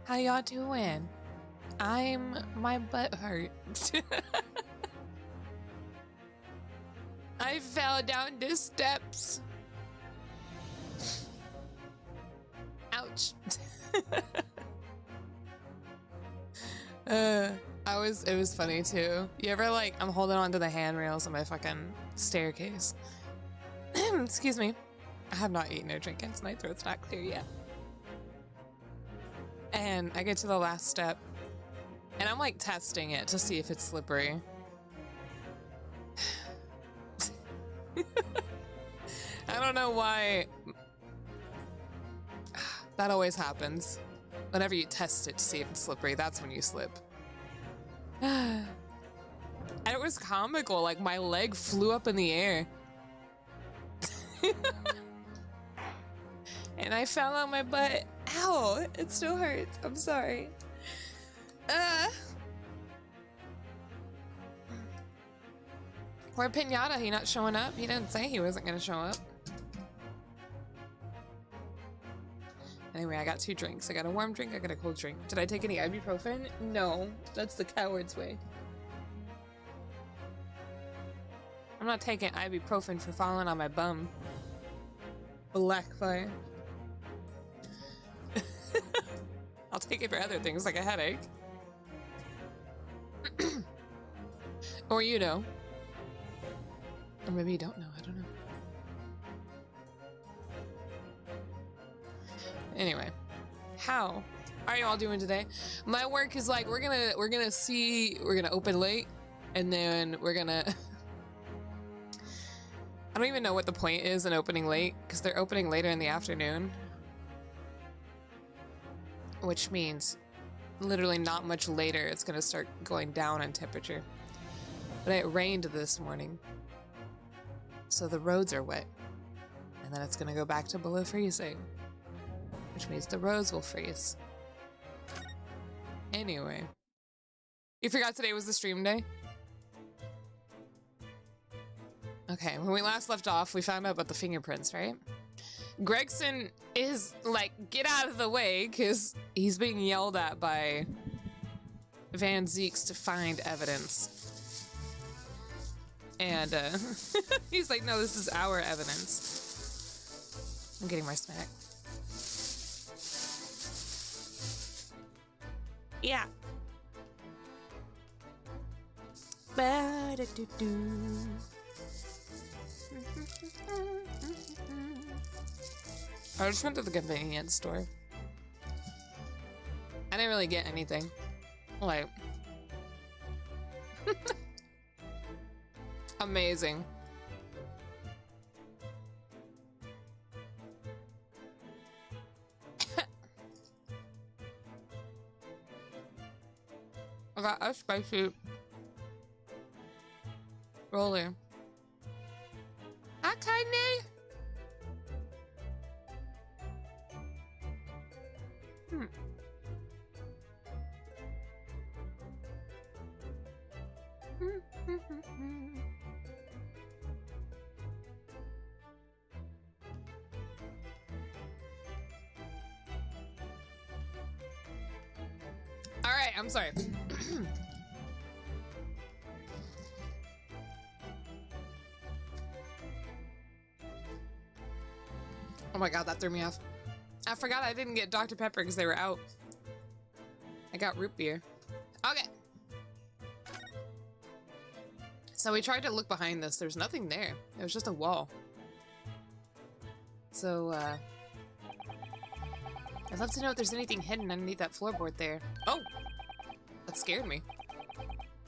How y'all doing? My butt hurt. I fell down the steps. Ouch. It was funny too. You ever like, I'm holding on to the handrails of my fucking staircase. Excuse me. I have not eaten or drinking, so my throat's not clear yet. And I get to the last step, and I'm like testing it to see if it's slippery. I don't know why. That always happens. Whenever you test it to see if it's slippery, that's when you slip. And it was comical, like my leg flew up in the air. And I fell on my butt. Ow, it still hurts. I'm sorry. Poor Pinata, he not showing up? He didn't say he wasn't gonna show up. Anyway, I got 2 drinks. I got a warm drink, I got a cold drink. Did I take any ibuprofen? No, that's the coward's way. I'm not taking ibuprofen for falling on my bum. Blackfire. I'll take it for other things, like a headache. Or you know. Or maybe you don't know, I don't know. Anyway, how are you all doing today? My work is like, we're gonna open late, and then we're gonna I don't even know what the point is in opening late, because they're opening later in the afternoon. Which means literally not much later it's gonna start going down in temperature. But it rained this morning, so the roads are wet, and then it's gonna go back to below freezing, which means the roads will freeze. Anyway, you forgot today was the stream day? Okay, when we last left off, we found out about the fingerprints, right? Gregson is like, get out of the way, because he's being yelled at by Van Zeeks to find evidence. And he's like, no, this is our evidence. I'm getting my smack. Yeah. Ba-da-doo-doo. I just went to the convenience store. I didn't really get anything. Like, amazing. I got a spicy roller. Hi, Kanye. All right, I'm sorry. Oh my god, that threw me off. I forgot I didn't get Dr. Pepper because they were out. I got root beer. Okay. So we tried to look behind this. There's nothing there. It was just a wall. So, I'd love to know if there's anything hidden underneath that floorboard there. Oh! That scared me.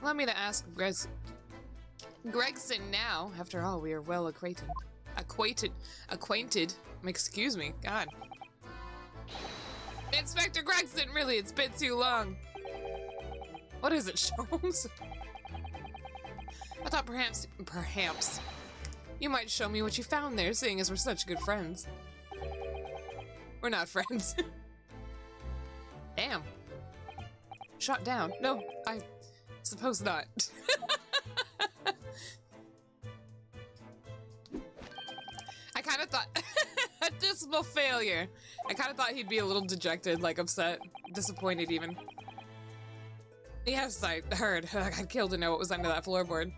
Allow me to ask Gregson now. After all, we are well acquainted. Acquainted? Excuse me. God. Inspector Gregson, really, it's been too long. What is it, Sholmes? I thought perhaps you might show me what you found there, seeing as we're such good friends. We're not friends. Damn. Shot down. No, I suppose not. I kind of thought, a dismal failure. I kind of thought he'd be a little dejected, like upset, disappointed even. Yes, I heard. I'd kill to know what was under that floorboard.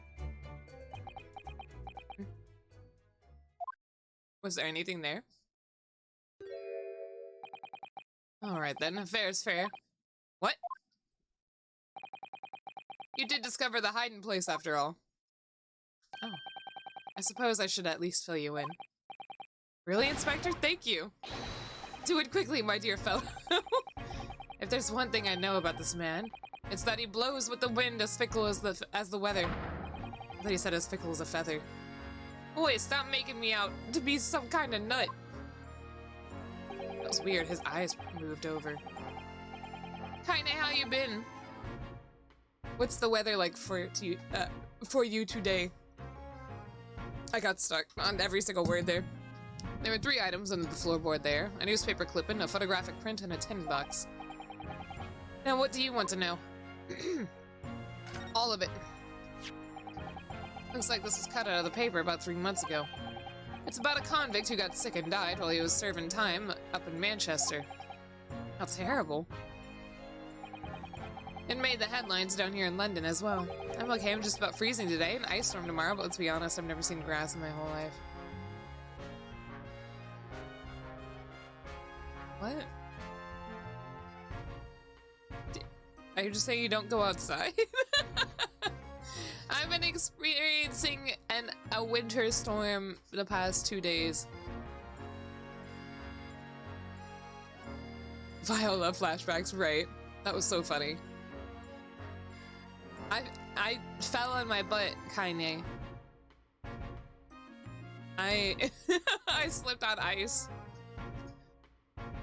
Was there anything there? Alright then, fair is fair. What? You did discover the hiding place after all. Oh. I suppose I should at least fill you in. Really, Inspector? Thank you! Do it quickly, my dear fellow. If there's one thing I know about this man, it's that he blows with the wind as fickle as the weather. I thought he said as fickle as a feather. Boy, stop making me out to be some kind of nut. That was weird, his eyes moved over. Kinda, how you been? What's the weather like for you today? I got stuck on every single word there. There were 3 items under the floorboard there. A newspaper clipping, a photographic print, and a tin box. Now what do you want to know? All of it. Looks like this was cut out of the paper about 3 months ago. It's about a convict who got sick and died while he was serving time up in Manchester. How terrible. It made the headlines down here in London as well. I'm okay, I'm just about freezing today, an ice storm tomorrow, but let's be honest, I've never seen grass in my whole life. What? Are you just saying you don't go outside? I've been experiencing a winter storm the past 2 days. Viola flashbacks, right? That was so funny. I fell on my butt, kinda. I slipped on ice.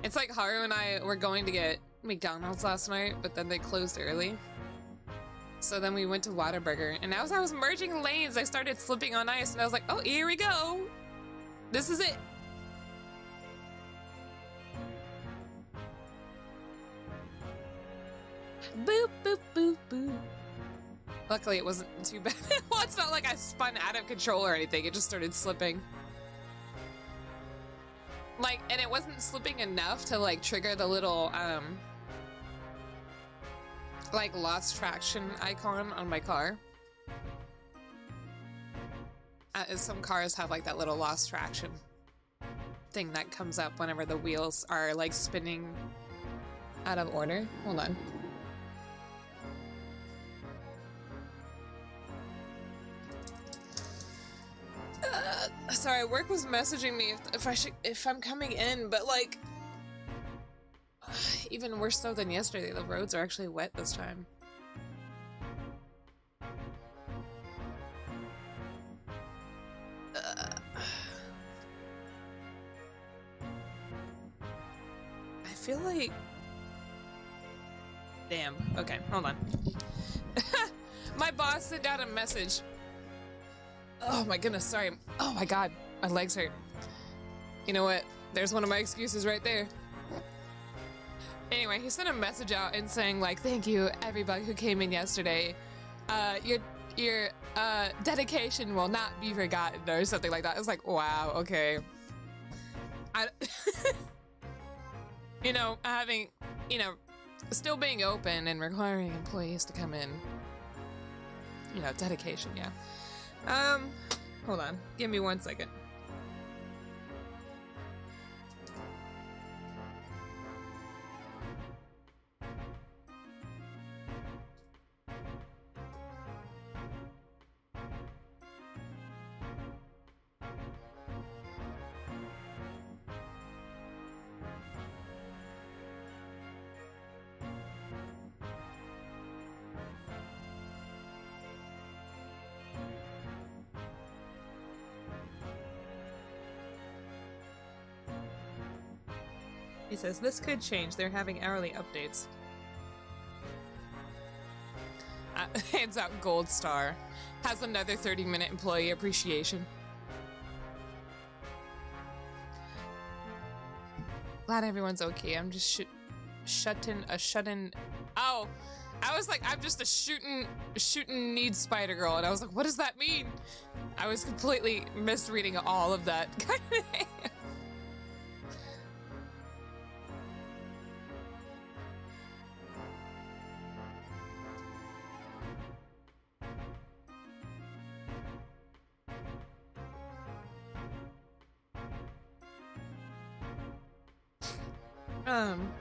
It's like Haru and I were going to get McDonald's last night, but then they closed early. So then we went to Whataburger, and as I was merging lanes, I started slipping on ice, and I was like, oh, here we go. This is it. Boop, boop, boop, boop. Luckily, it wasn't too bad. Well, it's not like I spun out of control or anything. It just started slipping. Like, and it wasn't slipping enough to, like, trigger the little, like, lost traction icon on my car. Some cars have, like, that little lost traction thing that comes up whenever the wheels are, like, spinning out of order. Hold on. Sorry, work was messaging me if I'm coming in, but like even worse so than yesterday, the roads are actually wet this time. I feel like damn. Okay, hold on. My boss sent out a message. Oh my goodness, sorry. Oh my god, my legs hurt. You know what? There's one of my excuses right there. Anyway, he sent a message out and saying like, thank you everybody who came in yesterday. Your dedication will not be forgotten or something like that. I was like, wow, okay. You know, having, you know, still being open and requiring employees to come in. You know, dedication, yeah. Hold on. Give me 1 second. He says, this could change. They're having hourly updates. Hands out gold star. Has another 30-minute employee appreciation. Glad everyone's okay. I'm just shut-in. Oh, I was like, I'm just a shootin' need spider girl. And I was like, what does that mean? I was completely misreading all of that. Um.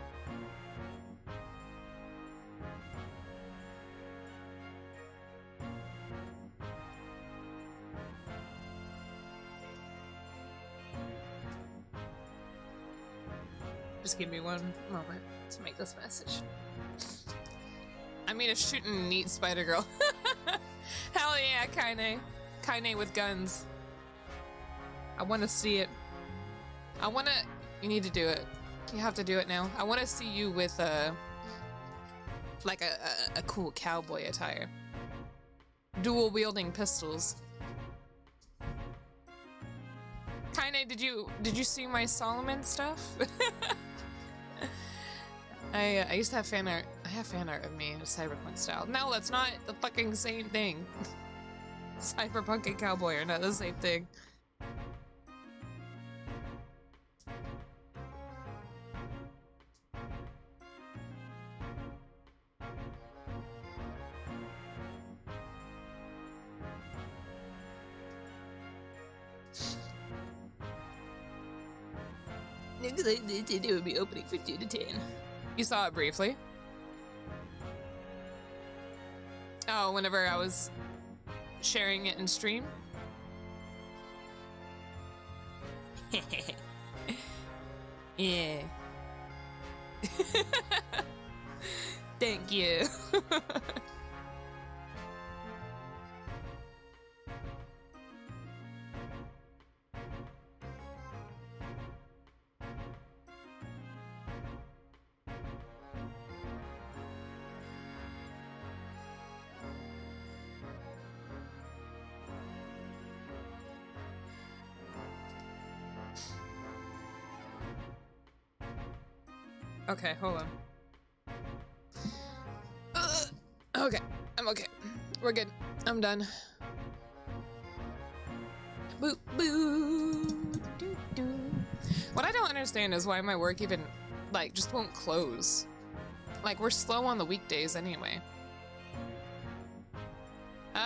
Just give me one moment to make this message. I mean, a shooting neat spider girl. Hell yeah, Kaine. Kaine with guns. I want to see it. I want to... You need to do it. You have to do it now. I want to see you with like a cool cowboy attire. Dual wielding pistols. Kaine, did you see my Solomon stuff? I used to have fan art. I have fan art of me in a cyberpunk style. No, that's not the fucking same thing. Cyberpunk and cowboy are not the same thing. It would be opening for 2 to 10. You saw it briefly? Oh, whenever I was sharing it in stream? Yeah. Thank you. Okay, hold on. Okay, I'm okay. We're good. I'm done. Boo boo. Doo, doo. What I don't understand is why my work even, like, just won't close. Like, we're slow on the weekdays anyway.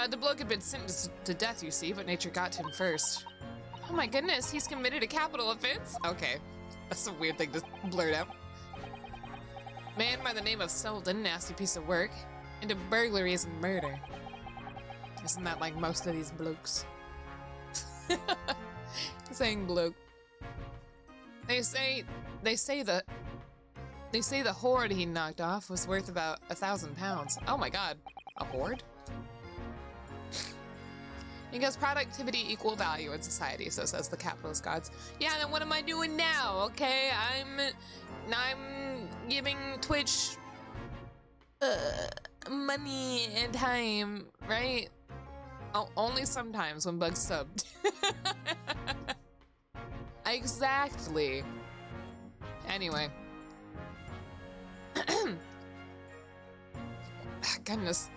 The bloke had been sentenced to death, you see, but nature got to him first. Oh my goodness, he's committed a capital offense? Okay, that's a weird thing to blurt out. Man by the name of Selden, nasty piece of work, into burglaries and murder. Isn't that like most of these blokes? Saying bloke. They say the hoard he knocked off was worth about 1,000 pounds. Oh my god, a hoard? Because productivity equal value in society, so says the capitalist gods. Yeah, then what am I doing now? Okay, I'm giving Twitch money and time, right? Oh, only sometimes when bugs subbed. Exactly. Anyway. Goodness.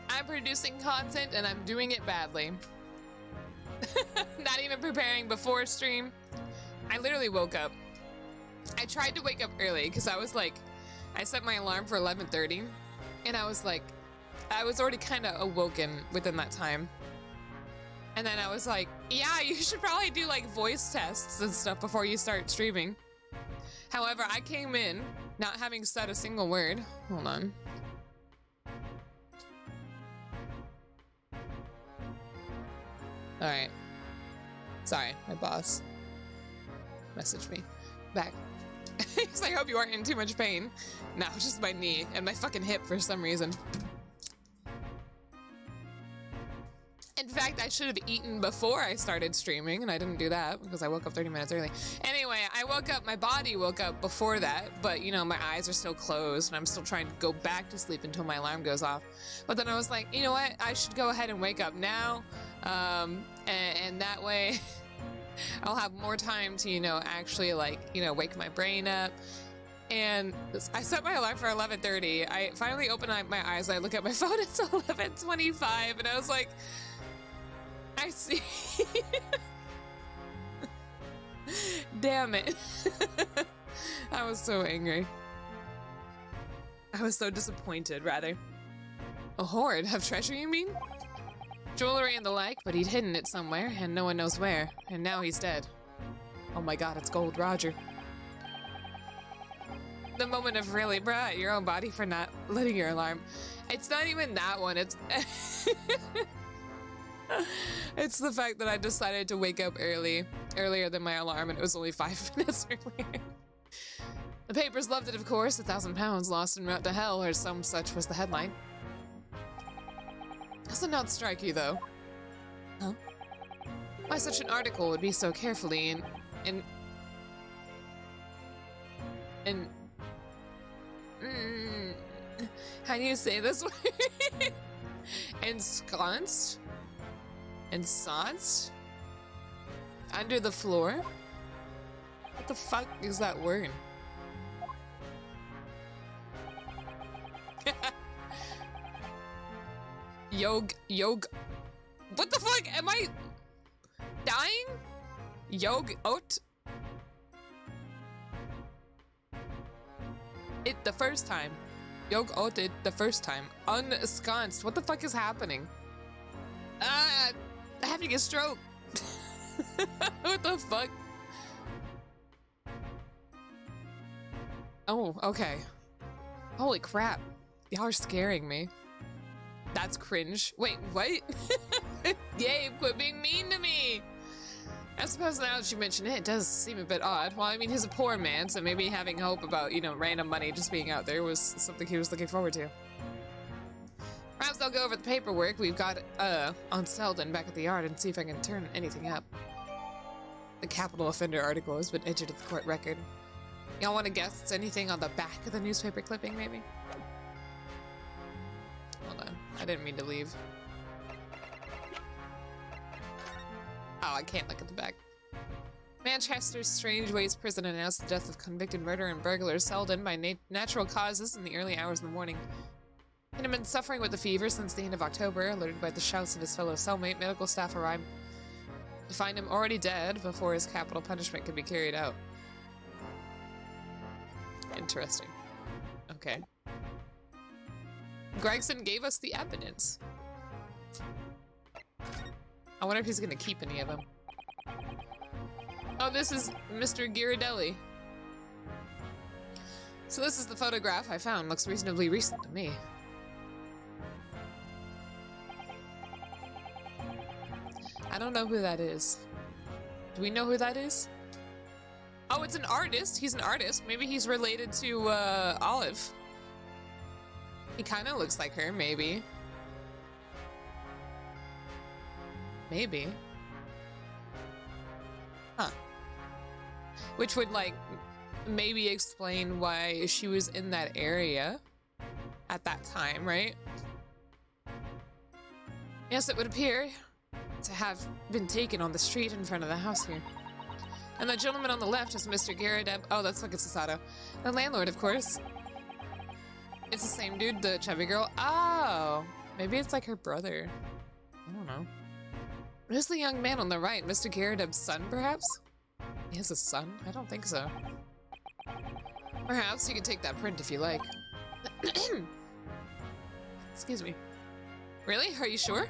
I'm producing content and I'm doing it badly. Not even preparing before stream. I literally woke up. I tried to wake up early because I was like, I set my alarm for 11:30 and I was like, I was already kind of awoken within that time. And then I was like, yeah, you should probably do like voice tests and stuff before you start streaming. However, I came in not having said a single word. Hold on. All right. Sorry, my boss messaged me back. He's like, I hope you aren't in too much pain. No, it's just my knee and my fucking hip for some reason. In fact, I should have eaten before I started streaming, and I didn't do that because I woke up 30 minutes early. Anyway, I woke up, my body woke up before that, but you know, my eyes are still closed and I'm still trying to go back to sleep until my alarm goes off. But then I was like, you know what? I should go ahead and wake up now. And that way I'll have more time to, you know, actually like, you know, wake my brain up. And I set my alarm for 11:30. I finally open my eyes. I look at my phone. It's 11:25, and I was like, I see. Damn it. I was so angry. I was so disappointed, rather. A hoard of treasure, you mean? Jewelry and the like, but he'd hidden it somewhere, and no one knows where. And now he's dead. Oh my god, it's Gold Roger. The moment of really, bruh, your own body for not letting your alarm. It's not even that one, it's... It's the fact that I decided to wake up earlier than my alarm, and it was only 5 minutes earlier. The papers loved it, of course. 1,000 pounds lost en route to hell, or some such was the headline. Does it not strike you, though? Huh? Why such an article would be so carefully how do you say this word? Ensconced? Ensconced? Under the floor? What the fuck is that word? Yog. What the fuck? Am I dying? Yog-oat? It the first time. Yog-oat it the first time. Unsconced. What the fuck is happening? Having a stroke. What the fuck? Oh, okay. Holy crap. Y'all are scaring me. That's cringe. Wait, what? Gabe, quit being mean to me! I suppose now that you mention it, it does seem a bit odd. Well, I mean, he's a poor man, so maybe having hope about, you know, random money just being out there was something he was looking forward to. Perhaps I'll go over the paperwork we've got, on Selden back at the yard and see if I can turn anything up. The capital offender article has been entered at the court record. Y'all want to guess it's anything on the back of the newspaper clipping, maybe? Hold on. I didn't mean to leave. Oh, I can't look at the back. Manchester's Strange Ways prison announced the death of convicted murderer and burglar Selden by natural causes in the early hours of the morning. He had been suffering with a fever since the end of October. Alerted by the shouts of his fellow cellmate, medical staff arrived to find him already dead before his capital punishment could be carried out. Interesting. Okay. Gregson gave us the evidence. I wonder if he's gonna keep any of them. Oh, this is Mr. Ghirardelli. So this is the photograph I found. Looks reasonably recent to me. I don't know who that is. Do we know who that is? Oh, it's an artist. He's an artist. Maybe he's related to Olive. He kind of looks like her, maybe. Maybe. Huh. Which would, like, maybe explain why she was in that area at that time, right? Yes, it would appear to have been taken on the street in front of the house here. And the gentleman on the left is Mr. Ghirardelli. Oh, that's fucking Sasato. The landlord, of course. It's the same dude, the chubby girl. Oh, maybe it's like her brother. I don't know. Who's the young man on the right? Mr. Ghirardelli's son, perhaps? He has a son? I don't think so. Perhaps you can take that print if you like. Excuse me. Really? Are you sure?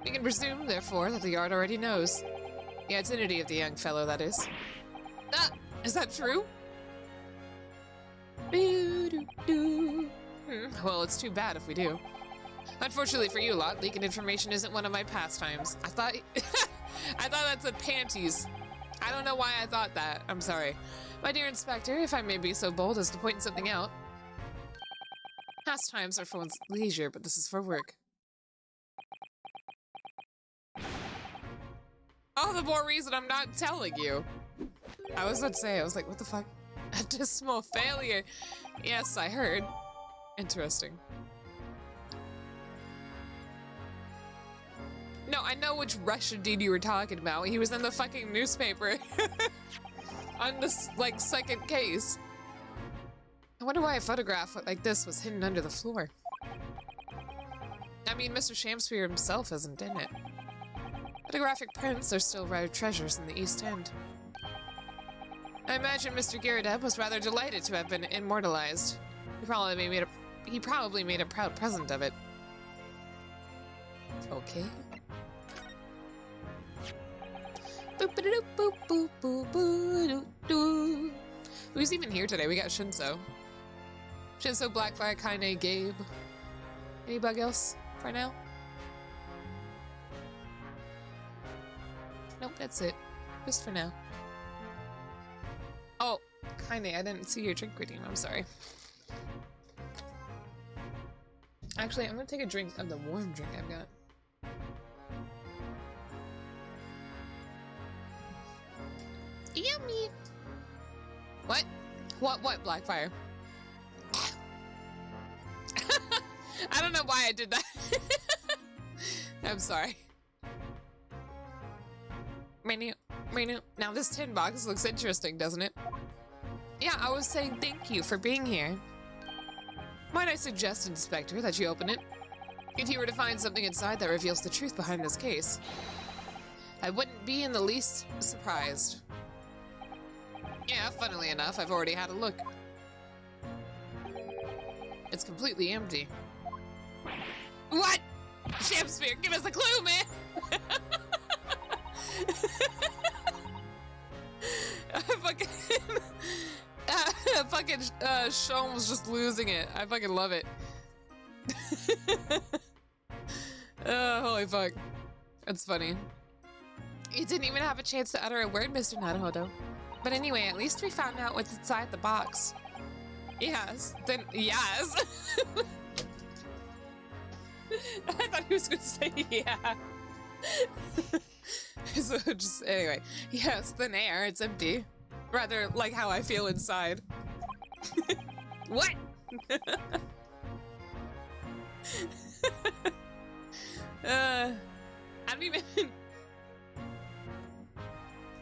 We can presume, therefore, that the yard already knows. The identity of the young fellow, that is. Ah! Is that true? Well, it's too bad if we do. Unfortunately for you lot, leaking information isn't one of my pastimes. I thought that said panties. I don't know why I thought that. I'm sorry. My dear Inspector, if I may be so bold as to point something out. Pastimes are for one's leisure, but this is for work. All the more reason I'm not telling you. I was about to say, I was like, what the fuck? A dismal failure. Yes, I heard. Interesting. No, I know which Russian dude you were talking about. He was in the fucking newspaper. On this, like, second case. I wonder why a photograph like this was hidden under the floor. I mean, Mr. Shamspeare himself isn't in it. Photographic prints are still rare treasures in the East End. I imagine Mr. Ghirardelli was rather delighted to have been immortalized. He probably made a proud present of it. Okay. Who's even here today? We got Shinso. Shinso, Blackfire, Kaine, Gabe. Anybody else for now? Nope, that's it. Just for now. Oh, Kaine, I didn't see your drink redeem. I'm sorry. Actually, I'm gonna take a drink of the warm drink I've got. Yummy! What? What, Blackfire? I don't know why I did that. I'm sorry. Menu. Now this tin box looks interesting, doesn't it? Yeah, I was saying thank you for being here. Might I suggest, Inspector, that you open it? If you were to find something inside that reveals the truth behind this case, I wouldn't be in the least surprised. Yeah, funnily enough, I've already had a look. It's completely empty. What? Shakespeare, give us a clue, man! fucking Sean was just losing it. I fucking love it. Holy fuck. That's funny. You didn't even have a chance to utter a word, Mr. Naruhodo. But anyway, at least we found out what's inside the box. Yes, then yes. I thought he was gonna say yeah. So just, anyway. Yes, thin air, it's empty. Rather like how I feel inside. What? I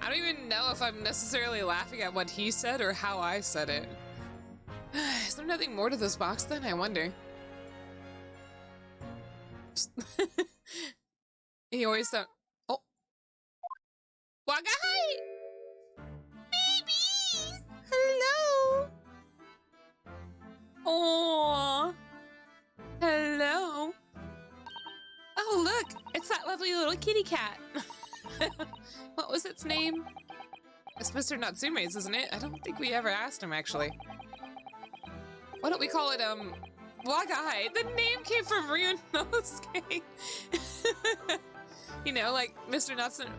don't even know if I'm necessarily laughing at what he said or how I said it. Is there nothing more to this box then? I wonder. He always thought, oh. Wagai! Baby! Hello! Aww. Hello. Oh, look! It's that lovely little kitty cat. What was its name? It's Mr. Natsume's, isn't it? I don't think we ever asked him, actually. Why don't we call it, Wagai? The name came from Ryunosuke. You know, like Mr. Natsume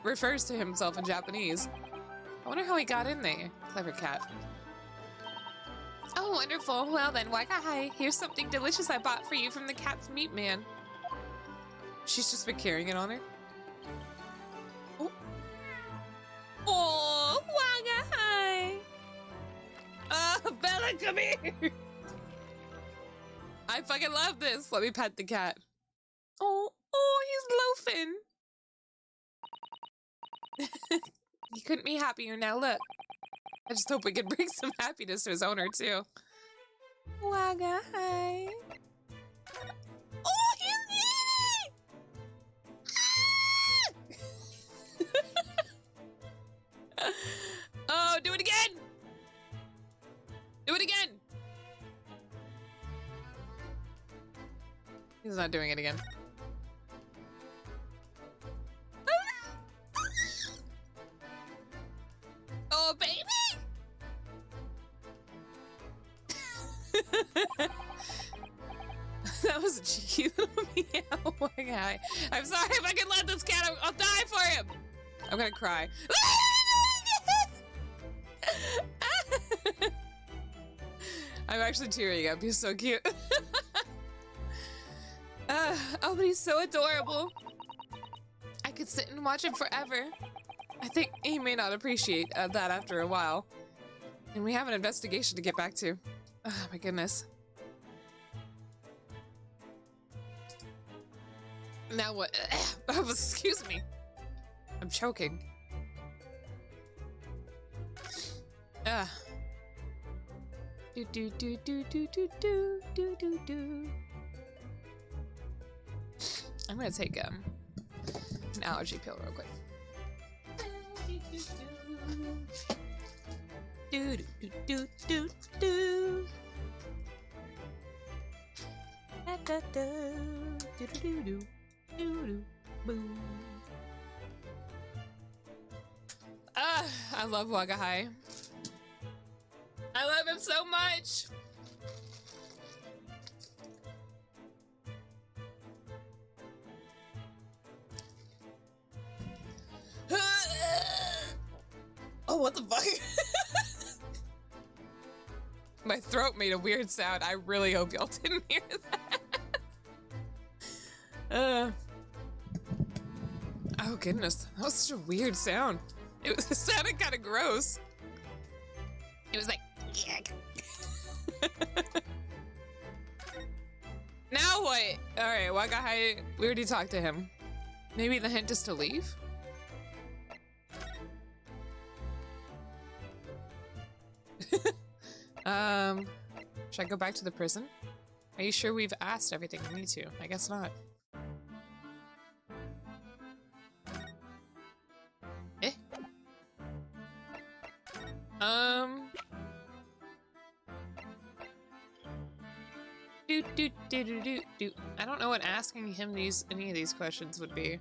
refers to himself in Japanese. I wonder how he got in there. Clever cat. Oh, wonderful. Well then, Wagai, here's something delicious I bought for you from the cat's meat man. She's just been carrying it on her. Oh, oh, Wagai! Bella, come here! I fucking love this. Let me pet the cat. Oh, he's loafing. He couldn't be happier now, look. I just hope we can bring some happiness to his owner, too. Wagai. Oh, he's eating! Ah! Oh, do it again! Do it again! He's not doing it again. Oh, baby! That was a cheeky little meow. Wagai. I'm sorry if I can let this cat. I'll die for him. I'm gonna cry. I'm actually tearing up. He's so cute. Oh, but he's so adorable. I could sit and watch him forever. I think he may not appreciate that after a while. And we have an investigation to get back to. Oh my goodness. Now what? Oh, excuse me. I'm choking. Do. I'm gonna take an allergy pill real quick. Ah, I love Wagahai. I love him so much. Oh, what the fuck? My throat made a weird sound. I really hope y'all didn't hear that. Oh goodness, that was such a weird sound. It sounded kind of gross. It was like, yuck. Now what? All right, Wagahai, we already talked to him. Maybe the hint is to leave? Should I go back to the prison? Are you sure we've asked everything we need to? I guess not. Eh? I don't know what asking him any of these questions would be.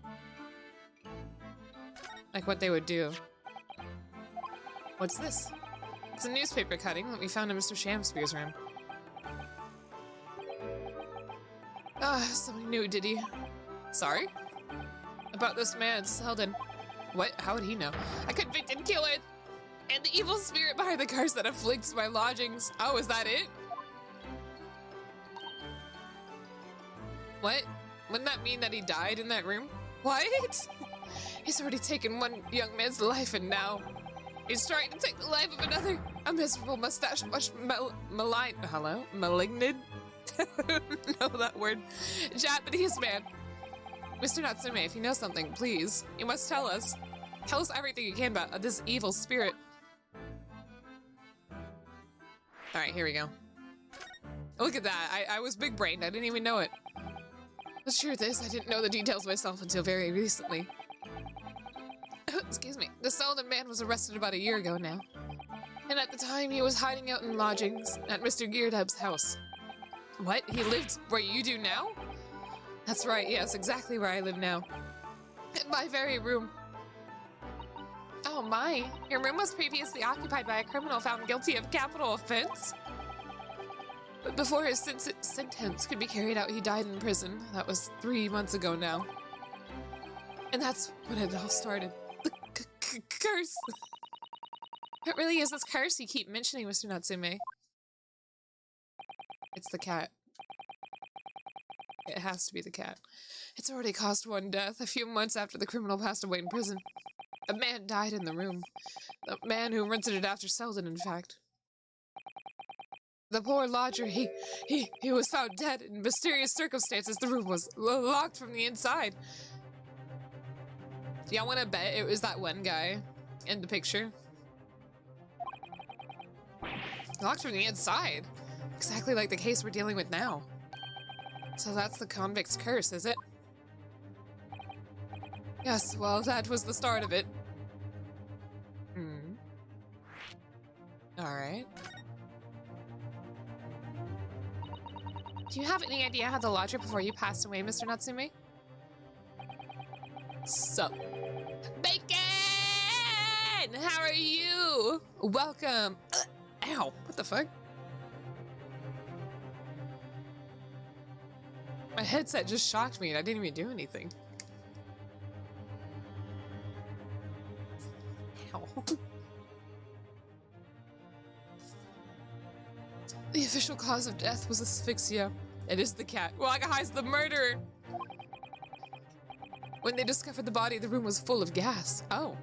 Like what they would do. What's this? It's a newspaper cutting that we found in Mr. Shamspeare's room. Ah, something new, did he? Sorry? About this man, Selden. What? How would he know? A convicted killer! And the evil spirit behind the curse that afflicts my lodgings. Oh, is that it? What? Wouldn't that mean that he died in that room? What? He's already taken one young man's life and now he's trying to take the life of another. A miserable mustache, much malignant? I don't know that word. Japanese man. Mr. Natsume, if you know something, please, you must tell us. Tell us everything you can about this evil spirit. Alright, here we go. Look at that. I was big-brained. I didn't even know it. The truth is, I didn't know the details myself until very recently. Excuse me. The Selden man was arrested about a year ago now. And at the time, he was hiding out in lodgings at Mr. Geardub's house. What? He lived where you do now? That's right, yes, exactly where I live now. In my very room. Oh my, your room was previously occupied by a criminal found guilty of capital offense? But before his sentence could be carried out, he died in prison. That was 3 months ago now. And that's when it all started. The curse! What really is this curse you keep mentioning, Mr. Natsume? It's the cat. It has to be the cat. It's already caused one death, a few months after the criminal passed away in prison. A man died in the room. The man who rented it after Selden, in fact. The poor lodger, he was found dead in mysterious circumstances. The room was locked from the inside. Do y'all want to bet it was that one guy in the picture? Locked from the inside? Exactly like the case we're dealing with now. So that's the convict's curse, is it? Yes, well, that was the start of it. Alright. Do you have any idea how the lodger before you passed away, Mr. Natsume? Sup? Bacon! How are you? Welcome. Ow, what the fuck? My headset just shocked me and I didn't even do anything. Ow. The official cause of death was asphyxia. It is the cat. Wagahai's the murderer! When they discovered the body, the room was full of gas. Oh.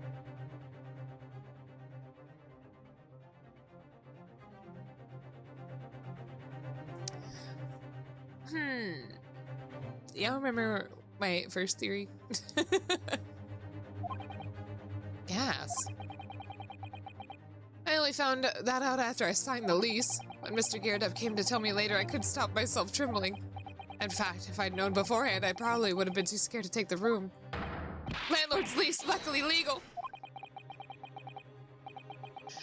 Y'all remember my first theory? Gas. I only found that out after I signed the lease. When Mr. Geardub came to tell me later, I couldn't stop myself trembling. In fact, if I'd known beforehand, I probably would have been too scared to take the room. Landlord's lease, luckily legal.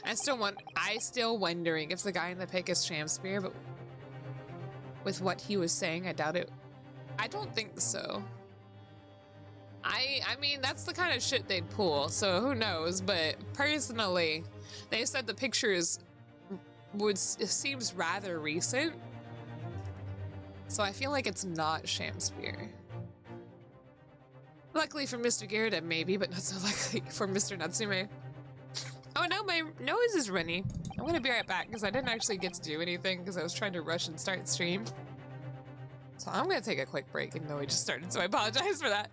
I still wondering if the guy in the pic is Shamspeare, but with what he was saying, I doubt it. I don't think so. I mean, that's the kind of shit they'd pull, so who knows, but personally, they said the pictures it seems rather recent, so I feel like it's not Shamspeare. Luckily for Mr. Garrett, maybe, but not so luckily for Mr. Natsume. Oh no, my nose is runny. I'm gonna be right back because I didn't actually get to do anything because I was trying to rush and start stream. So I'm gonna take a quick break even though we just started, so I apologize for that.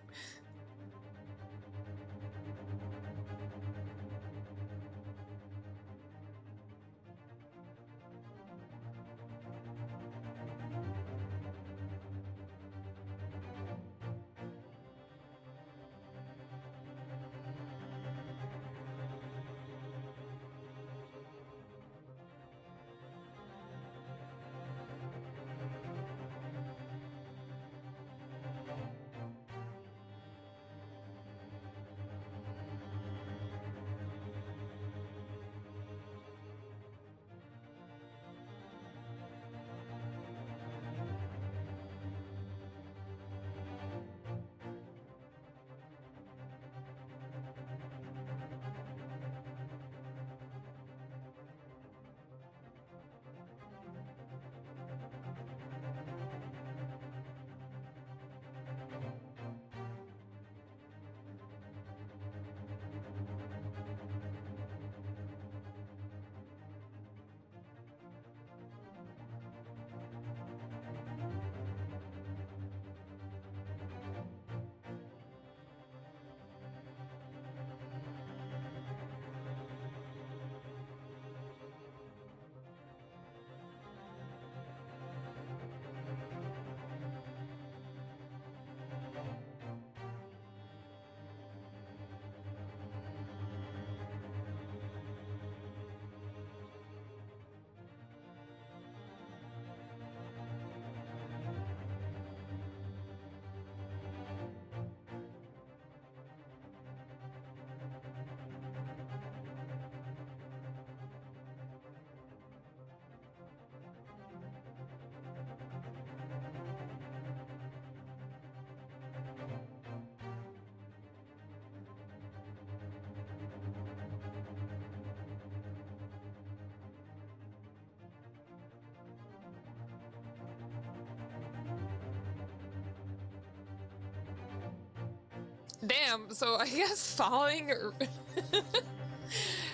Damn, so I guess falling or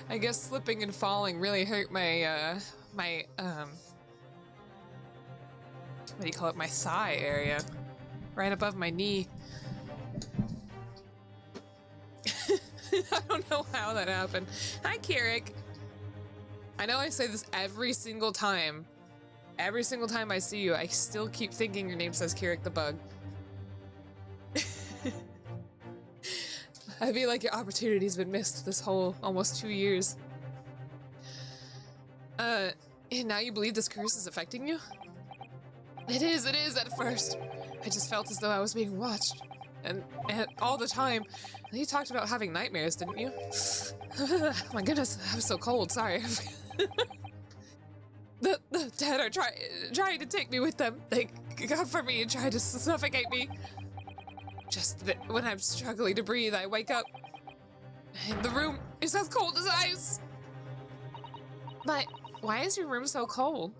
I guess slipping and falling really hurt my what do you call it, my thigh area right above my knee. I don't know how that happened. Hi, Kirik. I know I say this every single time. Every single time I see you, I still keep thinking your name says Kirik the Bug. I feel like your opportunity's been missed this whole almost 2 years. And now you believe this curse is affecting you? It is at first. I just felt as though I was being watched. And all the time. You talked about having nightmares, didn't you? Oh my goodness, I'm so cold, sorry. The dead are trying to take me with them. They come for me and try to suffocate me. Just when I'm struggling to breathe, I wake up. And the room is as cold as ice. But why is your room so cold?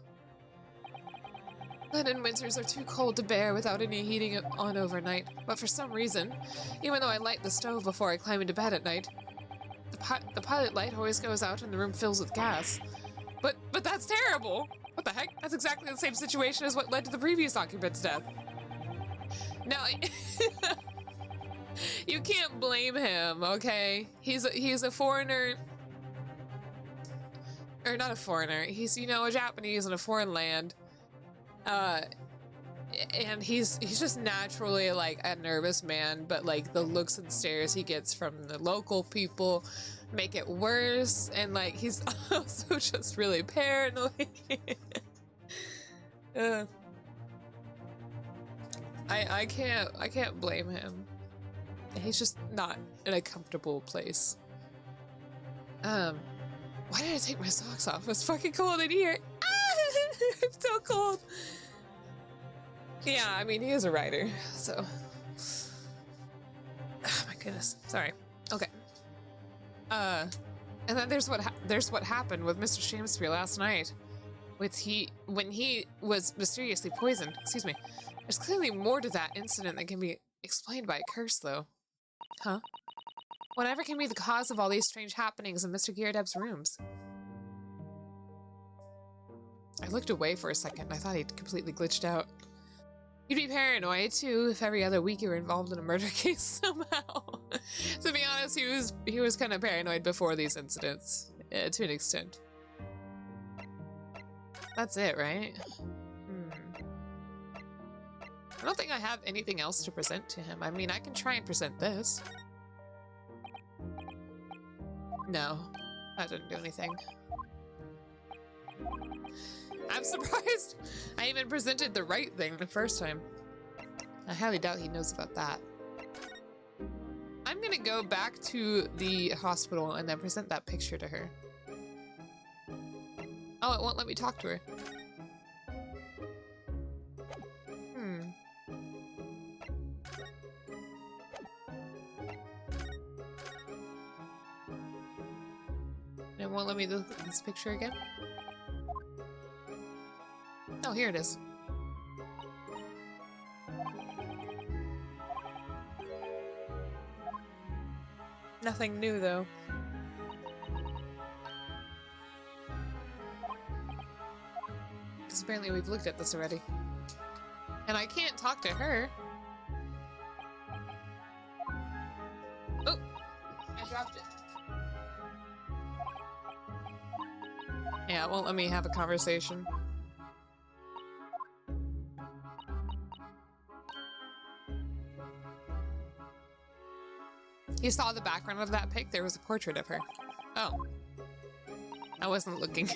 London winters are too cold to bear without any heating on overnight. But for some reason, even though I light the stove before I climb into bed at night, the pilot light always goes out and the room fills with gas. But that's terrible! What the heck? That's exactly the same situation as what led to the previous occupant's death. Now, you can't blame him, okay? He's a foreigner, or not a foreigner. He's, you know, a Japanese in a foreign land, and he's just naturally like a nervous man. But like the looks and stares he gets from the local people make it worse, and like he's also just really paranoid. I can't blame him. He's just not in a comfortable place. Why did I take my socks off? It's fucking cold in here. I'm so cold. Yeah, I mean, he is a writer, so. Goodness, sorry. Okay. And then there's what happened with Mr. Shamspeare last night. When he was mysteriously poisoned. Excuse me. There's clearly more to that incident that can be explained by a curse, though. Huh? Whatever can be the cause of all these strange happenings in Mr. Ghirardeb's rooms? I looked away for a second. I thought he'd completely glitched out. You'd be paranoid, too, if every other week you were involved in a murder case somehow. To be honest, he was kind of paranoid before these incidents, to an extent. That's it, right? I don't think I have anything else to present to him. I mean, I can try and present this. No, that didn't do anything. I'm surprised I even presented the right thing the first time. I highly doubt he knows about that. I'm gonna go back to the hospital and then present that picture to her. Oh, it won't let me talk to her. It won't let me look at this picture again? Oh, here it is. Nothing new, though. Because apparently we've looked at this already. And I can't talk to her. Oh! I dropped it. Yeah, it won't let me have a conversation. You saw the background of that pic? There was a portrait of her. Oh. I wasn't looking.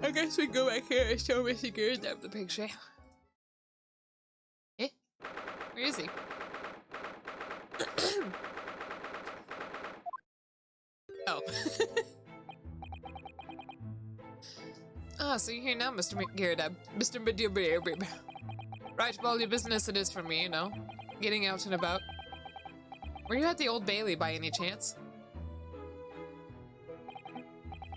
I guess we go back here and show Mr. Ghirardeb the picture. Eh? Where is he? Oh. Ah, so you're here now, Mr. Ghirardeb. Mr. Ghirardeb. Right, well, your business it is for me, you know. Getting out and about. Were you at the Old Bailey by any chance?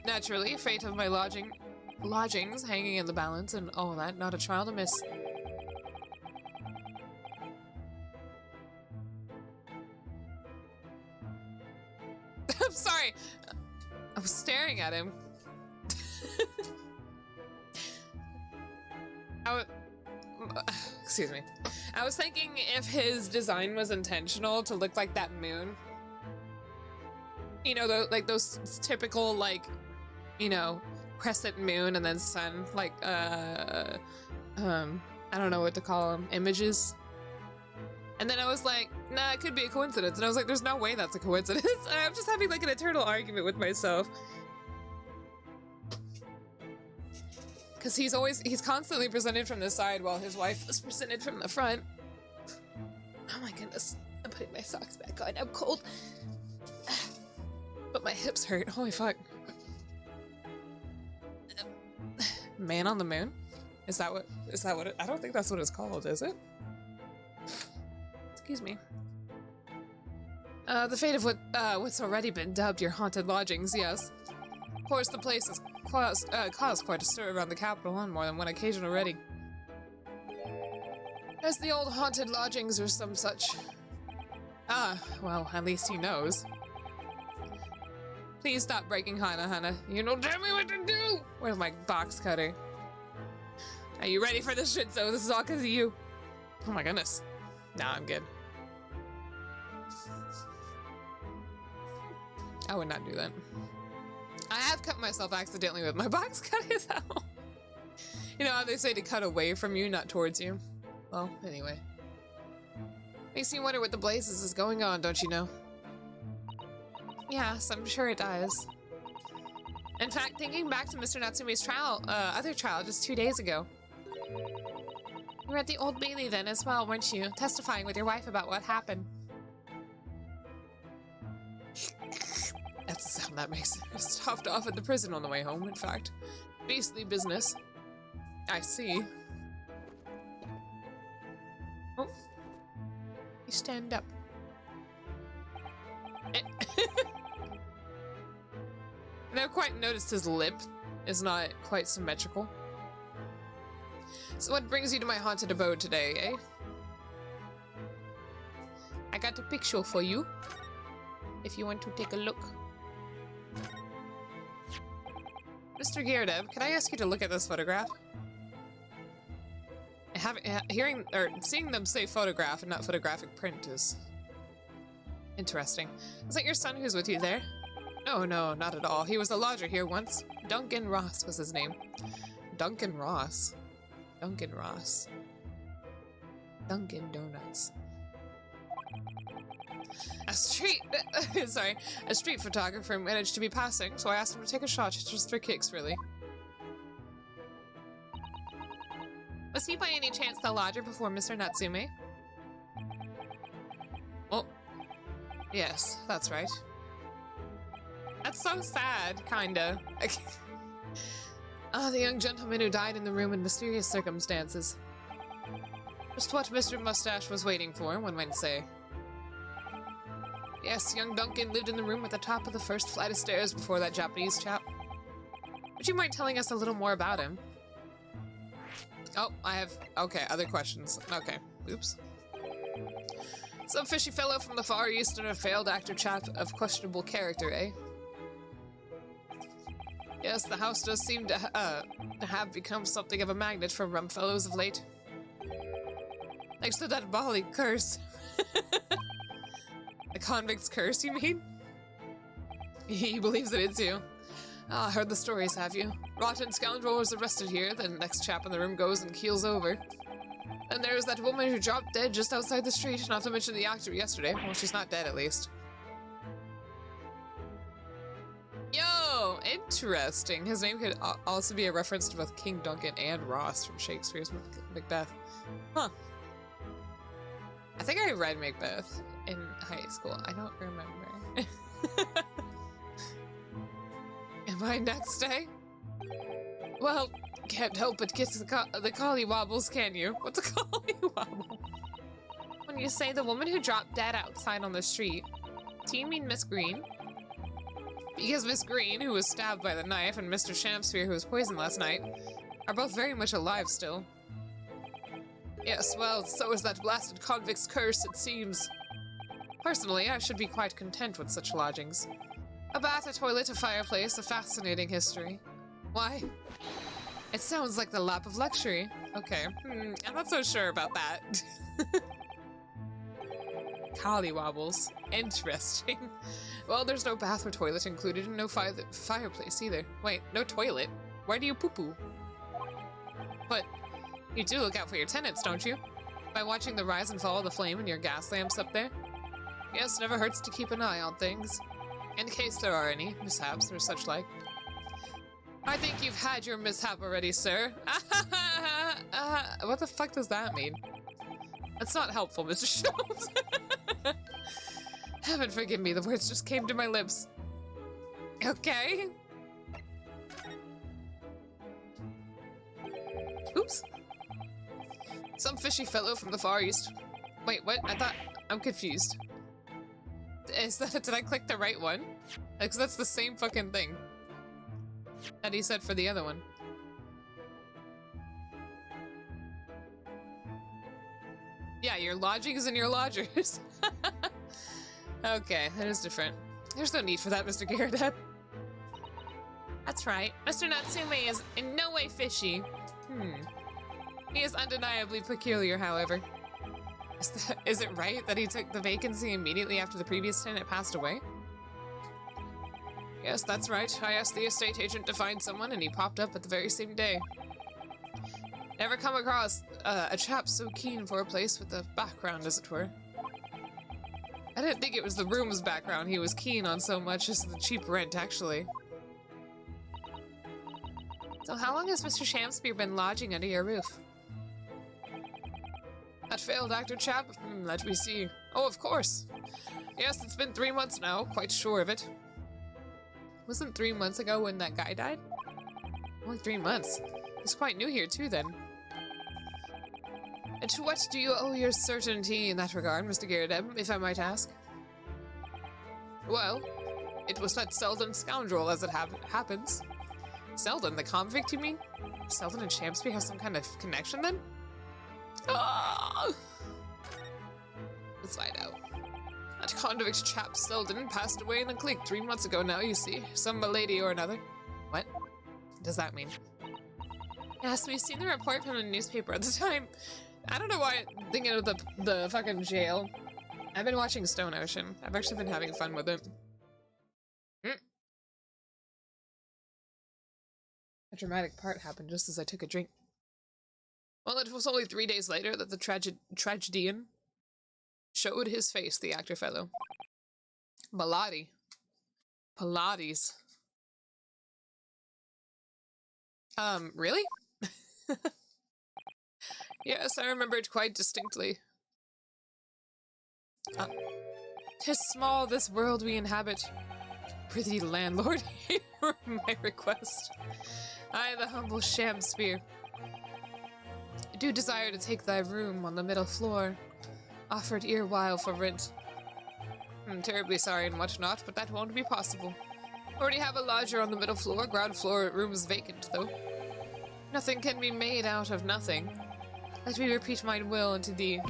Naturally, fate of my lodgings hanging in the balance and all that, not a trial to miss. I'm sorry. I was staring at him. Excuse me. I was thinking if his design was intentional to look like that moon. You know, like those typical, like, you know, crescent moon and then sun, like, I don't know what to call them, images. And then I was like, nah, it could be a coincidence. And I was like, there's no way that's a coincidence. And I'm just having like an eternal argument with myself. Because he's constantly presented from the side while his wife is presented from the front. Oh my goodness. I'm putting my socks back on. I'm cold. But my hips hurt. Holy fuck. Man on the Moon? Is that what it, I don't think that's what it's called, is it? Excuse me. The fate of what's already been dubbed your haunted lodgings, yes. Of course, the place has caused quite a stir around the capital on more than one occasion already. As the old haunted lodgings or some such. Ah, well, at least he knows. Please stop breaking Hana. You don't tell me what to do! Where's my box cutter? Are you ready for this shit, so this is all because of you. Oh my goodness. Nah, I'm good. I would not do that. I have cut myself accidentally with my box cutter, though. You know how they say to cut away from you, not towards you? Well, anyway. Makes me wonder what the blazes is going on, don't you know? Yes, I'm sure it does. In fact, thinking back to Mr. Natsume's other trial just 2 days ago. You were at the Old Bailey then as well, weren't you? Testifying with your wife about what happened. That's the sound that makes. Stopped off at the prison on the way home, in fact. Beastly business. I see. Oh. You stand up. I never quite noticed his lip is not quite symmetrical. So what brings you to my haunted abode today, eh? I got a picture for you, if you want to take a look. Mr. Gyardeb, can I ask you to look at this photograph? Seeing them say photograph and not photographic print is interesting. Is that your son who's with you there? No, not at all. He was a lodger here once. Duncan Ross was his name. Duncan Ross. Duncan Ross. Dunkin' Donuts. A street photographer managed to be passing, so I asked him to take a shot, just for kicks, really. Was he by any chance the lodger before Mr. Natsume? Oh, yes, that's right. That's so sad, kinda. The young gentleman who died in the room in mysterious circumstances. Just what Mr. Mustache was waiting for, one might say. Yes, young Duncan lived in the room at the top of the first flight of stairs before that Japanese chap. Would you mind telling us a little more about him? Oh, okay, other questions. Okay, oops. Some fishy fellow from the Far East and a failed actor chap of questionable character, eh? Yes, the house does seem to have become something of a magnet for rum fellows of late. Thanks to that Bali curse. A convict's curse, you mean? He believes it is you. Ah, heard the stories, have you? Rotten scoundrel was arrested here, then the next chap in the room goes and keels over. And there's that woman who dropped dead just outside the street, not to mention the actor yesterday. Well, she's not dead, at least. Yo, interesting. His name could also be a reference to both King Duncan and Ross from Shakespeare's Macbeth. Huh. I think I read Macbeth in high school. I don't remember. Am I next day? Well, can't help but kiss the collie wobbles, can you? What's a collie wobble? When you say the woman who dropped dead outside on the street, do you mean Miss Green? Because Miss Green, who was stabbed by the knife, and Mr. Shampsphere, who was poisoned last night, are both very much alive still. Yes, well, so is that blasted convict's curse, it seems. Personally, I should be quite content with such lodgings. A bath, a toilet, a fireplace, a fascinating history. Why? It sounds like the lap of luxury. Okay, I'm not so sure about that. Collywobbles. Interesting. Well, there's no bath or toilet included and no fireplace either. Wait, no toilet? Why do you poo-poo? But you do look out for your tenants, don't you? By watching the rise and fall of the flame in your gas lamps up there? Yes, never hurts to keep an eye on things. In case there are any mishaps or such like. I think you've had your mishap already, sir. What the fuck does that mean? That's not helpful, Mr. Schultz. Heaven forgive me, the words just came to my lips. Okay. Oops. Some fishy fellow from the Far East. Wait, what? I'm confused. Did I click the right one? Because that's the same fucking thing that he said for the other one. Yeah, your lodgings and your lodgers. Okay, that is different. There's no need for that, Mr. Gyardeb. That's right. Mr. Natsume is in no way fishy. He is undeniably peculiar, however. Is it right that he took the vacancy immediately after the previous tenant passed away? Yes, that's right. I asked the estate agent to find someone, and he popped up at the very same day. Never come across a chap so keen for a place with a background, as it were. I didn't think it was the room's background he was keen on so much as the cheap rent, actually. So how long has Mr. Shampsphere been lodging under your roof? That failed actor chap? Let me see. Oh, of course. Yes, it's been 3 months now, quite sure of it. Wasn't 3 months ago when that guy died? Only 3 months. He's quite new here too, then. And to what do you owe your certainty in that regard, Mr. Ghirardelli, if I might ask? Well, it was that Selden scoundrel, as it happens. Selden, the convict, you mean? Selden and Champsby have some kind of connection, then? Ah! Let's find out. That convict chap Selden passed away in the clique 3 months ago now, you see. Some lady or another. What does that mean? Yes, we've seen the report from the newspaper at the time. I don't know why I'm thinking of the fucking jail. I've been watching Stone Ocean. I've actually been having fun with it. A dramatic part happened just as I took a drink. Well, it was only 3 days later that the tragedian showed his face, the actor fellow. Pilates. Really? Yes, I remember it quite distinctly. 'Tis small this world we inhabit. Prithee, landlord, hear my request. I, the humble Shamspear, do desire to take thy room on the middle floor, offered erewhile for rent. I'm terribly sorry and whatnot, but that won't be possible. Already have a lodger on the middle floor, ground floor room's vacant, though. Nothing can be made out of nothing. Let me repeat mine will unto thee.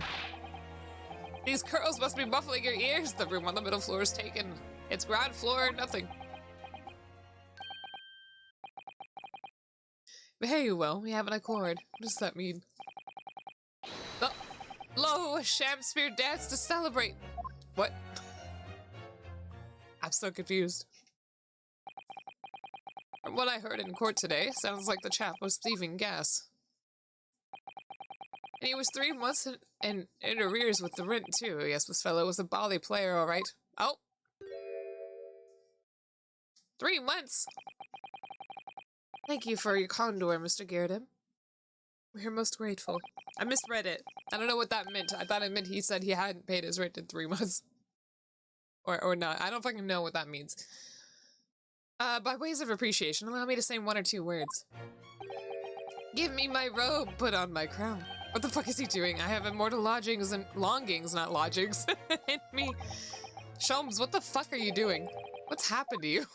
These curls must be muffling your ears. The room on the middle floor is taken. It's ground floor or nothing. Very well, we have an accord. What does that mean? Lo, Shamspear dares to celebrate. What? I'm so confused. From what I heard in court today, sounds like the chap was thieving gas. And he was 3 months in arrears with the rent, too. Yes, this fellow was a bally player, all right. Oh! 3 months! Thank you for your condor, Mr. Ghirardelli. We're most grateful. I misread it. I don't know what that meant. I thought it meant he said he hadn't paid his rent in 3 months. Or not. I don't fucking know what that means. By ways of appreciation, allow me to say 1 or 2 words. Give me my robe, put on my crown. What the fuck is he doing? I have immortal lodgings and longings, not lodgings, in me. Sholmes, what the fuck are you doing? What's happened to you?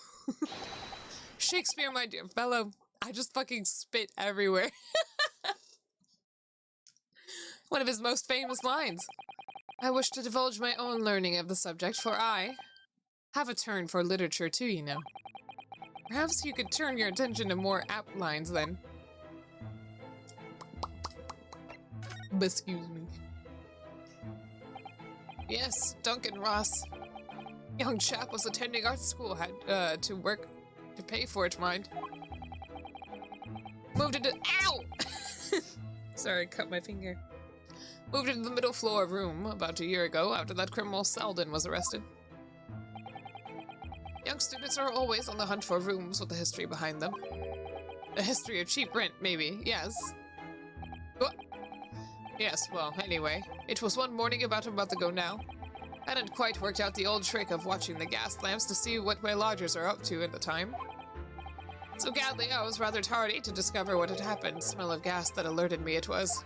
Shakespeare, my dear fellow, I just fucking spit everywhere. One of his most famous lines. I wish to divulge my own learning of the subject, for I have a turn for literature too, you know. Perhaps you could turn your attention to more apt lines then. Excuse me. Yes, Duncan Ross. Young chap was attending art school, had to work to pay for it, mind. Moved into— Ow! Sorry, cut my finger. Moved into the middle floor room about a year ago after that criminal Selden was arrested. Young students are always on the hunt for rooms with a history behind them. A history of cheap rent, maybe, yes. What? Yes, well, anyway, it was one morning about a month ago now. I hadn't quite worked out the old trick of watching the gas lamps to see what my lodgers are up to at the time. So gadly, I was rather tardy to discover what had happened. Smell of gas that alerted me it was.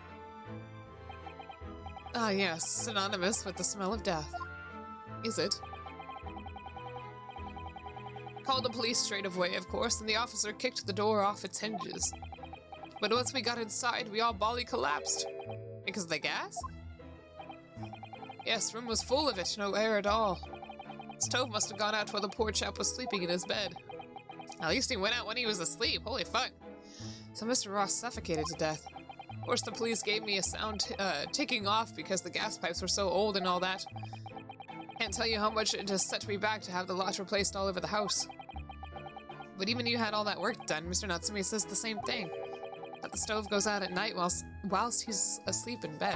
Ah yes, synonymous with the smell of death. Is it? Called the police straight away, of course, and the officer kicked the door off its hinges. But once we got inside, we all bally collapsed. Because of the gas? Yes, room was full of it, no air at all. Stove must have gone out while the poor chap was sleeping in his bed. At least he went out when he was asleep, holy fuck. So Mr. Ross suffocated to death. Of course, the police gave me a sound ticking off because the gas pipes were so old and all that. Can't tell you how much it just set me back to have the lot replaced all over the house. But even you had all that work done, Mr. Natsumi says the same thing. That the stove goes out at night whilst he's asleep in bed.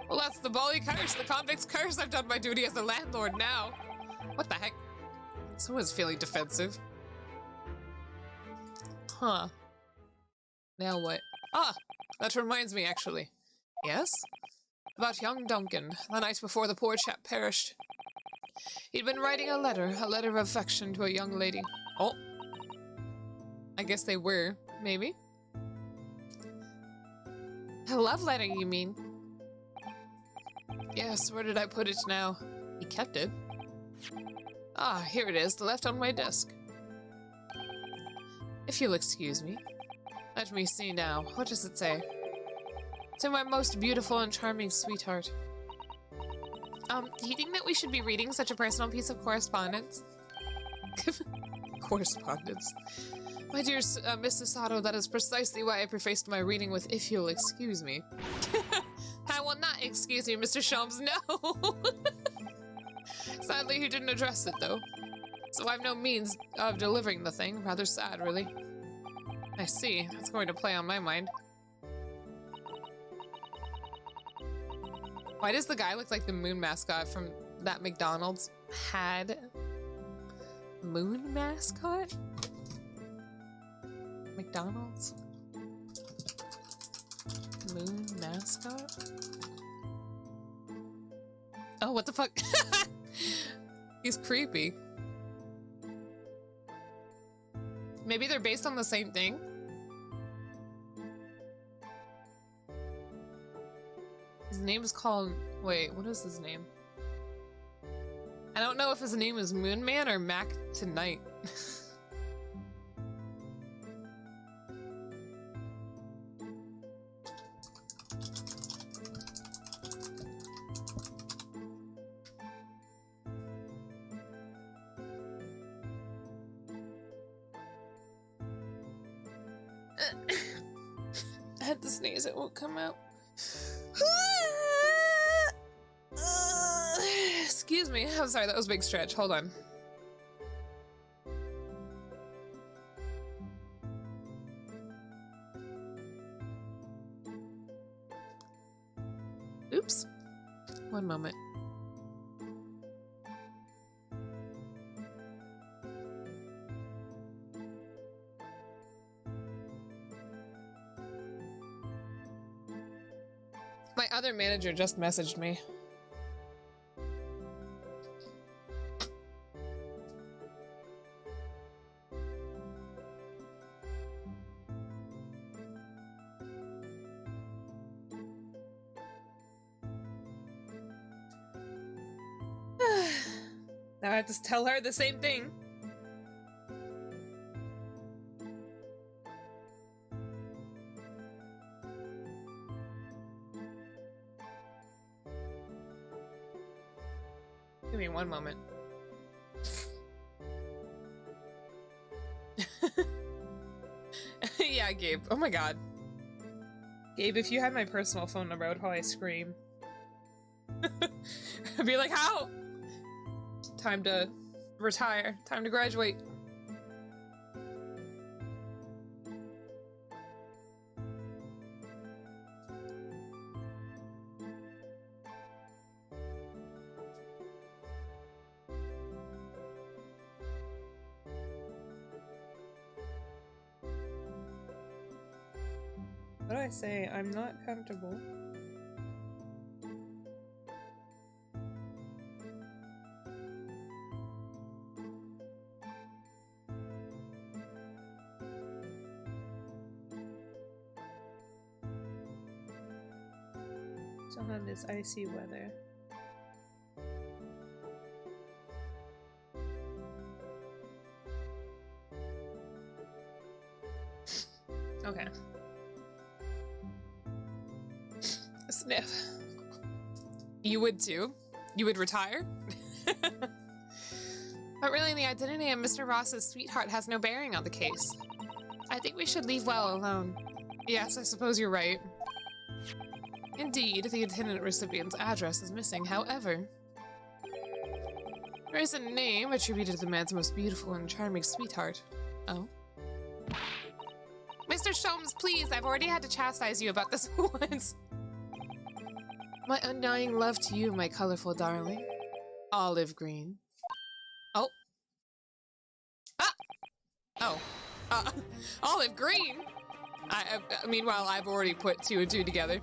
Well, that's the bally curse, the convict's curse. I've done my duty as a landlord now. What the heck? Someone's feeling defensive. Huh. Now what? Ah! That reminds me, actually. Yes? About young Duncan, the night before the poor chap perished. He'd been writing a letter of affection to a young lady. Oh. I guess they were, maybe. A love letter, you mean? Yes, where did I put it now? He kept it. Ah, here it is, left on my desk. If you'll excuse me. Let me see now. What does it say? To my most beautiful and charming sweetheart. Do you think that we should be reading such a personal piece of correspondence? Correspondence. My dear Mrs. Sato, that is precisely why I prefaced my reading with "if you'll excuse me." I will not excuse you, Mr. Sholmes, no! Sadly, he didn't address it, though. So I've no means of delivering the thing. Rather sad, really. I see. That's going to play on my mind. Why does the guy look like the moon mascot from that McDonald's had moon mascot? McDonald's? Moon mascot? Oh, what the fuck? He's creepy. Maybe they're based on the same thing? His name is called... Wait, what is his name? I don't know if his name is Moon Man or Mac Tonight. I had to sneeze, it won't come out. Excuse me, I'm sorry, that was a big stretch. Hold on. Oops. One moment. My other manager just messaged me. Now I have to tell her the same thing. Give me one moment. Yeah, Gabe. Oh my god. Gabe, if you had my personal phone number, I would probably scream. I'd be like, how? Time to retire. Time to graduate. What do I say? I'm not comfortable. Still have this icy weather. Okay. Sniff. You would too? You would retire? But really, the identity of Mr. Ross's sweetheart has no bearing on the case. I think we should leave well alone. Yes, I suppose you're right. Indeed, the intended recipient's address is missing, however. There is a name attributed to the man's most beautiful and charming sweetheart. Oh. Mr. Sholmes, please, I've already had to chastise you about this once. My undying love to you, my colorful darling. Olive green. Oh. Ah! Oh. Olive green? Meanwhile, I've already put two and two together.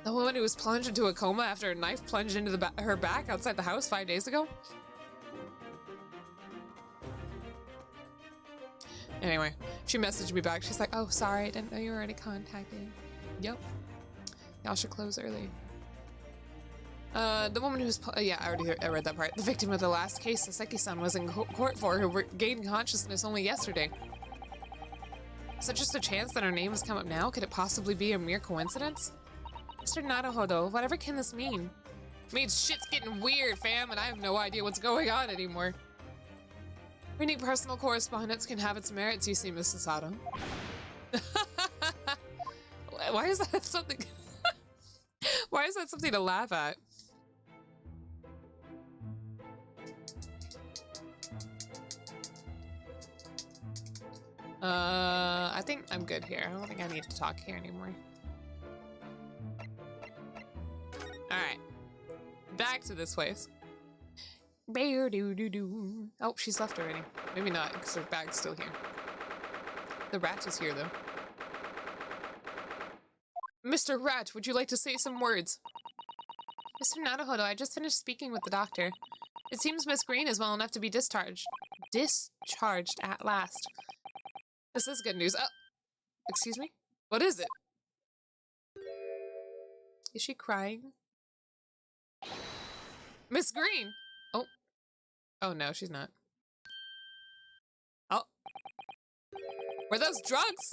The woman who was plunged into a coma after a knife plunged into her back outside the house 5 days ago? Anyway, she messaged me back. She's like, oh, sorry, I didn't know you were already contacted. Yep. Y'all should close early. The woman who's, yeah, I read that part. The victim of the last case Saseki-san was in court for, who regained consciousness only yesterday. Is it just a chance that her name has come up now? Could it possibly be a mere coincidence? Mr. Naruhodo, whatever can this mean? It means shit's getting weird, fam, and I have no idea what's going on anymore. Reading personal correspondence can have its merits, you see, Mrs. Sato. Why is that something? Why is that something to laugh at? I think I'm good here. I don't think I need to talk here anymore. Alright. Back to this place. Oh, she's left already. Maybe not, because her bag's still here. The rat is here, though. Mr. Rat, would you like to say some words? Mr. Naruhodo, I just finished speaking with the doctor. It seems Miss Green is well enough to be discharged. Discharged at last. This is good news. Oh, excuse me? What is it? Is she crying? Miss Green! Oh. Oh no, she's not. Oh. Were those drugs?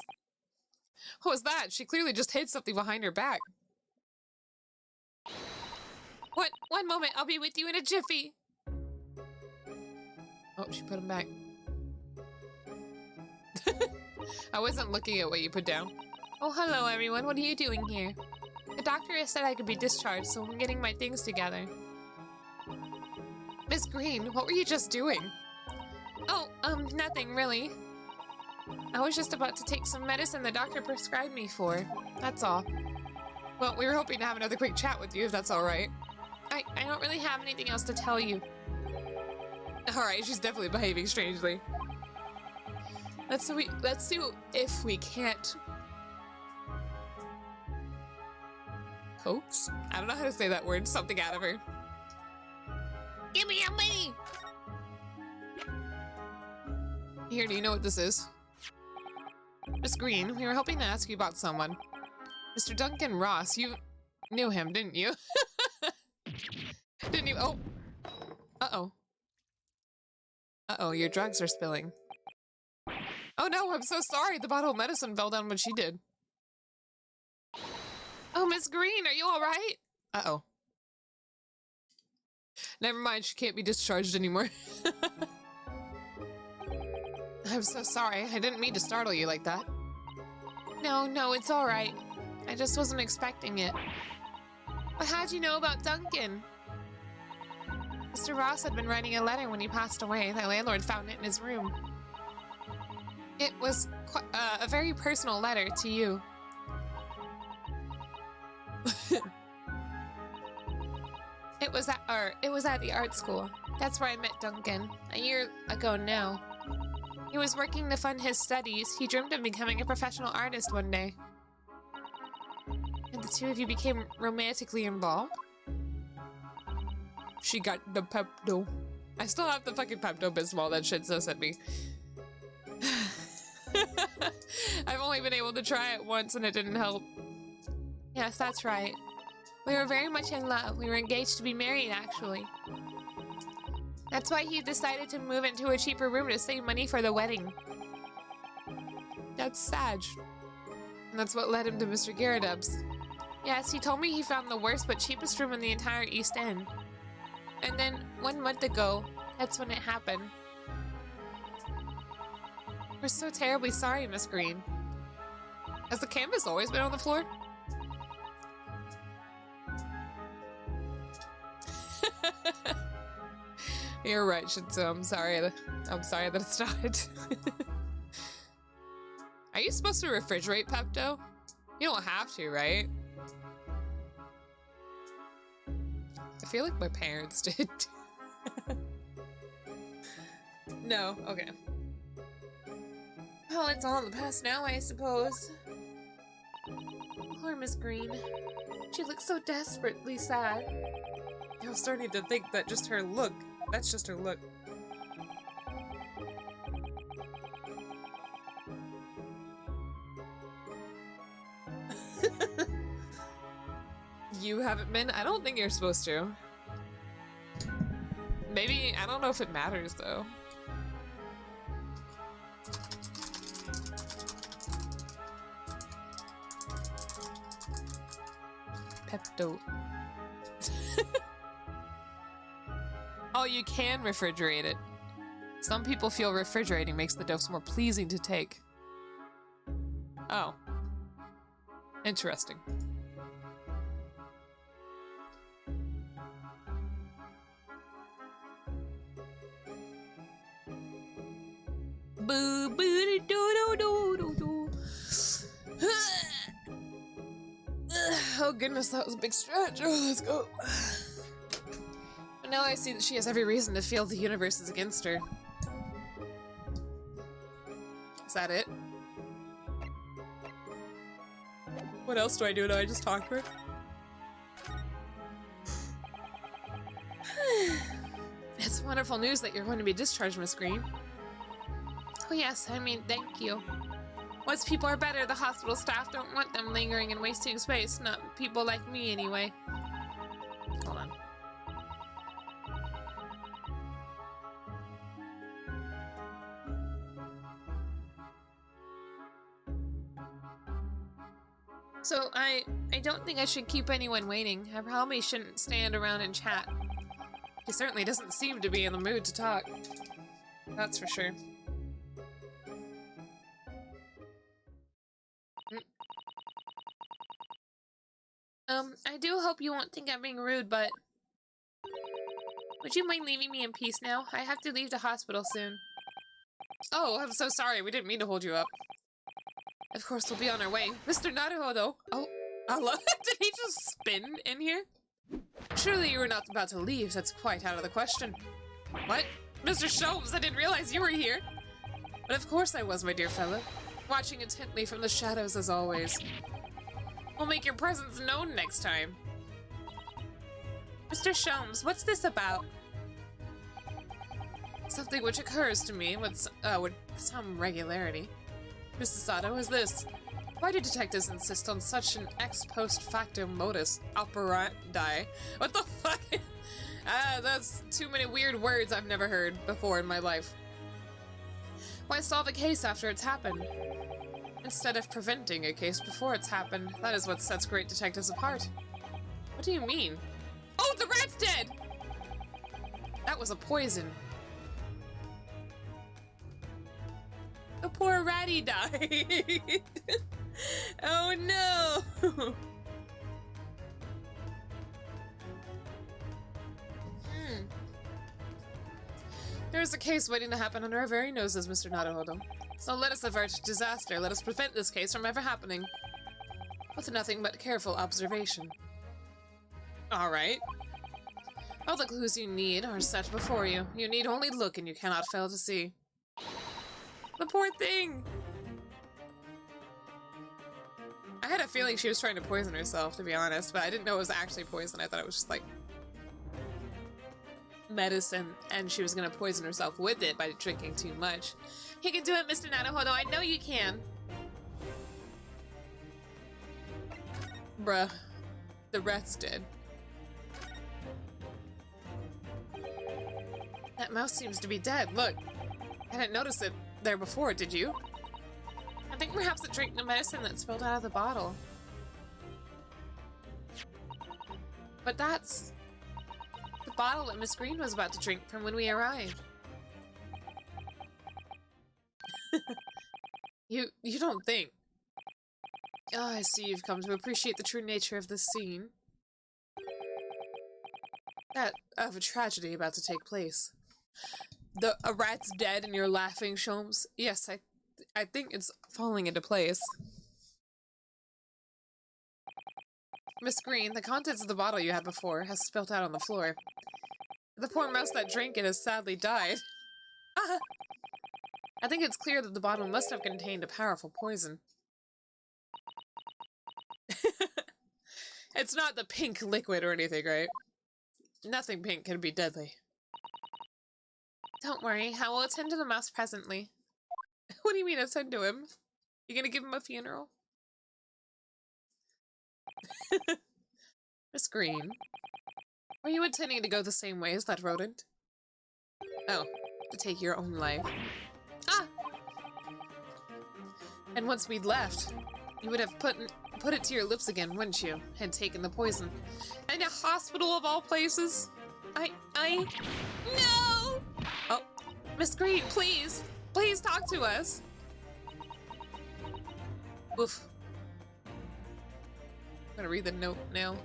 What was that? She clearly just hid something behind her back. What? One moment, I'll be with you in a jiffy. Oh, she put him back. I wasn't looking at what you put down. Oh, hello everyone. What are you doing here? The doctor has said I could be discharged, so I'm getting my things together. Miss Green, what were you just doing? Oh, nothing really. I was just about to take some medicine the doctor prescribed me for. That's all. Well, we were hoping to have another quick chat with you, if that's all right. I don't really have anything else to tell you. All right, she's definitely behaving strangely. Let's see if we can't coax? I don't know how to say that word. Something out of her. Give me your money! Here, do you know what this is? Miss Green, we were hoping to ask you about someone. Mr. Duncan Ross, you knew him, didn't you? Didn't you? Oh. Uh-oh. Uh-oh, your drugs are spilling. Oh no, I'm so sorry. The bottle of medicine fell down when she did. Oh, Miss Green, are you all right? Uh-oh. Never mind, she can't be discharged anymore. I'm so sorry. I didn't mean to startle you like that. No, it's all right. I just wasn't expecting it. But how'd you know about Duncan? Mr. Ross had been writing a letter when he passed away. The landlord found it in his room. It was a very personal letter to you. It was at the art school. That's where I met Duncan, a year ago now. He was working to fund his studies. He dreamed of becoming a professional artist one day. And the two of you became romantically involved? She got the Pepto. I still have the fucking Pepto-Bismol that Shinzo sent me. I've only been able to try it once and it didn't help. Yes, that's right. We were very much in love. We were engaged to be married, actually. That's why he decided to move into a cheaper room to save money for the wedding. That's sad. And that's what led him to Mr. Gyarados. Yes, he told me he found the worst but cheapest room in the entire East End. And then, 1 month ago, that's when it happened. We're so terribly sorry, Miss Green. Has the canvas always been on the floor? You're right, Shinzo. I'm sorry that it's not. Are you supposed to refrigerate Pepto? You don't have to, right? I feel like my parents did. No, okay. Well, it's all in the past now, I suppose. Poor Miss Green. She looks so desperately sad. I'm starting to think that just her look. That's just her look. You haven't been? I don't think you're supposed to. Maybe, I don't know if it matters though. Pepto. Oh, you can refrigerate it. Some people feel refrigerating makes the dose more pleasing to take. Oh. Interesting. Boo boo doo doo doo doo. Oh goodness, that was a big stretch. Oh, let's go. But now I see that she has every reason to feel the universe is against her. Is that it? What else do I do? Do I just talk to her? It's wonderful news that you're going to be discharged, Miss Green. Oh yes, I mean, thank you. Once people are better, the hospital staff don't want them lingering and wasting space. Not people like me, anyway. Hold on. So, I don't think I should keep anyone waiting. I probably shouldn't stand around and chat. He certainly doesn't seem to be in the mood to talk. That's for sure. I do hope you won't think I'm being rude, but... Would you mind leaving me in peace now? I have to leave the hospital soon. Oh, I'm so sorry. We didn't mean to hold you up. Of course, we'll be on our way. Mr. Naruhodo. Oh, did he just spin in here? Surely you were not about to leave. That's quite out of the question. What? Mr. Sholmes, I didn't realize you were here. But of course I was, my dear fellow. Watching intently from the shadows as always. We'll make your presence known next time. Mr. Sholmes, what's this about? Something which occurs to me with some regularity. Mrs. Sato, is this? Why do detectives insist on such an ex post facto modus operandi? What the fuck? That's too many weird words I've never heard before in my life. Why solve a case after it's happened? Instead of preventing a case before it's happened, that is what sets great detectives apart. What do you mean? Oh, the rat's dead! That was a poison. The poor ratty died. Oh no! There's a case waiting to happen under our very noses, Mr. Naruhodo. So let us avert disaster. Let us prevent this case from ever happening. With nothing but careful observation. Alright. All the clues you need are set before you. You need only look and you cannot fail to see. The poor thing! I had a feeling she was trying to poison herself, to be honest, but I didn't know it was actually poison. I thought it was just like medicine, and she was gonna poison herself with it by drinking too much. You can do it, Mr. Naruhodo. I know you can. Bruh. The rat's dead. That mouse seems to be dead. Look. I didn't notice it there before, did you? I think perhaps it drank the medicine that spilled out of the bottle. But that's the bottle that Miss Green was about to drink from when we arrived. You don't think. Oh, I see you've come to appreciate the true nature of this scene. That of a tragedy about to take place. A rat's dead and you're laughing, Sholmes? Yes, I think it's falling into place. Miss Green, the contents of the bottle you had before has spilt out on the floor. The poor mouse that drank it has sadly died. I think it's clear that the bottle must have contained a powerful poison. It's not the pink liquid or anything, right? Nothing pink can be deadly. Don't worry, I will attend to the mouse presently. What do you mean attend to him? You gonna give him a funeral? Miss Green, were you intending to go the same way as that rodent? Oh, to take your own life. Ah! And once we'd left, you would have put it to your lips again, wouldn't you? And taken the poison. And a hospital of all places? No! Oh, Miss Green, please! Please talk to us! Oof. I'm gonna read the note now.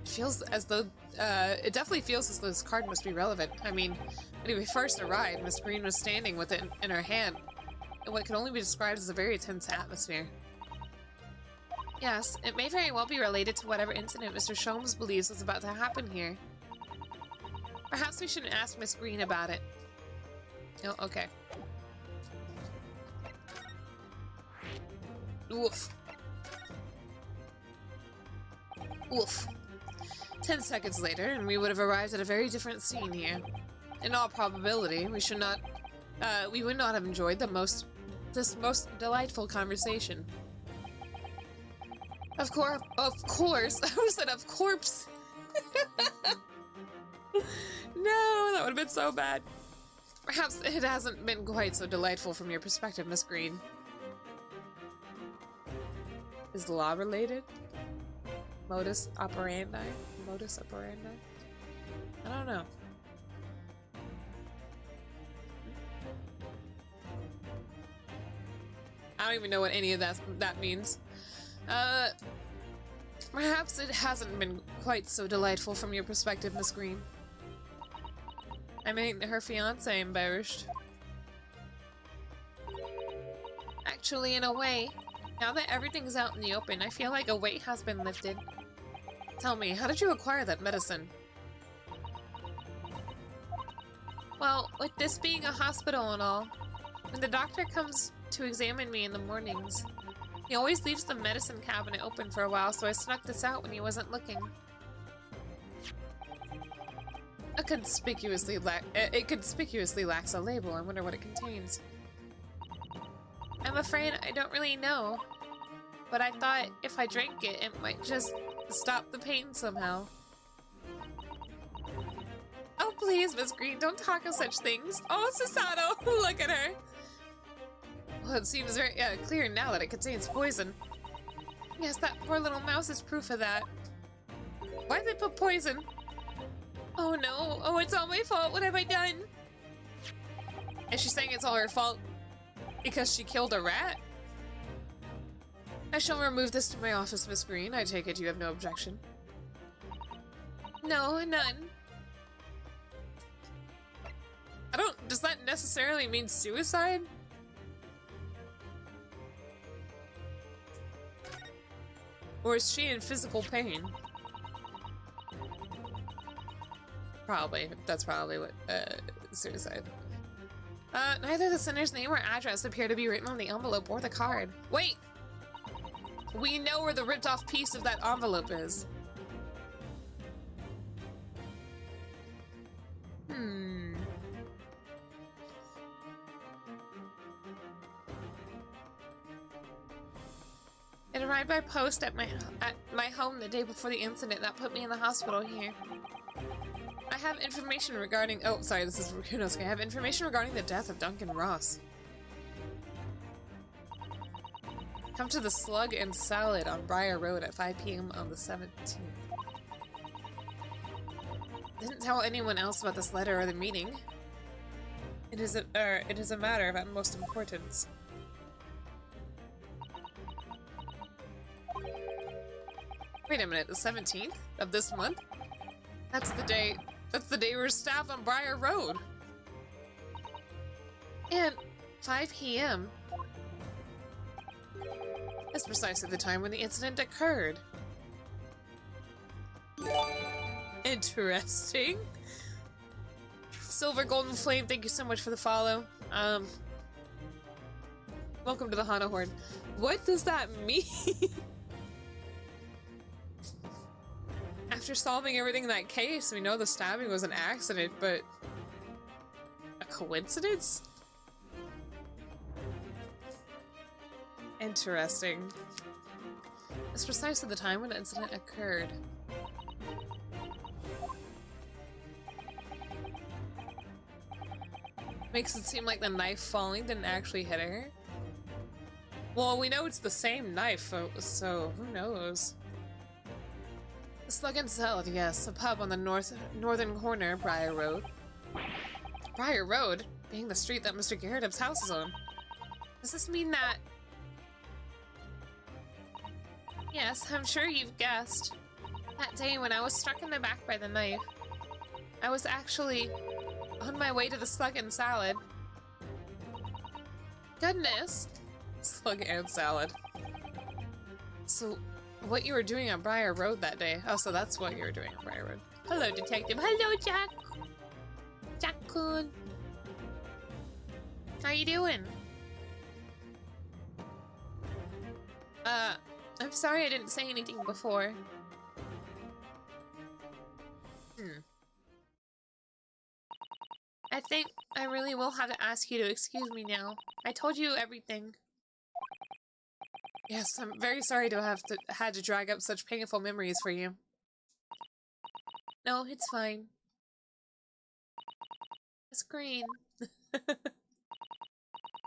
It feels as though, it definitely feels as though this card must be relevant. I mean, when we first arrived, Miss Green was standing with it in her hand, in what can only be described as a very tense atmosphere. Yes, it may very well be related to whatever incident Mr. Sholmes believes was about to happen here. Perhaps we shouldn't ask Miss Green about it. Oh, okay. Oof. Oof. 10 seconds later, and we would have arrived at a very different scene here. In all probability, we would not have enjoyed this most delightful conversation. Of course, I said of course. No, that would have been so bad. Perhaps it hasn't been quite so delightful from your perspective, Miss Green. Is law related? Modus operandi? Modus operandi? I don't know. I don't even know what any of that means. Perhaps it hasn't been quite so delightful from your perspective, Miss Green. I mean, her fiancé embarrassed. Actually, in a way, now that everything's out in the open, I feel like a weight has been lifted. Tell me, how did you acquire that medicine? Well, with this being a hospital and all, when the doctor comes to examine me in the mornings, he always leaves the medicine cabinet open for a while, so I snuck this out when he wasn't looking. It conspicuously lacks a label. I wonder what it contains. I'm afraid I don't really know, but I thought if I drank it, it might just stop the pain somehow. Oh, please, Miss Green, don't talk of such things. Oh, Susato, look at her. Well, it seems very clear now that it contains poison. Yes, that poor little mouse is proof of that. Why'd they put poison? Oh no, oh, it's all my fault. What have I done? Is she saying it's all her fault because she killed a rat? I shall remove this to my office, Miss Green. I take it you have no objection. No, none. Does that necessarily mean suicide? Or is she in physical pain? Probably. That's probably what, suicide. Neither the sender's name or address appear to be written on the envelope or the card. Wait! We know where the ripped off piece of that envelope is. It arrived by post at my home the day before the incident that put me in the hospital here. I have information regarding— oh, sorry, this is Kunosuke. I have information regarding the death of Duncan Ross. Come to the Slug and Salad on Briar Road at 5 p.m. on the 17th. Didn't tell anyone else about this letter or the meeting. It is a matter of utmost importance. Wait a minute, the 17th of this month? That's the day we're stabbed on Briar Road. And 5 p.m. That's precisely the time when the incident occurred. Interesting. Silver Golden Flame, thank you so much for the follow. Welcome to the Hana Horde. What does that mean? After solving everything in that case, we know the stabbing was an accident, but a coincidence? Interesting. It's precisely the time when the incident occurred. Makes it seem like the knife falling didn't actually hit her. Well, we know it's the same knife, so who knows? The Slug and Salad, yes, a pub on the northern corner, Briar Road. Briar Road? Being the street that Mr. Garrett's house is on. Does this mean that... Yes, I'm sure you've guessed. That day when I was struck in the back by the knife, I was actually on my way to the Slug and Salad. Goodness! Slug and Salad. So, what you were doing on Briar Road that day? Oh, so that's what you were doing on Briar Road. Hello, detective. Hello, Jack. Jack-kun. How you doing? I'm sorry I didn't say anything before. I think I really will have to ask you to excuse me now. I told you everything. Yes, I'm very sorry to have had to drag up such painful memories for you. No, it's fine. It's green.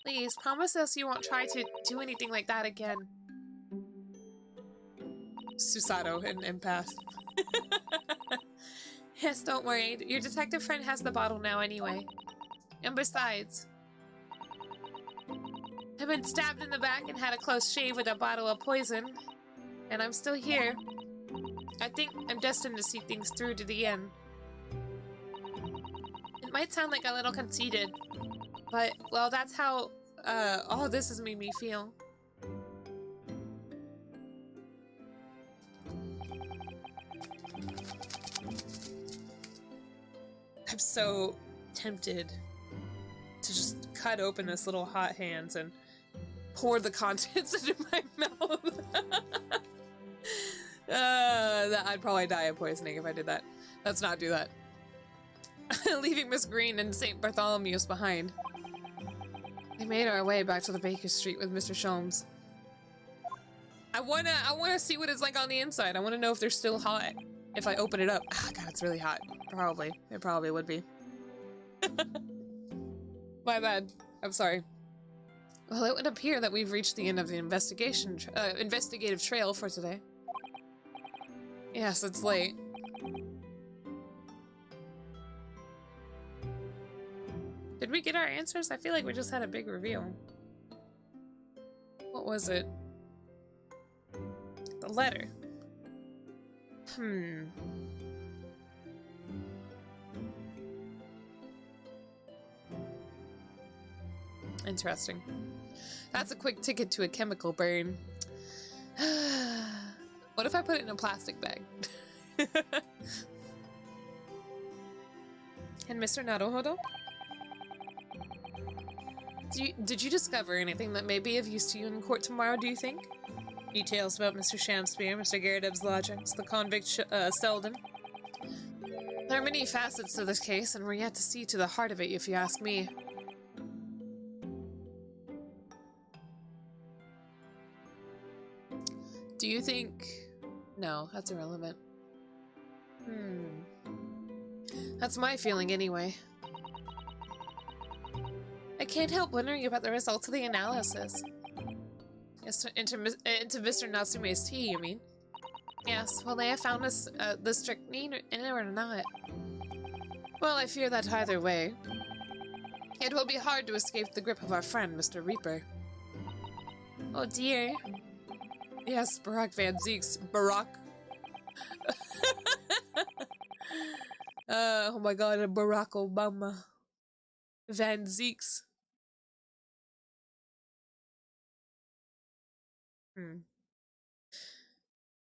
Please, promise us you won't try to do anything like that again. Susato, an empath. Yes, don't worry. Your detective friend has the bottle now anyway. And besides, I've been stabbed in the back and had a close shave with a bottle of poison. And I'm still here. I think I'm destined to see things through to the end. It might sound like a little conceited, but, well, that's how all this has made me feel. I'm so tempted to just cut open this little hot hands and pour the contents into my mouth. I'd probably die of poisoning if I did that. Let's not do that. Leaving Miss Green and St. Bartholomew's behind. We made our way back to the Baker Street with Mr. Sholmes. I wanna see what it's like on the inside. I wanna know if they're still hot. If I open it up. Ah, God, it's really hot. Probably. It probably would be. My bad. I'm sorry. Well, it would appear that we've reached the end of the investigative trail for today. Yes, it's late. Did we get our answers? I feel like we just had a big reveal. What was it? The letter. Interesting. That's a quick ticket to a chemical burn. What if I put it in a plastic bag? And Mr. Naruhodo? Did you discover anything that may be of use to you in court tomorrow, do you think? Details about Mr. Shamspeare, Mr. Garrett's lodgings, the convict Selden. There are many facets to this case, and we're yet to see to the heart of it, if you ask me. Do you think... No, that's irrelevant. That's my feeling anyway. I can't help wondering about the results of the analysis. Into Mr. Natsume's tea, you mean? Yes, well, they have found us the strychnine in it or not. Well, I fear that either way, it will be hard to escape the grip of our friend, Mr. Reaper. Oh dear. Yes, Barack Van Zeeks. Barack. Oh my god, Barack Obama. Van Zeeks.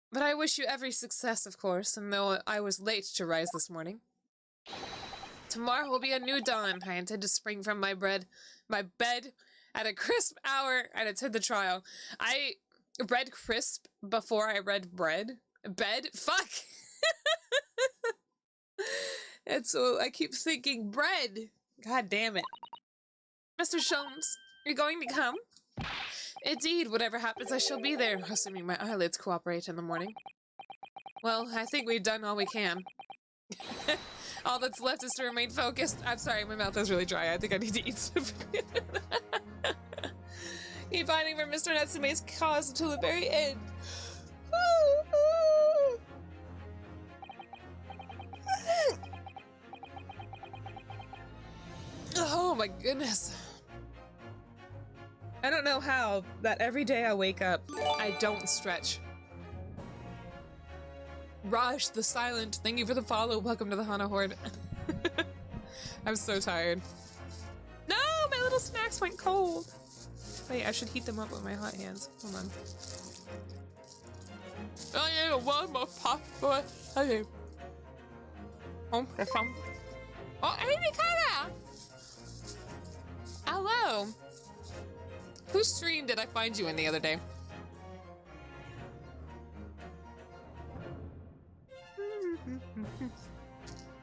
But I wish you every success, of course, and though I was late to rise this morning. Tomorrow will be a new dawn. I intend to spring from my bed at a crisp hour and attend the trial. I read crisp before I read bread. Bed? Fuck! And so I keep thinking bread. God damn it. Mr. Sholmes, you're going to come? Indeed, whatever happens, I shall be there, assuming my eyelids cooperate in the morning. Well, I think we've done all we can. All that's left is to remain focused. I'm sorry, my mouth is really dry. I think I need to eat some food. Keep fighting for Mr. Natsume's cause until the very end. Oh my goodness. I don't know how that every day I wake up, I don't stretch. Raj, the silent, thank you for the follow. Welcome to the Hana Horde. I'm so tired. No, my little snacks went cold. Wait, I should heat them up with my hot hands. Hold on. Oh yeah, one more pop. Okay. Oh, Amy Kara! Hello. Whose stream did I find you in the other day?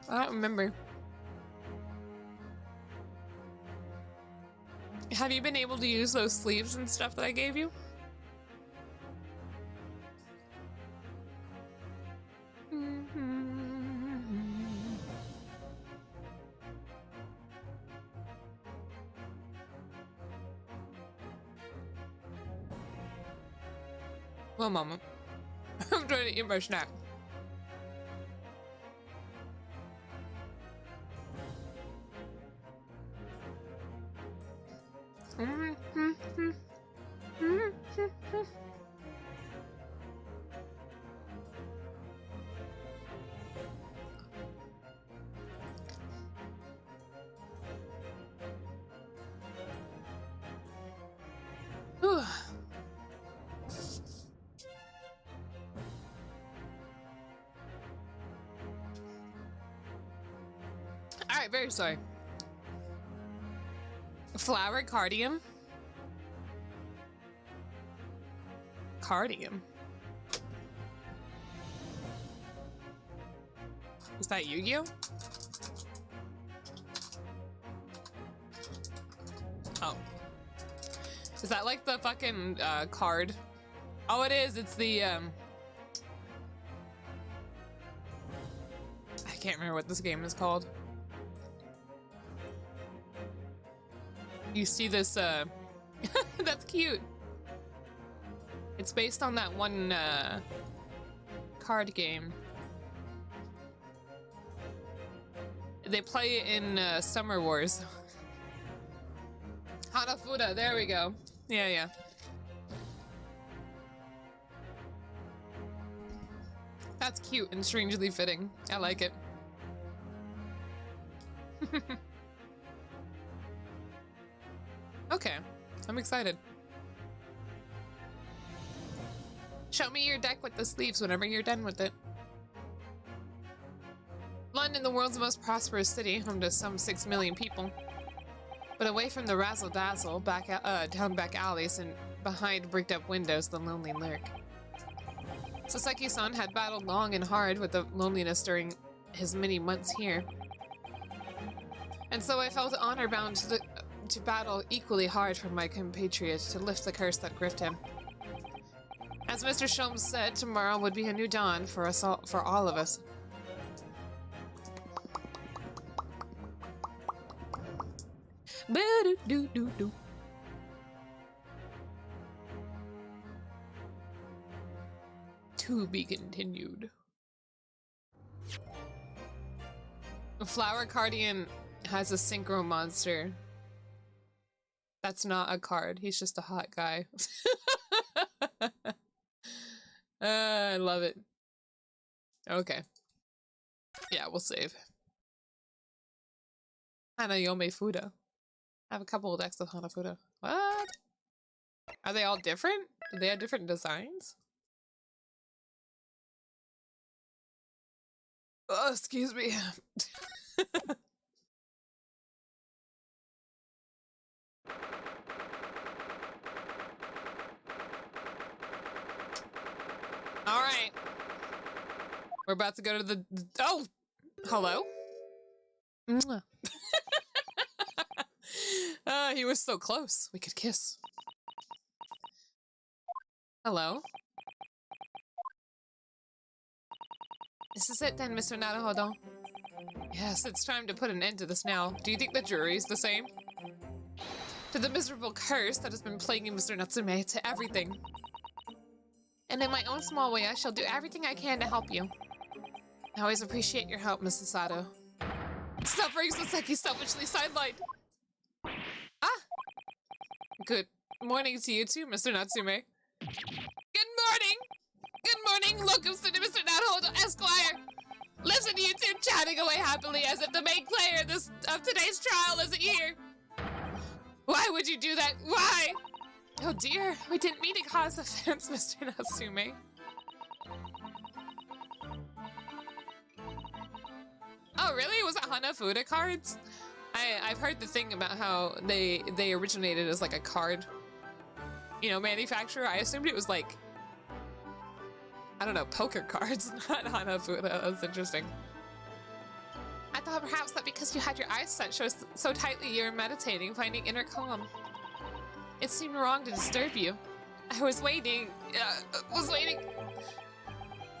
I don't remember. Have you been able to use those sleeves and stuff that I gave you? One moment. I'm trying to eat my snack. Alright, very sorry. Flower cardium? Cardium? Is that Yu-Gi-Oh? Oh. Is that like the fucking card? Oh, it is. It's the I can't remember what this game is called. You see this that's cute. It's based on that one card game. They play it in Summer Wars. Hanafuda, there we go. Yeah, yeah. That's cute and strangely fitting. I like it. Okay, I'm excited. Show me your deck with the sleeves whenever you're done with it. London, the world's most prosperous city, home to some 6 million people. But away from the razzle-dazzle, down back alleys and behind bricked-up windows, the lonely lurk. Saseki-san had battled long and hard with the loneliness during his many months here. And so I felt honor-bound to battle equally hard for my compatriot to lift the curse that gripped him. As Mr. Sholmes said, tomorrow would be a new dawn for us all, for all of us. Ba-do-do-do-do. To be continued. Flower Cardian has a synchro monster. That's not a card. He's just a hot guy. I love it. Okay. Yeah, we'll save. Hanayome Fuda. I have a couple of decks of Hanafuda. What? Are they all different? Do they have different designs? Oh, excuse me. All right. We're about to go to the... Oh! Hello? He was so close. We could kiss. Hello? Is this it then, Mr. Naruhodo? Yes, it's time to put an end to this now. Do you think the jury's the same? To the miserable curse that has been plaguing Mr. Natsume, to everything. And in my own small way, I shall do everything I can to help you. I always appreciate your help, Mrs. Sato. Suffering Saseki selfishly sidelined. Ah! Good morning to you too, Mr. Natsume. Good morning! Good morning, locums to Mr. Naruhodo, Esquire! Listen to you two chatting away happily as if the main player of today's trial isn't here. Why would you do that? Why? Oh dear, we didn't mean to cause offense, Mr. Natsume. Oh really? Was it Hanafuda cards? I've heard the thing about how they originated as like a card, you know, manufacturer. I assumed it was like, I don't know, poker cards, not Hanafuda. That's interesting. I thought perhaps that because you had your eyes set so tightly you were meditating, finding inner calm. It seemed wrong to disturb you. I was waiting.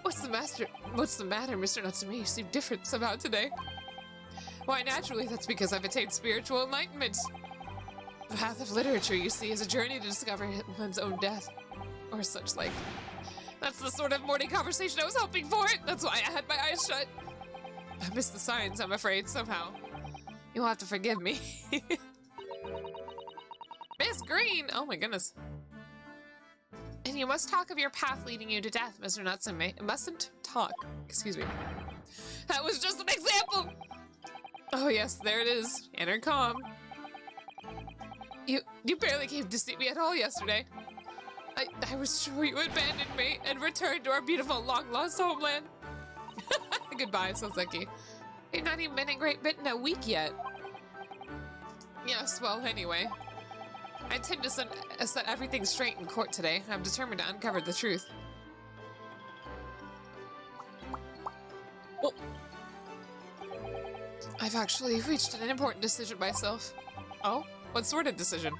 What's the matter, Mr. Natsume? You seem different somehow today. Why, naturally, that's because I've attained spiritual enlightenment. The path of literature, you see, is a journey to discover one's own death. Or such like. That's the sort of morning conversation I was hoping for. That's why I had my eyes shut. I missed the signs, I'm afraid, somehow. You'll have to forgive me. Miss Green! Oh my goodness. And you must talk of your path leading you to death, Mr. Natsume. Mustn't talk. Excuse me. That was just an example! Oh yes, there it is. Inner calm. You barely came to see me at all yesterday. I was sure you abandoned me and returned to our beautiful long-lost homeland. Goodbye, Soseki. You've not even been in Great Britain a week yet. Yes, well, anyway. I intend to set everything straight in court today. I'm determined to uncover the truth. Oh. I've actually reached an important decision myself. Oh? What sort of decision?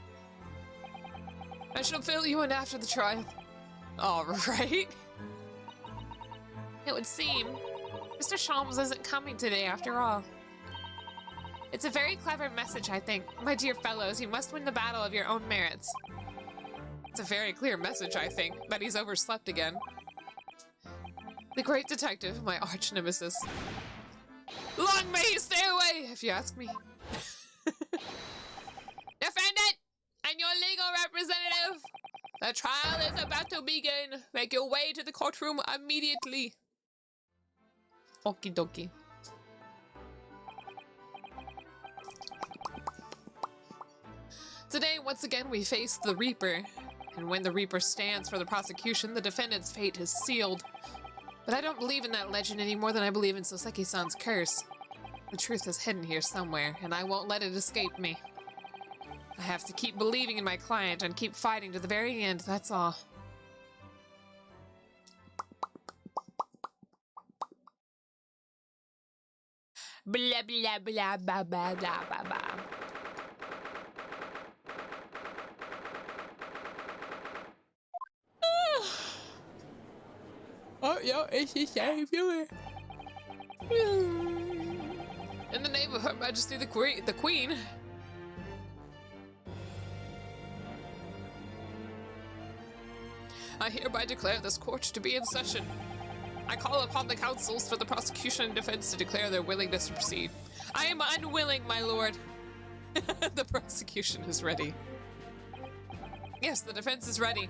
I shall fill you in after the trial. All right. It would seem Mr. Sholmes isn't coming today after all. It's a very clever message, I think. My dear fellows, you must win the battle of your own merits. It's a very clear message, I think, that he's overslept again. The great detective, my arch nemesis. Long may he stay away, if you ask me. Defendant and your legal representative, the trial is about to begin. Make your way to the courtroom immediately. Okie dokie. Today, once again, we face the Reaper. And when the Reaper stands for the prosecution, the defendant's fate is sealed. But I don't believe in that legend any more than I believe in Soseki-san's curse. The truth is hidden here somewhere, and I won't let it escape me. I have to keep believing in my client and keep fighting to the very end, that's all. Blah, blah, blah, blah, blah, blah, blah, blah. Oh, yo, it's the same viewer. In the name of Her Majesty the Queen. I hereby declare this court to be in session. I call upon the counsels for the prosecution and defense to declare their willingness to proceed. I am unwilling, my lord. The prosecution is ready. Yes, the defense is ready.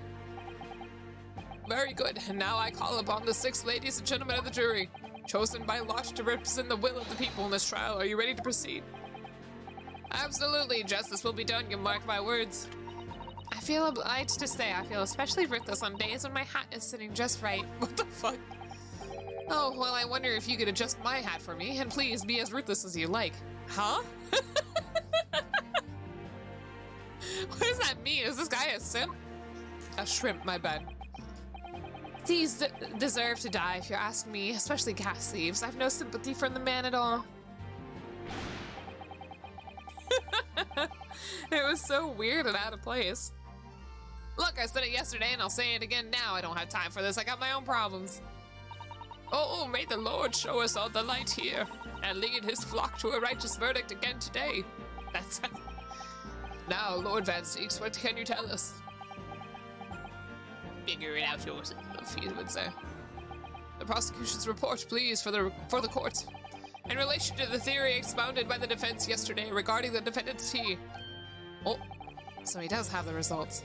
Very good, and now I call upon the 6 ladies and gentlemen of the jury, chosen by lot to represent the will of the people in this trial. Are you ready to proceed? Absolutely, justice will be done, you mark my words. I feel obliged to say I feel especially ruthless on days when my hat is sitting just right. What the fuck? Oh, well, I wonder if you could adjust my hat for me, and please be as ruthless as you like. Huh? What does that mean? Is this guy a simp? A shrimp, my bad. These deserve to die if you ask me, especially gas thieves. I've no sympathy for the man at all. It was so weird and out of place. Look, I said it yesterday and I'll say it again now. I don't have time for this. I got my own problems. Oh, may the Lord show us all the light here and lead his flock to a righteous verdict again today. That's Now, Lord Van Seeks, what can you tell us? Figure it out yourself, he would say. The prosecution's report, please, for the court. In relation to the theory expounded by the defense yesterday regarding the defendant's tea. Oh, so he does have the results.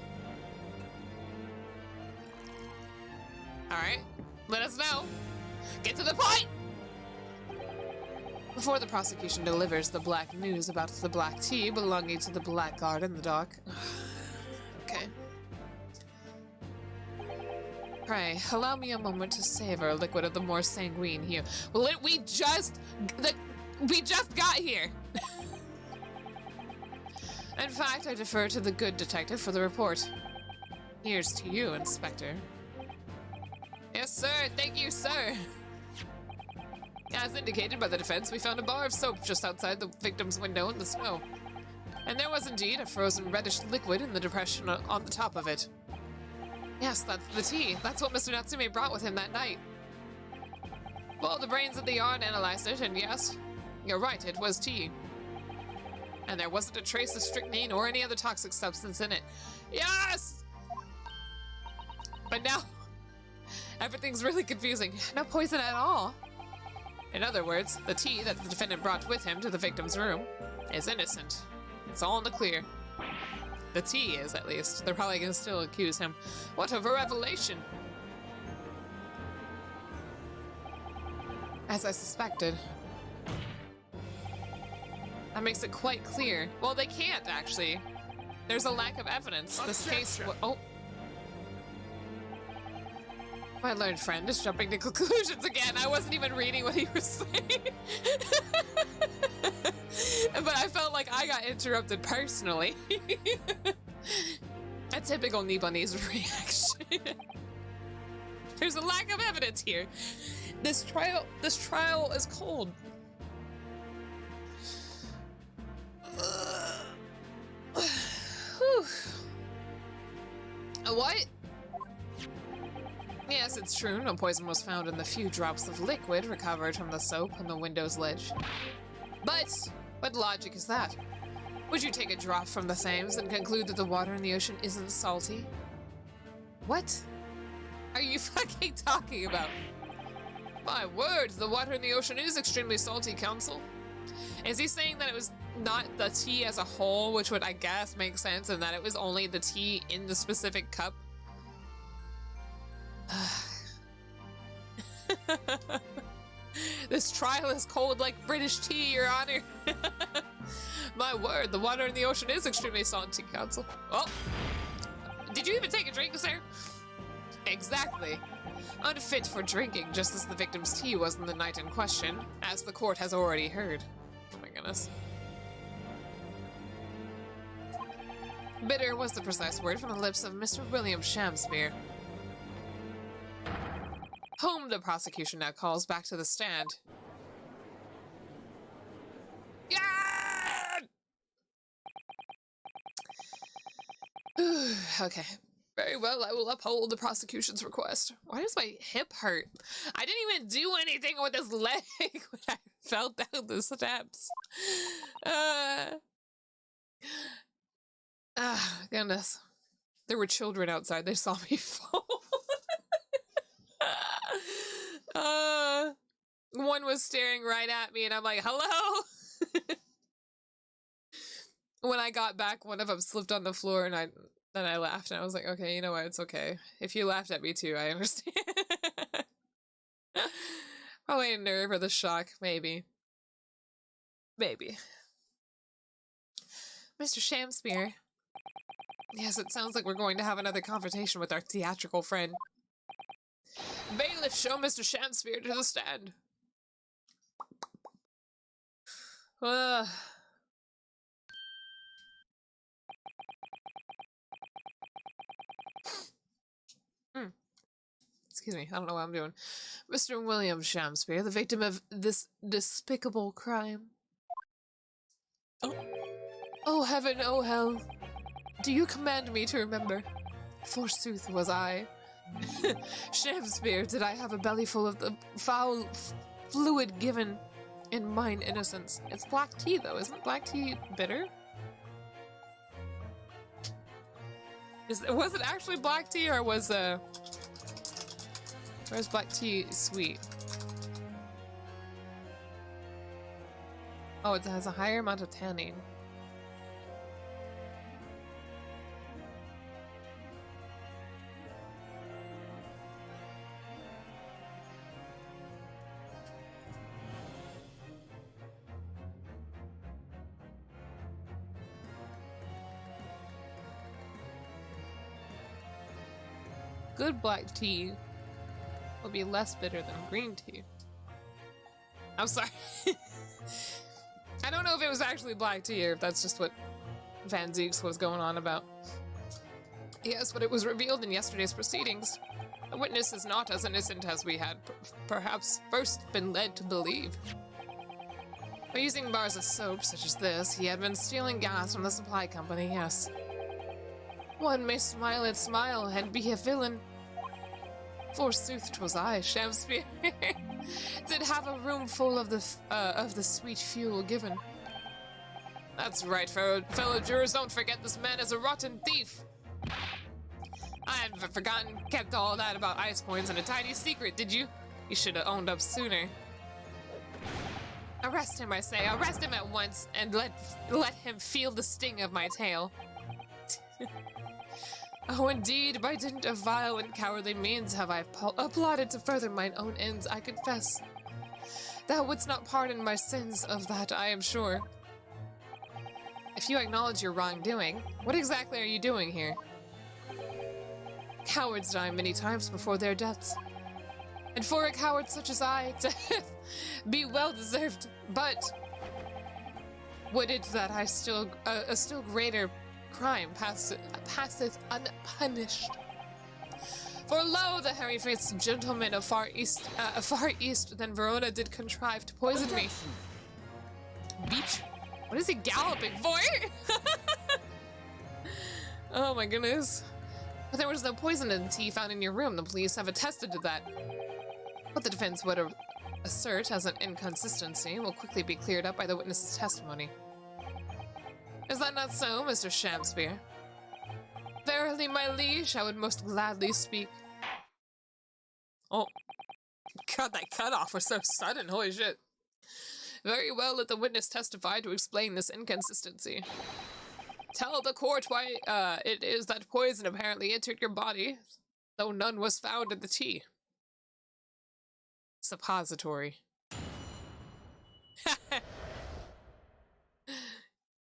Alright, let us know. Get to the point! Before the prosecution delivers the black news about the black tea belonging to the blackguard in the dock. Okay. Pray, allow me a moment to savor a liquid of the more sanguine hue. Well, we just got here. In fact, I defer to the good detective for the report. Here's to you, Inspector. Yes, sir. Thank you, sir. As indicated by the defense, we found a bar of soap just outside the victim's window in the snow. And there was indeed a frozen reddish liquid in the depression on the top of it. Yes, that's the tea. That's what Mr. Natsume brought with him that night. Well, the brains of the yard analyzed it, and yes, you're right, it was tea. And there wasn't a trace of strychnine or any other toxic substance in it. Yes! But now, everything's really confusing. No poison at all. In other words, the tea that the defendant brought with him to the victim's room is innocent. It's all in the clear. The tea is, at least. They're probably gonna still accuse him. What a revelation! As I suspected. That makes it quite clear. Well, they can't, actually. There's a lack of evidence. This case... Oh. My learned friend is jumping to conclusions again. I wasn't even reading what he was saying. But I felt like I got interrupted personally. A typical Nibanese reaction. There's a lack of evidence here. This trial is cold. What? Yes, it's true. No poison was found in the few drops of liquid recovered from the soap on the window's ledge. But what logic is that? Would you take a drop from the Thames and conclude that the water in the ocean isn't salty? What are you fucking talking about? My word, the water in the ocean is extremely salty, Counsel. Is he saying that it was not the tea as a whole, which would, I guess, make sense, and that it was only the tea in the specific cup? This trial is cold like British tea, Your Honor. My word, the water in the ocean is extremely salty, Counsel. Oh, did you even take a drink, sir? Exactly. Unfit for drinking, just as the victim's tea was in the night in question, as the court has already heard. Oh my goodness. Bitter was the precise word from the lips of Mr. William Shamspeare, whom the prosecution now calls back to the stand. Yeah! Okay. Very well, I will uphold the prosecution's request. Why does my hip hurt? I didn't even do anything with this leg when I fell down the steps. Goodness. There were children outside. They saw me fall. One was staring right at me and I'm like, hello? When I got back, one of them slipped on the floor and then I laughed and I was like, okay, you know what? It's okay. If you laughed at me too, I understand. Probably a nerve or the shock, maybe. Maybe. Mr. Shamspeare. Yes, it sounds like we're going to have another confrontation with our theatrical friend. Bailiff, show Mr. Shamspeare to the stand. Excuse me, I don't know what I'm doing. Mr. William Shamspeare, the victim of this despicable crime. Oh heaven, oh hell. Do you command me to remember? Forsooth was I. Shakespeare, did I have a belly full of the foul fluid given in mine innocence? It's black tea, though. Isn't black tea bitter? Was it actually black tea, or was black tea sweet? Oh, it has a higher amount of tannin. Good black tea will be less bitter than green tea. I'm sorry. I don't know if it was actually black tea or if that's just what Van Zeeks was going on about. Yes, but it was revealed in yesterday's proceedings. The witness is not as innocent as we had perhaps first been led to believe. By using bars of soap such as this, he had been stealing gas from the supply company, yes. One may smile and smile and be a villain. Forsooth 'twas I, Shakespeare, did have a room full of the sweet fuel given. That's right, fellow jurors, don't forget this man is a rotten thief. I hadn't forgotten, kept all that about ice coins in a tidy secret, did you? You should have owned up sooner. Arrest him, I say, arrest him at once, and let him feel the sting of my tail. Oh, indeed, by dint of vile and cowardly means have I plotted to further mine own ends, I confess. Thou wouldst not pardon my sins, of that I am sure. If you acknowledge your wrongdoing, what exactly are you doing here? Cowards die many times before their deaths. And for a coward such as I, death be well deserved, but would it that I still a still greater crime passeth unpunished. For lo, the hairy-faced gentleman of far east than Verona did contrive to poison me. Beach? What is he galloping for? Oh my goodness. But there was no poison in the tea found in your room. The police have attested to that. What the defense would assert as an inconsistency will quickly be cleared up by the witness's testimony. Is that not so, Mr. Shakespeare? Verily, my liege, I would most gladly speak. Oh, God, that cutoff was so sudden, holy shit. Very well, let the witness testify to explain this inconsistency. Tell the court why it is that poison apparently entered your body, though none was found in the tea. Suppository.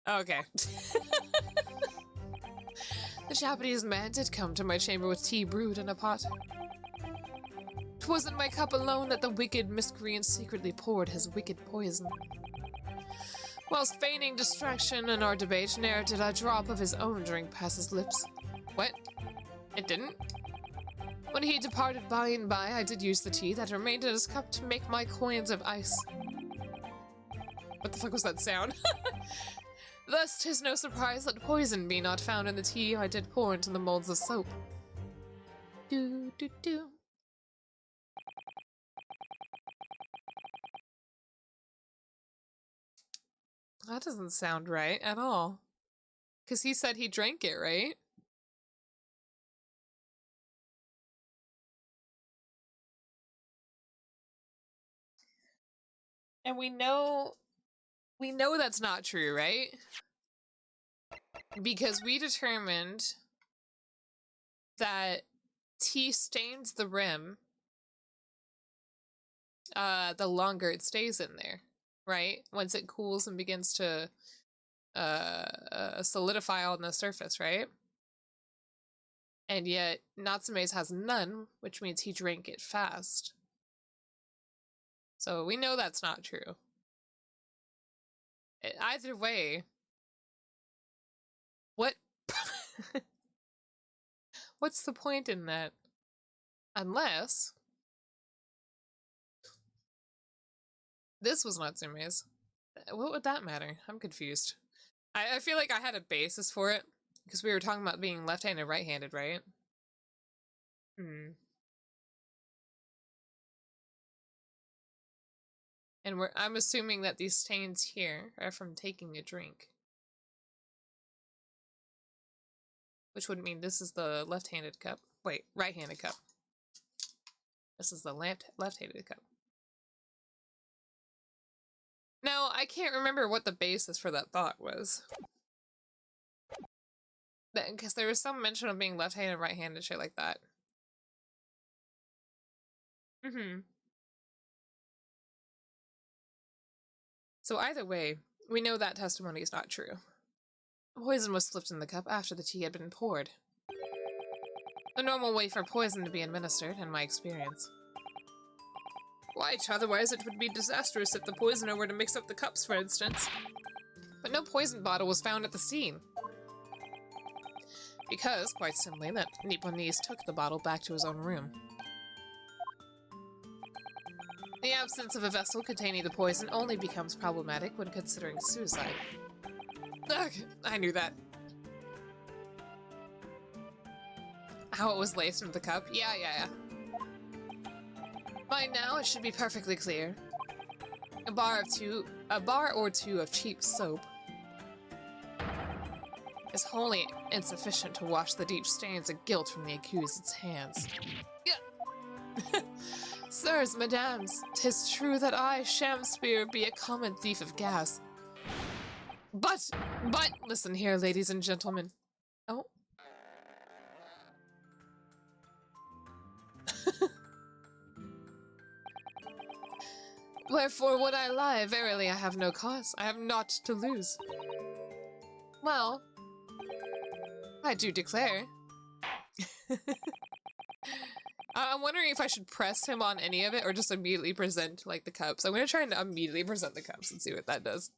Okay. The Japanese man did come to my chamber with tea brewed in a pot. 'Twas in my cup alone that the wicked miscreant secretly poured his wicked poison. Whilst feigning distraction in our debate, ne'er did a drop of his own drink pass his lips. What? It didn't? When he departed by and by, I did use the tea that remained in his cup to make my coins of ice. What the fuck was that sound? Thus, 'tis no surprise that poison be not found in the tea I did pour into the molds of soap. Do do do. That doesn't sound right at all. Because he said he drank it, right? And we know that's not true, right? Because we determined that tea stains the rim the longer it stays in there, right? Once it cools and begins to solidify on the surface, right? And yet Natsume's has none, which means he drank it fast. So we know that's not true. Either way, what what's the point in that? Unless this was Natsume's. What would that matter? I'm confused. I feel like I had a basis for it because we were talking about being left-handed, right-handed, right? Hmm. And I'm assuming that these stains here are from taking a drink. Which would mean this is the left-handed cup. Wait, right-handed cup. This is the left-handed cup. Now, I can't remember what the basis for that thought was. Because there was some mention of being left-handed, right-handed, shit like that. Mm-hmm. So either way, we know that testimony is not true. Poison was slipped in the cup after the tea had been poured. The normal way for poison to be administered, in my experience. Quite, otherwise it would be disastrous if the poisoner were to mix up the cups, for instance. But no poison bottle was found at the scene. Because, quite simply, that Nipponese took the bottle back to his own room. The absence of a vessel containing the poison only becomes problematic when considering suicide. Ugh, I knew that. How it was laced into the cup? Yeah. By now, it should be perfectly clear. A bar or two of cheap soap is wholly insufficient to wash the deep stains of guilt from the accused's hands. Sirs, madams, 'tis true that I, Shakespeare, be a common thief of gas. But, listen here, ladies and gentlemen. Oh. Wherefore would I lie? Verily, I have no cause. I have naught to lose. Well, I do declare. I'm wondering if I should press him on any of it or just immediately present, like, the cups. I'm going to try and immediately present the cups and see what that does.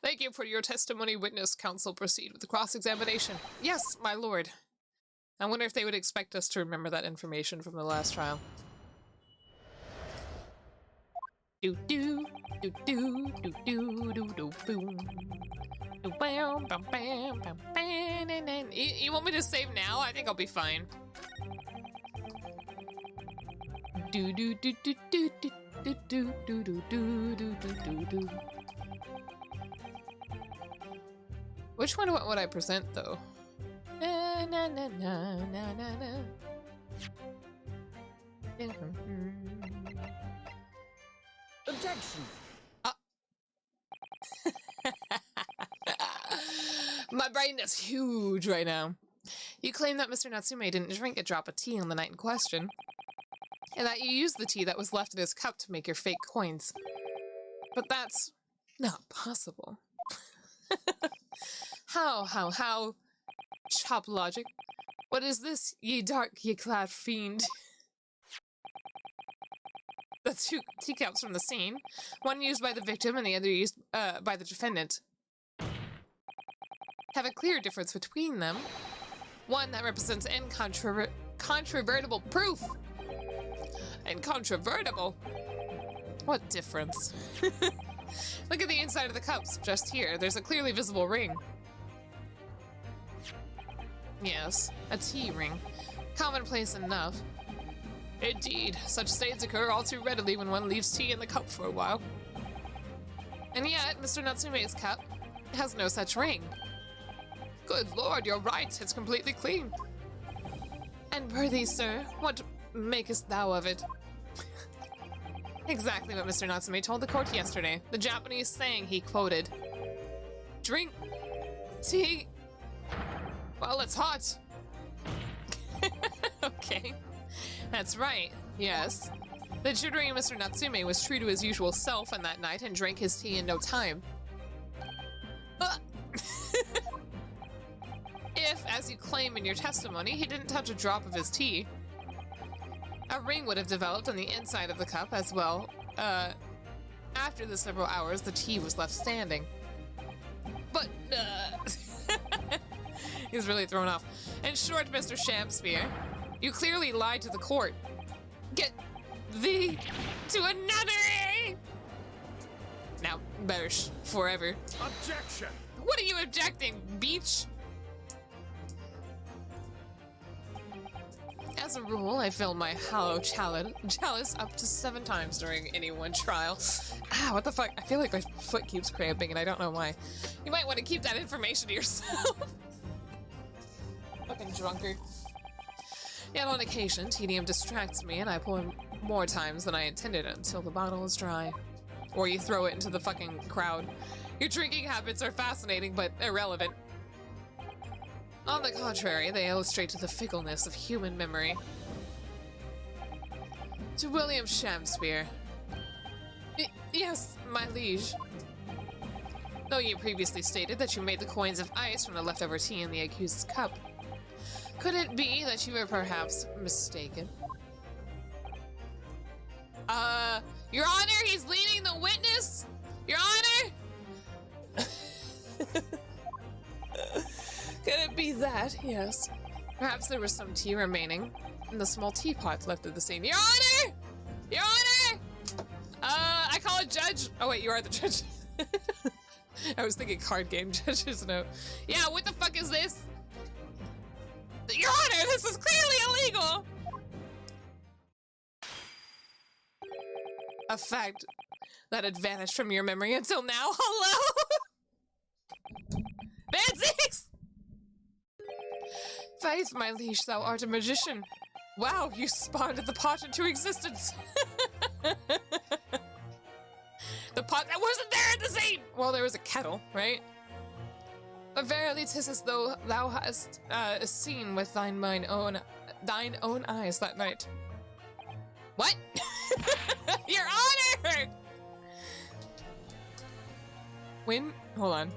Thank you for your testimony, witness. Counsel, proceed with the cross-examination. Yes, my lord. I wonder if they would expect us to remember that information from the last trial. Do do do do do do do do boom. Bam bam bam bam bam. You want me to save now? I think I'll be fine. Do do do do do do do do do do do do do do. Which one would I present though? Na na na na na na na. Objection! My brain is huge right now. You claim that Mr. Natsume didn't drink a drop of tea on the night in question, and that you used the tea that was left in his cup to make your fake coins. But that's not possible. How? Chop logic. What is this, ye dark, ye clad fiend? The two teacups from the scene, one used by the victim and the other used by the defendant, have a clear difference between them. One that represents incontrovertible proof. Incontrovertible? What difference? Look at the inside of the cups, just here. There's a clearly visible ring. Yes, a tea ring. Commonplace enough. Indeed, such stains occur all too readily when one leaves tea in the cup for a while. And yet, Mr. Natsume's cup has no such ring. Good lord, you're right, it's completely clean. And prithee, sir, what makest thou of it? Exactly what Mr. Natsume told the court yesterday. The Japanese saying he quoted. Drink tea while it's hot. Okay. That's right, yes. The jittering Mr. Natsume was true to his usual self on that night and drank his tea in no time. If, as you claim in your testimony, he didn't touch a drop of his tea, a ring would have developed on the inside of the cup as well. After the several hours, the tea was left standing. But, he's really thrown off. In short, Mr. Shakespeare, you clearly lied to the court. Get thee to another! Now, better forever. Objection! What are you objecting, beach? As a rule, I fill my hollow chalice up to 7 times during any one trial. Ah, what the fuck? I feel like my foot keeps cramping and I don't know why. You might want to keep that information to yourself. Fucking drunkard. Yet on occasion, tedium distracts me and I pour more times than I intended until the bottle is dry. Or you throw it into the fucking crowd. Your drinking habits are fascinating but irrelevant. On the contrary, they illustrate the fickleness of human memory. To William Shakespeare. Yes, my liege. Though you previously stated that you made the coins of ice from the leftover tea in the accused's cup, could it be that you were perhaps mistaken? Your Honor, he's leading the witness! Your Honor! Could it be that? Yes. Perhaps there was some tea remaining in the small teapot left at the scene. Your Honor! Your Honor! I call a judge. Oh wait, you are the judge. I was thinking card game judge's note. Yeah, what the fuck is this? Your Honor, this is clearly illegal! A fact that had vanished from your memory until now. Hello? Bad six! Faith, my liege, thou art a magician. Wow, you spawned the pot into existence. The pot that wasn't there at the scene! Well, there was a kettle, right? But verily 'tis as though thou hast seen with thine own eyes that night. What? Your Honor! When? Hold on.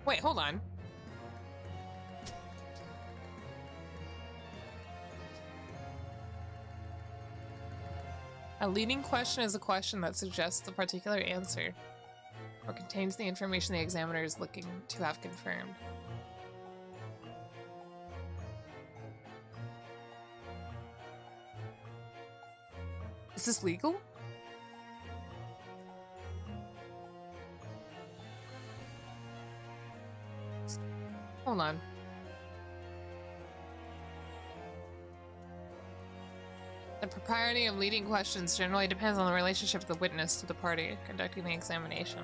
Wait, hold on. A leading question is a question that suggests the particular answer or contains the information the examiner is looking to have confirmed. Is this legal? Hold on. The propriety of leading questions generally depends on the relationship of the witness to the party conducting the examination.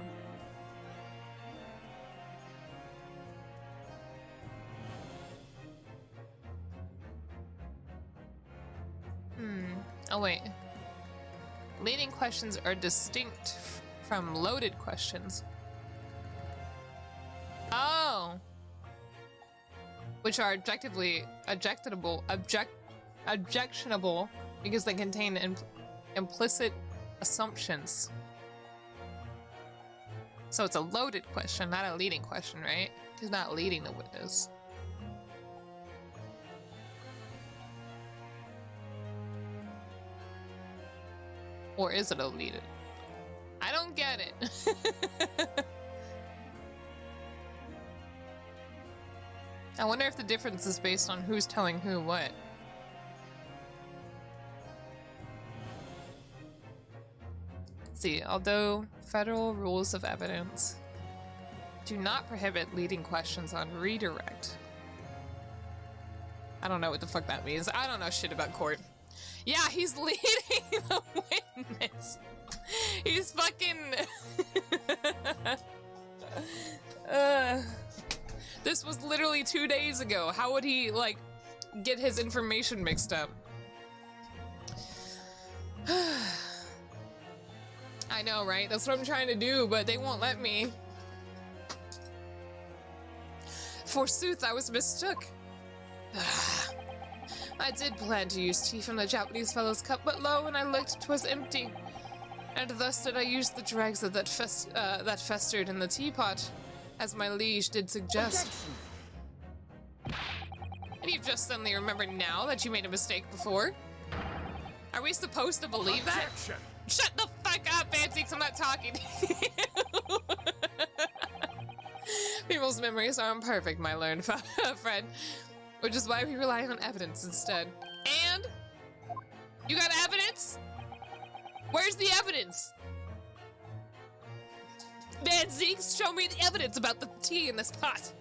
Oh wait. Leading questions are distinct from loaded questions. Oh! Which are objectionable because they contain implicit assumptions. So it's a loaded question, not a leading question, right? He's not leading the witness. Or is it a leaded? I don't get it. I wonder if the difference is based on who's telling who what. Let's see, although federal rules of evidence do not prohibit leading questions on redirect. I don't know what the fuck that means. I don't know shit about court. Yeah, he's leading the witness. He's fucking... This was literally 2 days ago. How would he, like, get his information mixed up? I know, right? That's what I'm trying to do, but they won't let me. Forsooth, I was mistook. I did plan to use tea from the Japanese fellow's cup, but lo, when I looked, 'twas empty. And thus did I use the dregs of that festered in the teapot, as my liege did suggest. And you've just suddenly remembered now that you made a mistake before? Are we supposed to believe that? Shut the fuck up, Fancy, 'cause I'm not talking to you. People's memories are imperfect, my learned friend, which is why we rely on evidence instead. And? You got evidence? Where's the evidence? Man, Zeke, show me the evidence about the tea in this pot.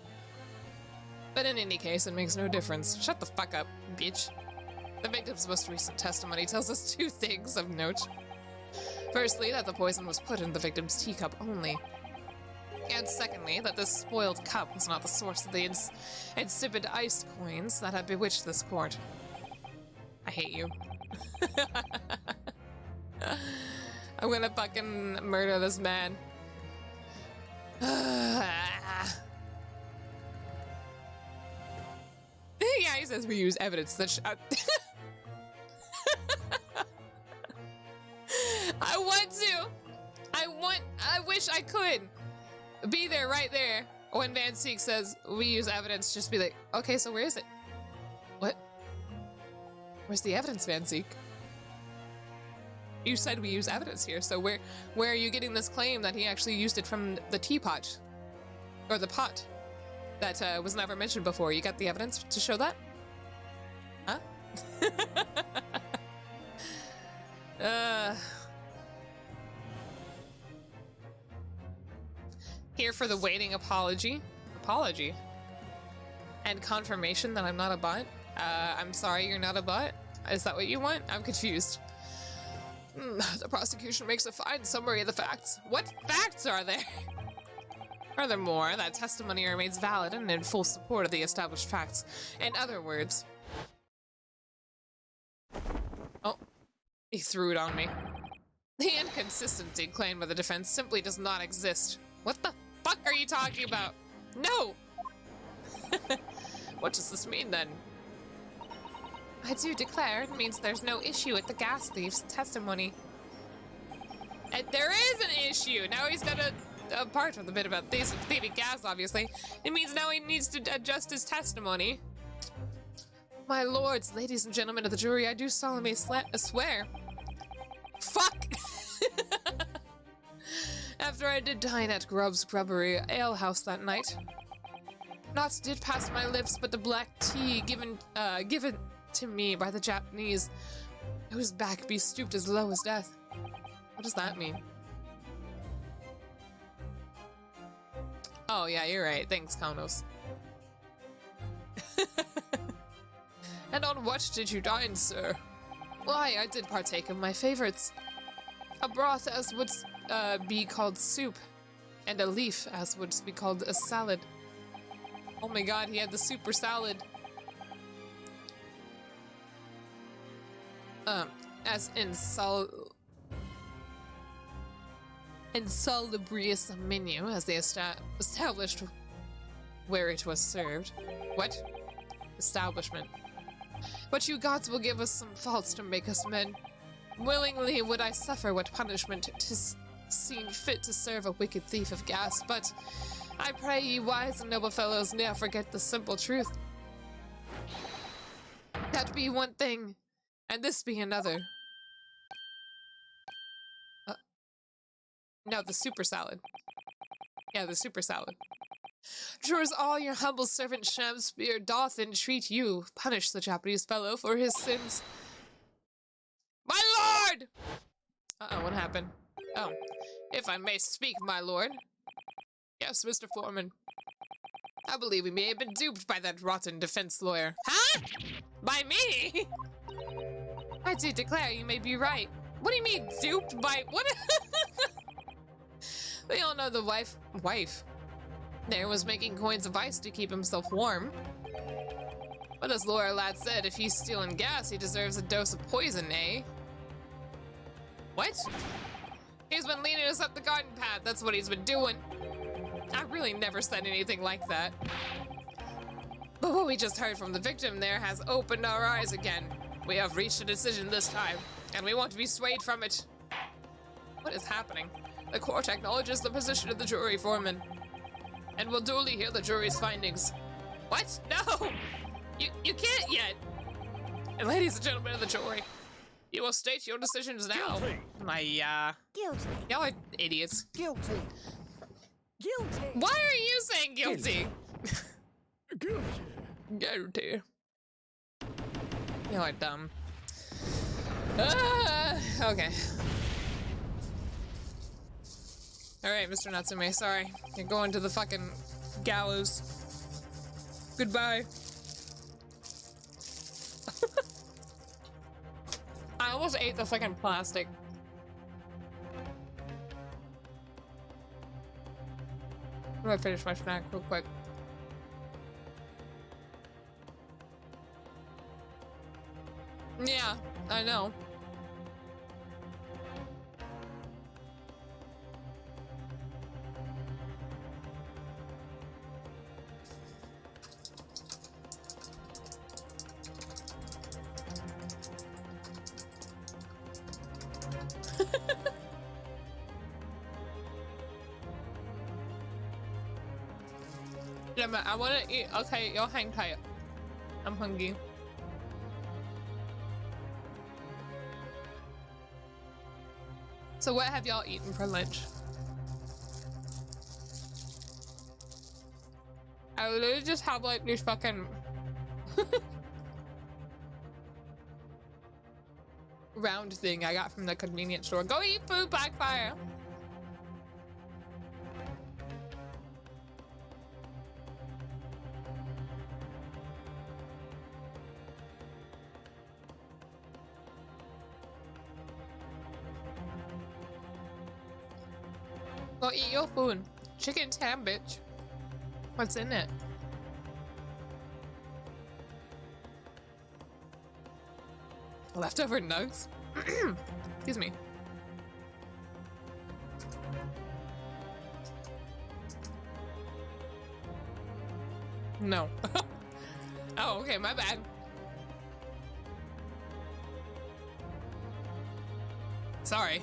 But in any case, it makes no difference. Shut the fuck up, bitch. The victim's most recent testimony tells us two things of note. Firstly, that the poison was put in the victim's teacup only. And secondly, that this spoiled cup was not the source of the insipid ice coins that had bewitched this court. I hate you. I'm gonna fucking murder this man. Yeah, he says we use evidence that I wish I could be there right there when Van Seek says we use evidence. Just be like, okay, so where is it? What? Where's the evidence, Van Seek? You said we use evidence here, so where are you getting this claim that he actually used it from the teapot? Or the pot that was never mentioned before? You got the evidence to show that? Huh? Here for the waiting apology. And confirmation that I'm not a bot. I'm sorry you're not a bot. Is that what you want? I'm confused. The prosecution makes a fine summary of the facts. What facts are there? Furthermore, that testimony remains valid and in full support of the established facts. In other words... Oh, he threw it on me. The inconsistency claimed by the defense simply does not exist. What the fuck are you talking about? No! What does this mean then? I do declare it means there's no issue with the gas thief's testimony. And there is an issue! Now he's got a part of the bit about thieving gas, obviously. It means now he needs to adjust his testimony. My lords, ladies and gentlemen of the jury, I do solemnly swear. Fuck! After I did dine at Grubb's Grubbery Ale House that night, naught did pass my lips but the black tea given to me by the Japanese, whose back be stooped as low as death. What does that mean? Oh yeah, you're right. Thanks, Kaunos. And on what did you dine, sir? Why, I did partake of my favorites. A broth as would be called soup, and a leaf as would be called a salad. Oh my god, he had the super salad. As insalubrious a menu as they established where it was served. What? Establishment. But you gods will give us some faults to make us men. Willingly would I suffer what punishment 'tis seen fit to serve a wicked thief of gas, but I pray ye wise and noble fellows ne'er forget the simple truth. That be one thing, and this be another. No, the super salad. Yeah, the super salad. Sure as all your humble servant Shamspeare doth entreat you, punish the Japanese fellow for his sins. My lord! Uh-oh, what happened? Oh, if I may speak, my lord. Yes, Mr. Foreman. I believe we may have been duped by that rotten defense lawyer. Huh? By me? I do declare you may be right. What do you mean, duped by... What? We all know the wife there was making coins of ice to keep himself warm. But as lawyer lad said, if he's stealing gas, he deserves a dose of poison, eh? What? He's been leading us up the garden path, that's what he's been doing. I really never said anything like that. But what we just heard from the victim there has opened our eyes again. We have reached a decision this time, and we won't be swayed from it. What is happening? The court acknowledges the position of the jury foreman, and will duly hear the jury's findings. What? No! You can't yet! And ladies and gentlemen of the jury, you will state your decisions now. Guilty. My, Guilty. y'all are idiots. Guilty. Guilty. Why are you saying guilty? Guilty. Guilty. You're dumb. Okay. Alright, Mr. Natsume, sorry. You're going to the fucking gallows. Goodbye. I almost ate the fucking plastic. I'm gonna finish my snack real quick. Yeah, I know. Yeah, but I want to eat. Okay, you'll hang tight. I'm hungry. So what have y'all eaten for lunch? I literally just have like these fucking round thing I got from the convenience store. Go eat food, Blackfire. Go eat your food. Chicken tam, bitch. What's in it? Leftover nugs? Excuse me. No. Oh, okay, my bad. Sorry.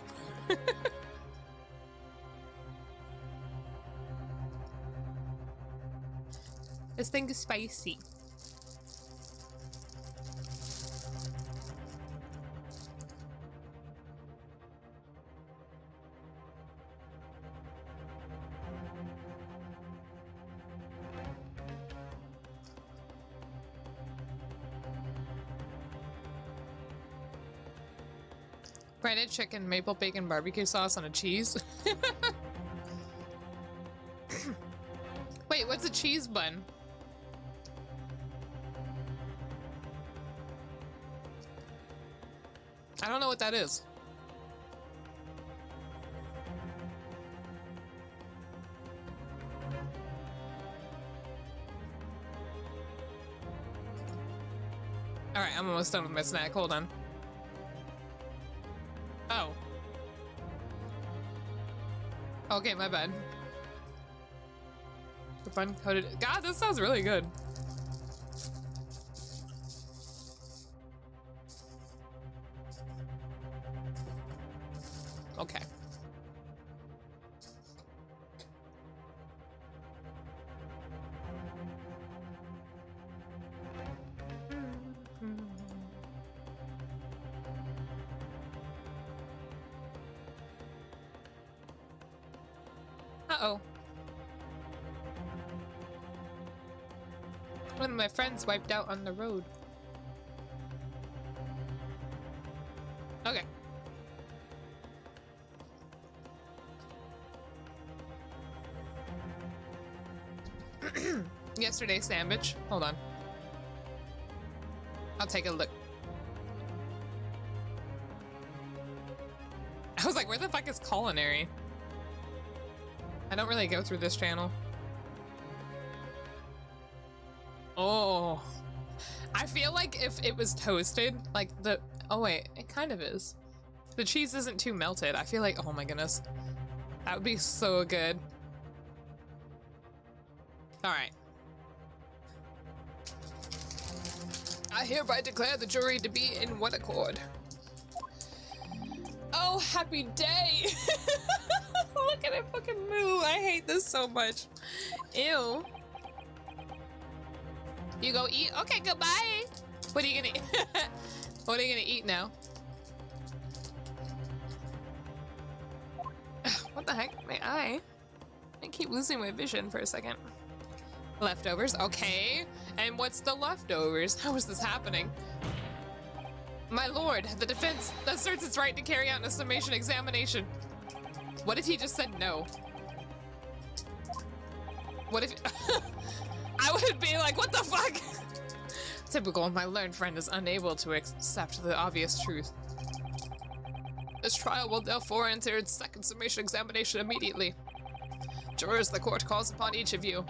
This thing is spicy. Breaded chicken, maple bacon, barbecue sauce on a cheese. Wait, what's a cheese bun? I don't know what that is. All right, I'm almost done with my snack. Hold on. Oh. Okay, my bad. The bun coated. God, this sounds really good. Okay. Uh-oh. One of my friends wiped out on the road. Okay. Yesterday's sandwich. Hold on. I'll take a look. I was like, where the fuck is culinary? I don't really go through this channel. Oh. I feel like if it was toasted, like the... Oh wait, it kind of is. The cheese isn't too melted. I feel like, oh my goodness. That would be so good. Alright. I hereby declare the jury to be in one accord. Oh, happy day! Look at it fucking move. I hate this so much. Ew. You go eat? Okay, goodbye. What are you gonna eat? What are you gonna eat now? What the heck? My eye? I keep losing my vision for a second. Leftovers, okay. And what's the leftovers? How is this happening? My lord, the defense asserts its right to carry out an summation examination. What if he just said no? What if... I would be like, what the fuck? Typical, my learned friend is unable to accept the obvious truth. This trial will therefore enter its second summation examination immediately. Jurors, the court calls upon each of you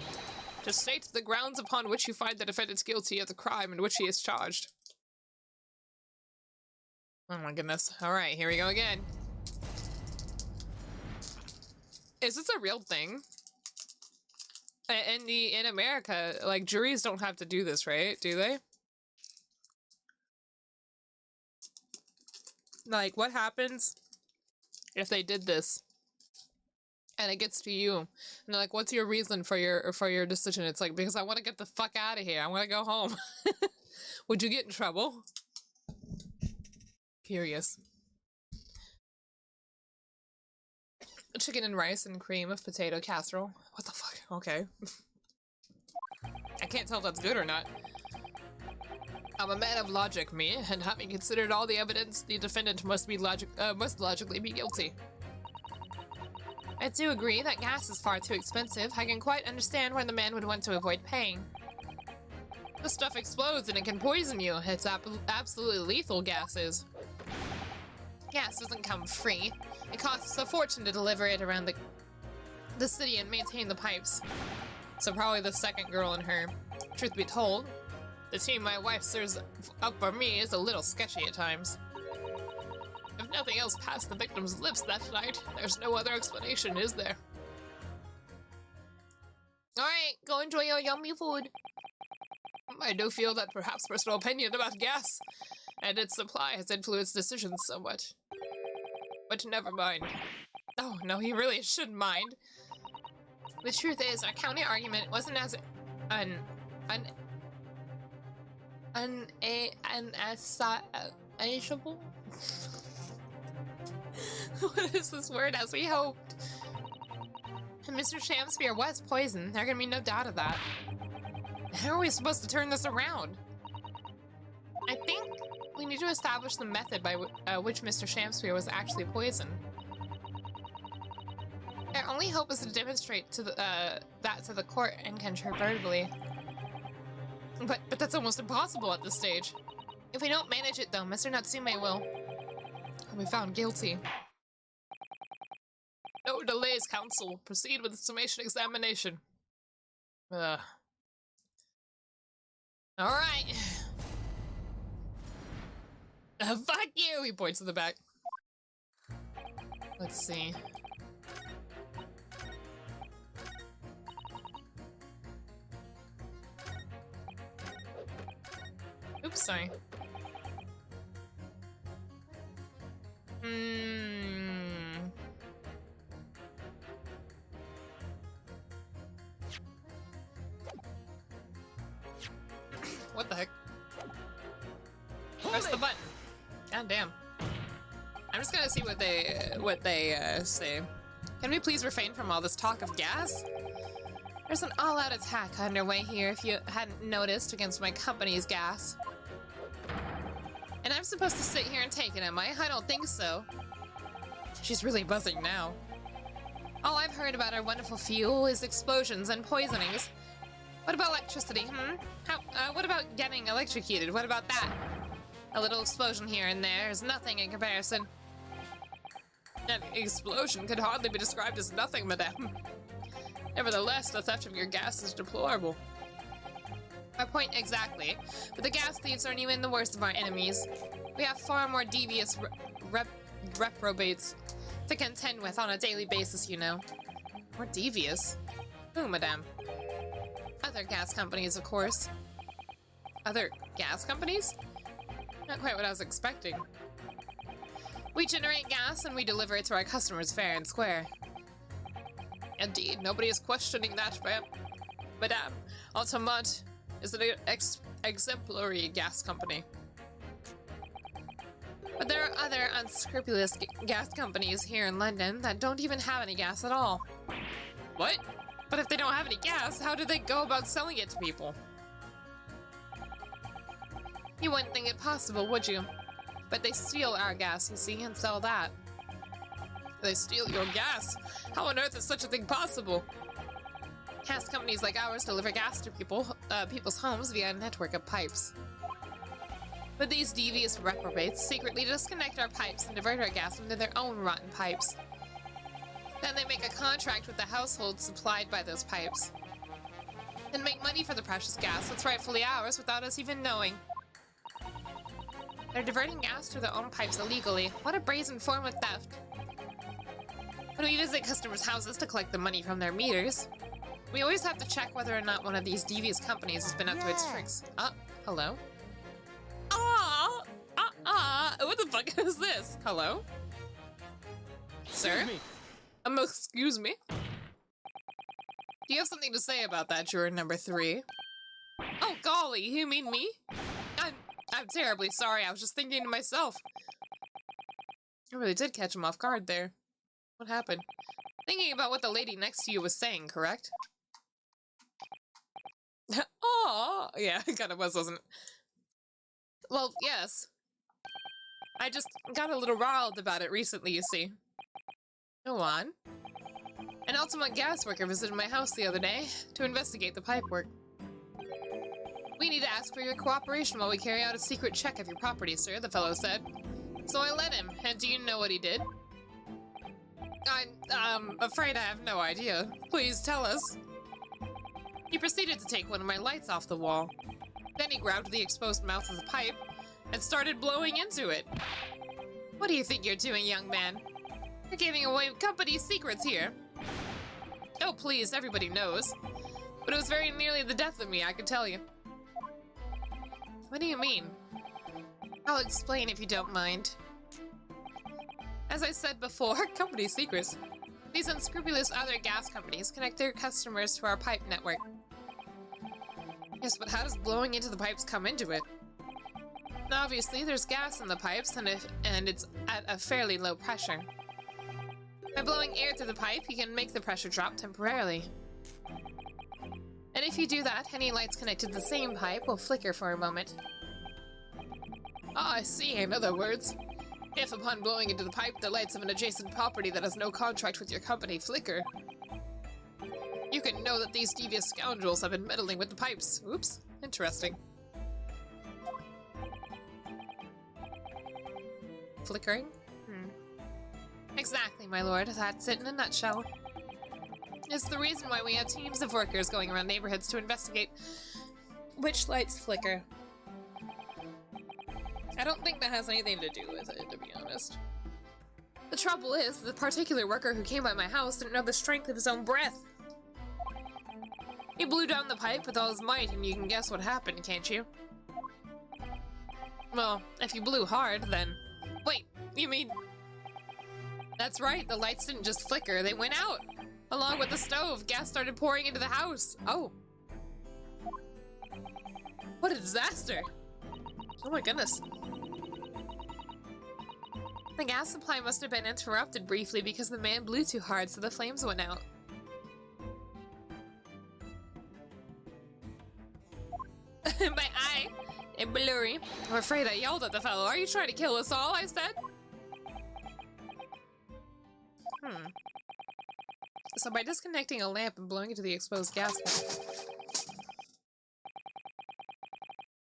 to state the grounds upon which you find the defendant guilty of the crime in which he is charged. Oh my goodness. Alright, here we go again. Is this a real thing? In America, like, juries don't have to do this, right? Do they? Like, what happens if they did this and it gets to you and they're like, what's your reason for your decision? It's like, because I want to get the fuck out of here. I want to go home. Would you get in trouble? Curious. Chicken and rice and cream of potato casserole. What the fuck? Okay. I can't tell if that's good or not. I'm a man of logic, me, and having considered all the evidence, the defendant must logically be guilty. I do agree that gas is far too expensive. I can quite understand why the man would want to avoid paying. The stuff explodes and it can poison you. It's absolutely lethal, gas is. Gas doesn't come free. It costs a fortune to deliver it around the city and maintain the pipes. So probably the second girl in her. Truth be told, the team my wife serves up for me is a little sketchy at times. If nothing else passed the victim's lips that night, there's no other explanation, is there? Alright, go enjoy your yummy food. I do feel that perhaps personal opinion about gas and its supply has influenced decisions somewhat. But never mind. Oh, no, he really shouldn't mind. The truth is, our county argument wasn't as unanswerable. What is this word? As we hoped. Mr. Shamspeare was poisoned. There can be no doubt of that. How are we supposed to turn this around? I think we need to establish the method by which Mr. Shamspeare was actually poisoned. Our only hope is to demonstrate to that to the court incontrovertibly. But that's almost impossible at this stage. If we don't manage it, though, Mr. Natsume will be found guilty. No delays, counsel. Proceed with the summation examination. Alright. Fuck you! He points to the back. Let's see. Oops, sorry. What the heck? Press the button. God damn. I'm just gonna see what they say. Can we please refrain from all this talk of gas? There's an all-out attack underway here, if you hadn't noticed, against my company's gas. And I'm supposed to sit here and take it, am I? I don't think so. She's really buzzing now. All I've heard about our wonderful fuel is explosions and poisonings. What about electricity, what about getting electrocuted? What about that? A little explosion here and there is nothing in comparison. An explosion could hardly be described as nothing, madame. Nevertheless, the theft of your gas is deplorable. My point exactly, but the gas thieves aren't even the worst of our enemies. We have far more devious reprobates to contend with on a daily basis, you know. More devious? Who, madame? Other gas companies, of course. Other gas companies? Not quite what I was expecting. We generate gas and we deliver it to our customers fair and square. Indeed, nobody is questioning that, madame. Altamont is an exemplary gas company. But there are other unscrupulous gas companies here in London that don't even have any gas at all. What? But if they don't have any gas, how do they go about selling it to people? You wouldn't think it possible, would you? But they steal our gas, you see, and sell that. They steal your gas? How on earth is such a thing possible? Gas companies like ours deliver gas to people's homes via a network of pipes. But these devious reprobates secretly disconnect our pipes and divert our gas into their own rotten pipes. Then they make a contract with the households supplied by those pipes. And make money for the precious gas that's rightfully ours without us even knowing. They're diverting gas through their own pipes illegally. What a brazen form of theft. When we visit customers' houses to collect the money from their meters, we always have to check whether or not one of these devious companies has been up to its tricks. Hello? What the fuck is this? Hello? Sir? Excuse me? Do you have something to say about that, juror number 3? Oh, golly, you mean me? I'm terribly sorry, I was just thinking to myself. I really did catch him off guard there. What happened? Thinking about what the lady next to you was saying, correct? Aww! Yeah, it kind of was, wasn't it? Well, yes. I just got a little riled about it recently, you see. Go on. An Ultimate gas worker visited my house the other day to investigate the pipe work. We need to ask for your cooperation while we carry out a secret check of your property, sir, the fellow said. So I let him, and do you know what he did? I'm afraid I have no idea. Please tell us. He proceeded to take one of my lights off the wall. Then he grabbed the exposed mouth of the pipe and started blowing into it. What do you think you're doing, young man? You're giving away company secrets here. Oh, please, everybody knows. But it was very nearly the death of me, I can tell you. What do you mean? I'll explain if you don't mind. As I said before, company secrets. These unscrupulous other gas companies connect their customers to our pipe network. Yes, but how does blowing into the pipes come into it? Obviously, there's gas in the pipes, and it's at a fairly low pressure. By blowing air through the pipe, you can make the pressure drop temporarily. And if you do that, any lights connected to the same pipe will flicker for a moment. I see, in other words. If upon blowing into the pipe, the lights of an adjacent property that has no contract with your company flicker, you can know that these devious scoundrels have been meddling with the pipes. Oops, interesting. Flickering? Exactly, my lord. That's it in a nutshell. It's the reason why we have teams of workers going around neighborhoods to investigate which lights flicker. I don't think that has anything to do with it, to be honest. The trouble is, the particular worker who came by my house didn't know the strength of his own breath. He blew down the pipe with all his might, and you can guess what happened, can't you? Well, if you blew hard, then... Wait, you mean... That's right, the lights didn't just flicker, they went out! Along with the stove, gas started pouring into the house. Oh. What a disaster! Oh my goodness. The gas supply must have been interrupted briefly because the man blew too hard, so the flames went out. My eye, and blurry. I'm afraid I yelled at the fellow. Are you trying to kill us all? I said. So by disconnecting a lamp and blowing into the exposed gas pipe.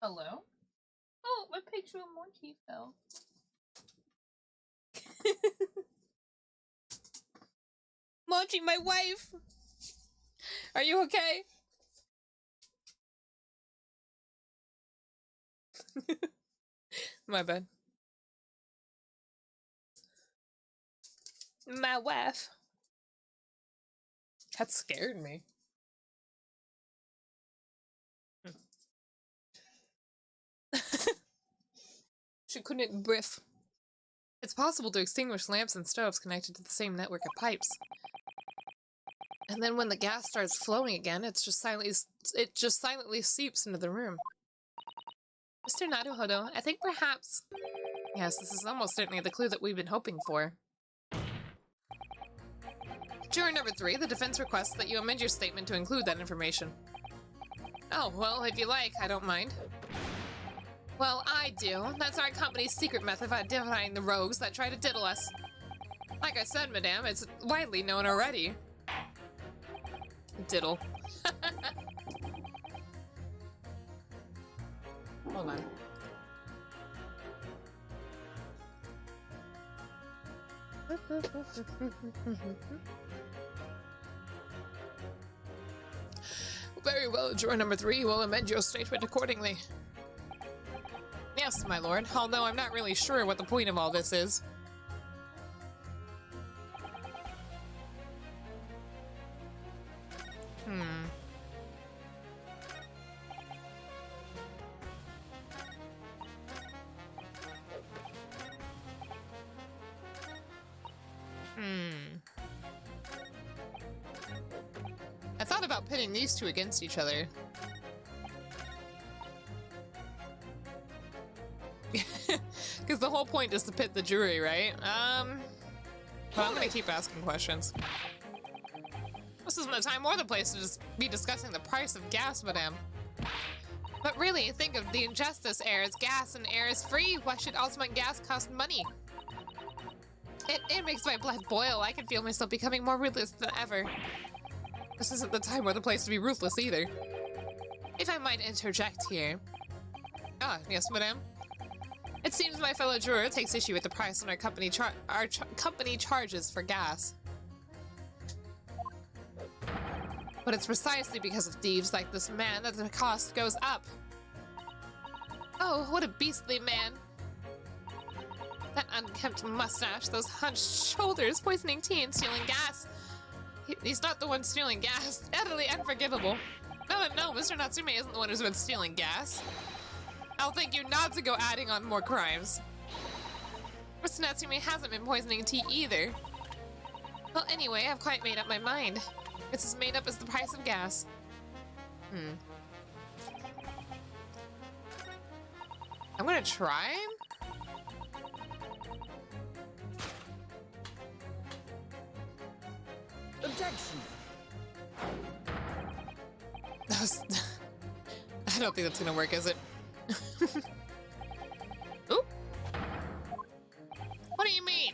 Hello? Oh, my picture of Monkey fell. Mochi, my wife! Are you okay? My bad. My wife. That scared me. She couldn't breathe. It's possible to extinguish lamps and stoves connected to the same network of pipes. And then when the gas starts flowing again, it just silently seeps into the room. Mr. Naruhodo, I think perhaps... Yes, this is almost certainly the clue that we've been hoping for. Juror number 3, the defense requests that you amend your statement to include that information. Oh, well, if you like, I don't mind. Well, I do. That's our company's secret method of identifying the rogues that try to diddle us. Like I said, madame, it's widely known already. Diddle. Hold on. Very well, juror number 3 will amend your statement accordingly. Yes, my lord, although I'm not really sure what the point of all this is. I thought about pitting these two against each other. Because the whole point is to pit the jury, right? But I'm gonna keep asking questions. This isn't the time or the place to just be discussing the price of gas, madame. But really, think of the injustice. Air is gas and air is free. Why should ultimate gas cost money? It makes my blood boil. I can feel myself becoming more ruthless than ever. This isn't the time or the place to be ruthless either. If I might interject here. Ah, yes, madame. It seems my fellow juror takes issue with the price on our company company charges for gas. But it's precisely because of thieves like this man that the cost goes up. Oh, what a beastly man. That unkempt mustache, those hunched shoulders, poisoning tea and stealing gas. He's not the one stealing gas. Utterly unforgivable. No, Mr. Natsume isn't the one who's been stealing gas. I'll thank you not to go adding on more crimes. Mr. Natsume hasn't been poisoning tea either. Well, anyway, I've quite made up my mind. It's as made up as the price of gas. I'm gonna try. Objection. I don't think that's gonna work, is it? Oop. What do you mean?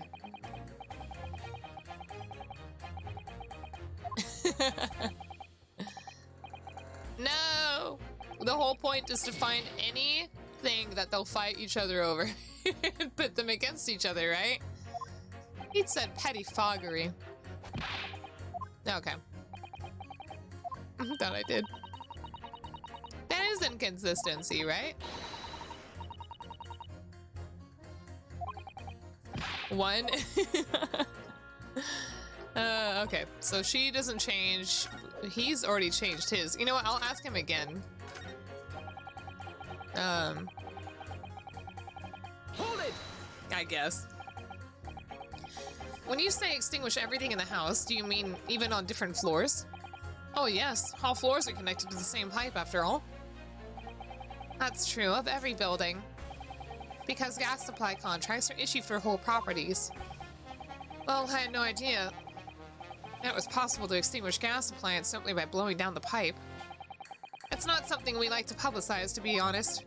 No! The whole point is to find anything that they'll fight each other over and put them against each other, right? He'd said pettifoggery. Okay. Thought I did. That is inconsistency, right? One. Okay, so she doesn't change. He's already changed his. You know what? I'll ask him again. Hold it! I guess. When you say extinguish everything in the house, do you mean even on different floors? Oh yes, all floors are connected to the same pipe after all. That's true of every building. Because gas supply contracts are issued for whole properties. Well, I had no idea that it was possible to extinguish gas supply simply by blowing down the pipe. It's not something we like to publicize, to be honest.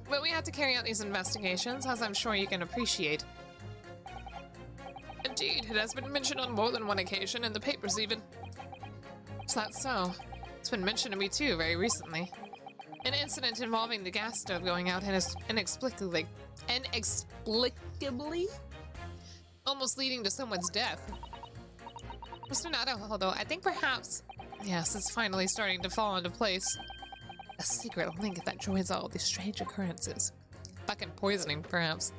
But we have to carry out these investigations, as I'm sure you can appreciate. Indeed, it has been mentioned on more than one occasion, in the papers even. Is that so? It's been mentioned to me too, very recently. An incident involving the gas stove going out inexplicably, almost leading to someone's death. Mr. Nato, although I think perhaps, yes, it's finally starting to fall into place. A secret link that joins all these strange occurrences. Fucking poisoning, perhaps.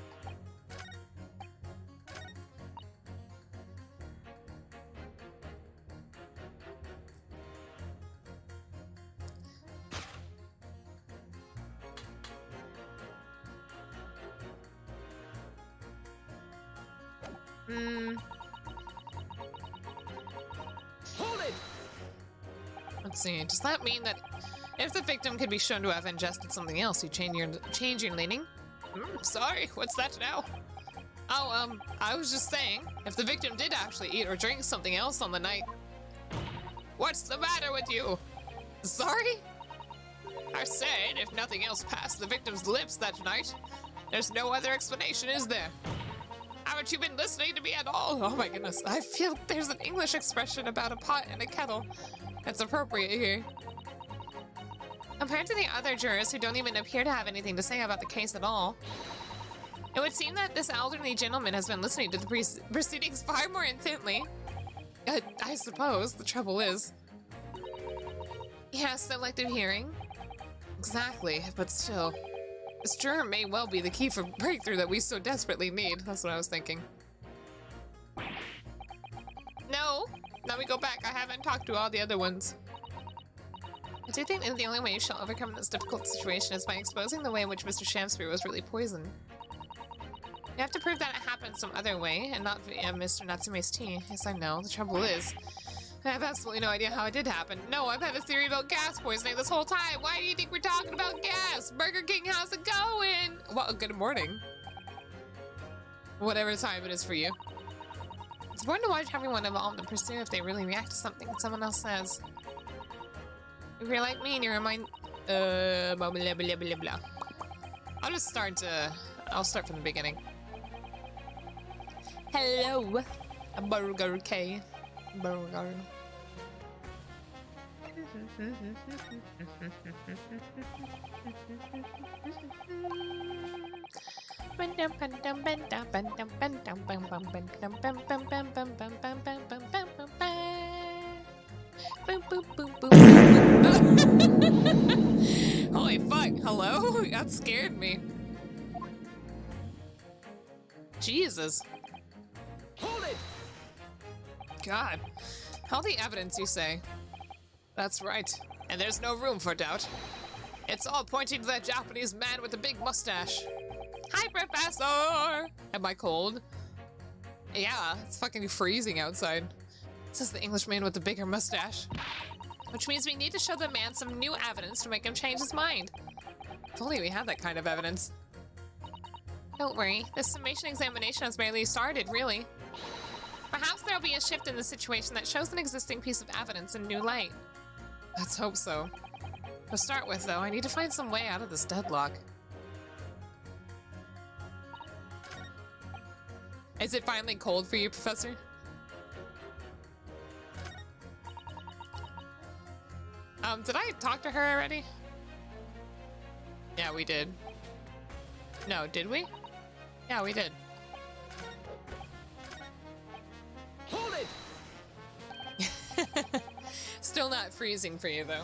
Hold it! Let's see. Does that mean that if the victim could be shown to have ingested something else, you change your leaning? Sorry, what's that now? Oh, I was just saying. If the victim did actually eat or drink something else on the night. What's the matter with you? Sorry? I said if nothing else passed the victim's lips that night, there's no other explanation, is there? Haven't you been listening to me at all? Oh my goodness, I feel there's an English expression about a pot and a kettle that's appropriate here. Compared to the other jurors who don't even appear to have anything to say about the case at all, it would seem that this elderly gentleman has been listening to the proceedings far more intently. I suppose the trouble is, he has selective hearing. Exactly, but still, this juror may well be the key for breakthrough that we so desperately need. That's what I was thinking. No, now we go back. I haven't talked to all the other ones. I do think that the only way you shall overcome this difficult situation is by exposing the way in which Mr. Shamspeare was really poisoned. You have to prove that it happened some other way, and not via Mr. Natsume's tea. Yes, I know. The trouble is, I have absolutely no idea how it did happen. No, I've had a theory about gas poisoning this whole time. Why do you think we're talking about gas? Burger King, how's it going? Well, good morning. Whatever time it is for you. It's important to watch everyone involved and pursue if they really react to something that someone else says. If you're like me and you remind... blah, blah, blah, blah, blah, blah. I'll just start, I'll start from the beginning. Hello, Burger K. Burger. Holy fuck, hello? That scared me. Jesus. Hold it! God. All the evidence, you say? That's right. And there's no room for doubt. It's all pointing to that Japanese man with the big mustache. Hi, Professor! Am I cold? Yeah, it's fucking freezing outside. This is the Englishman with the bigger mustache. Which means we need to show the man some new evidence to make him change his mind. If only we had that kind of evidence. Don't worry, this summation examination has barely started, really. Perhaps there'll be a shift in the situation that shows an existing piece of evidence in new light. Let's hope so. To start with, though, I need to find some way out of this deadlock. Is it finally cold for you, Professor? Did I talk to her already? Yeah, we did. No, did we? Yeah, we did. Hold it! Still not freezing for you, though.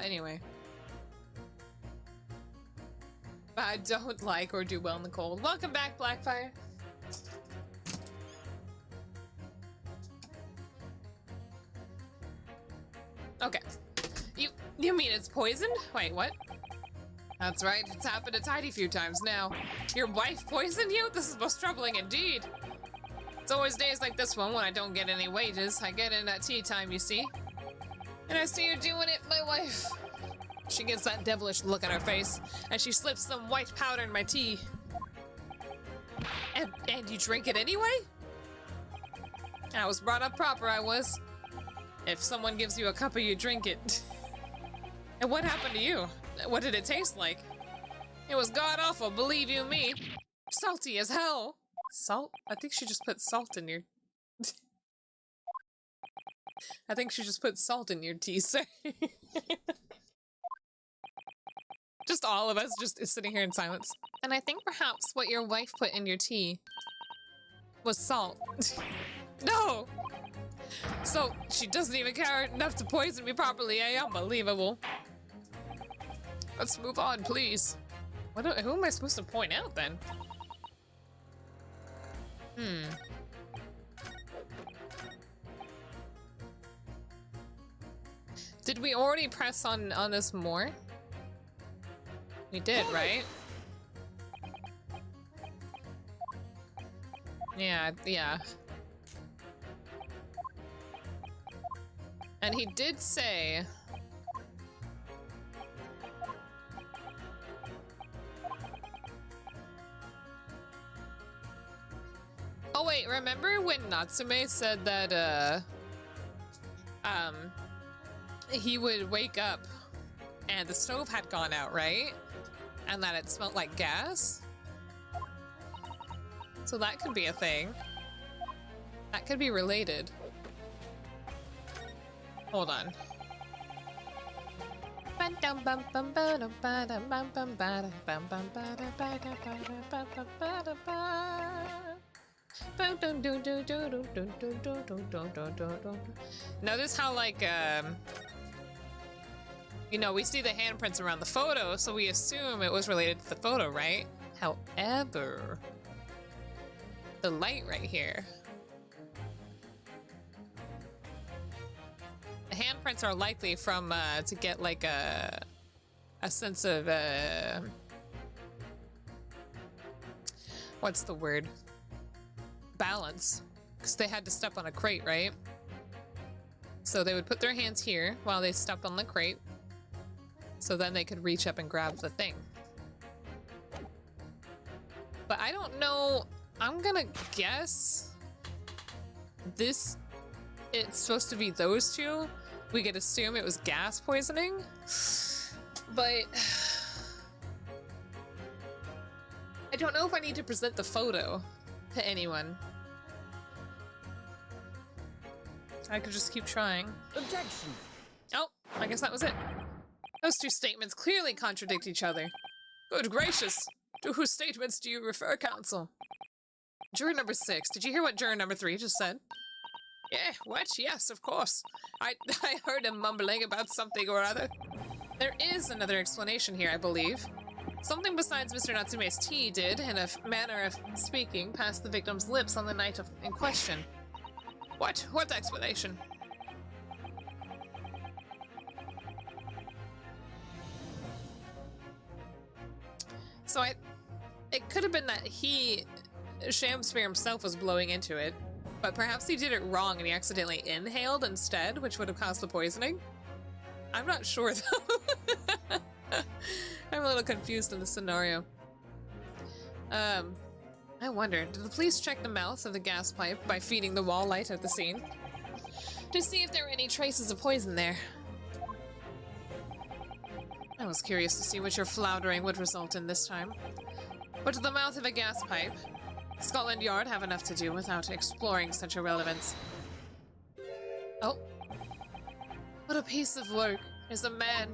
Anyway. I don't like or do well in the cold. Welcome back, Blackfire. Okay. You mean it's poisoned? Wait, what? That's right, it's happened a tidy few times now. Your wife poisoned you? This is most troubling indeed. It's always days like this one when I don't get any wages. I get in at tea time, you see. And I see her doing it, my wife. She gets that devilish look on her face, and she slips some white powder in my tea. And you drink it anyway? I was brought up proper, I was. If someone gives you a cup of you drink it. And what happened to you? What did it taste like? It was god-awful, believe you me. Salty as hell. Salt? I think she just put salt in your... I think she just put salt in your tea, sir. Just all of us just sitting here in silence. And I think perhaps what your wife put in your tea was salt. No! So, she doesn't even care enough to poison me properly, eh? Unbelievable. Let's move on, please. Who am I supposed to point out, then? Did we already press on this more? We did, right? Yeah, yeah. And he did say... Oh wait, remember when Natsume said that, he would wake up and the stove had gone out, right? And that it smelled like gas? So that could be a thing. That could be related. Hold on. Notice how, like, you know, we see the handprints around the photo, so we assume it was related to the photo, right? However, the light right here. The handprints are likely from, to get, like, a sense of, what's the word? Balance. Because they had to step on a crate, right? So they would put their hands here while they stepped on the crate. So then they could reach up and grab the thing. But I don't know. I'm gonna guess this, it's supposed to be those two. We could assume it was gas poisoning. But I don't know if I need to present the photo to anyone. I could just keep trying. Objection. Oh, I guess that was it. Those two statements clearly contradict each other. Good gracious! To whose statements do you refer, counsel? Juror number 6, did you hear what juror number 3 just said? Yeah, what? Yes, of course. I heard him mumbling about something or other. There is another explanation here, I believe. Something besides Mr. Natsume's tea did, in a manner of speaking, pass the victim's lips on the night in question. What? What explanation? So it could have been that Shamspear himself was blowing into it, but perhaps he did it wrong and he accidentally inhaled instead, which would have caused the poisoning? I'm not sure though. I'm a little confused in the scenario. I wonder, did the police check the mouth of the gas pipe by feeding the wall light at the scene? To see if there were any traces of poison there. I was curious to see what your floundering would result in this time. But to the mouth of a gas pipe, Scotland Yard have enough to do without exploring such irrelevance. Oh. What a piece of work is a man.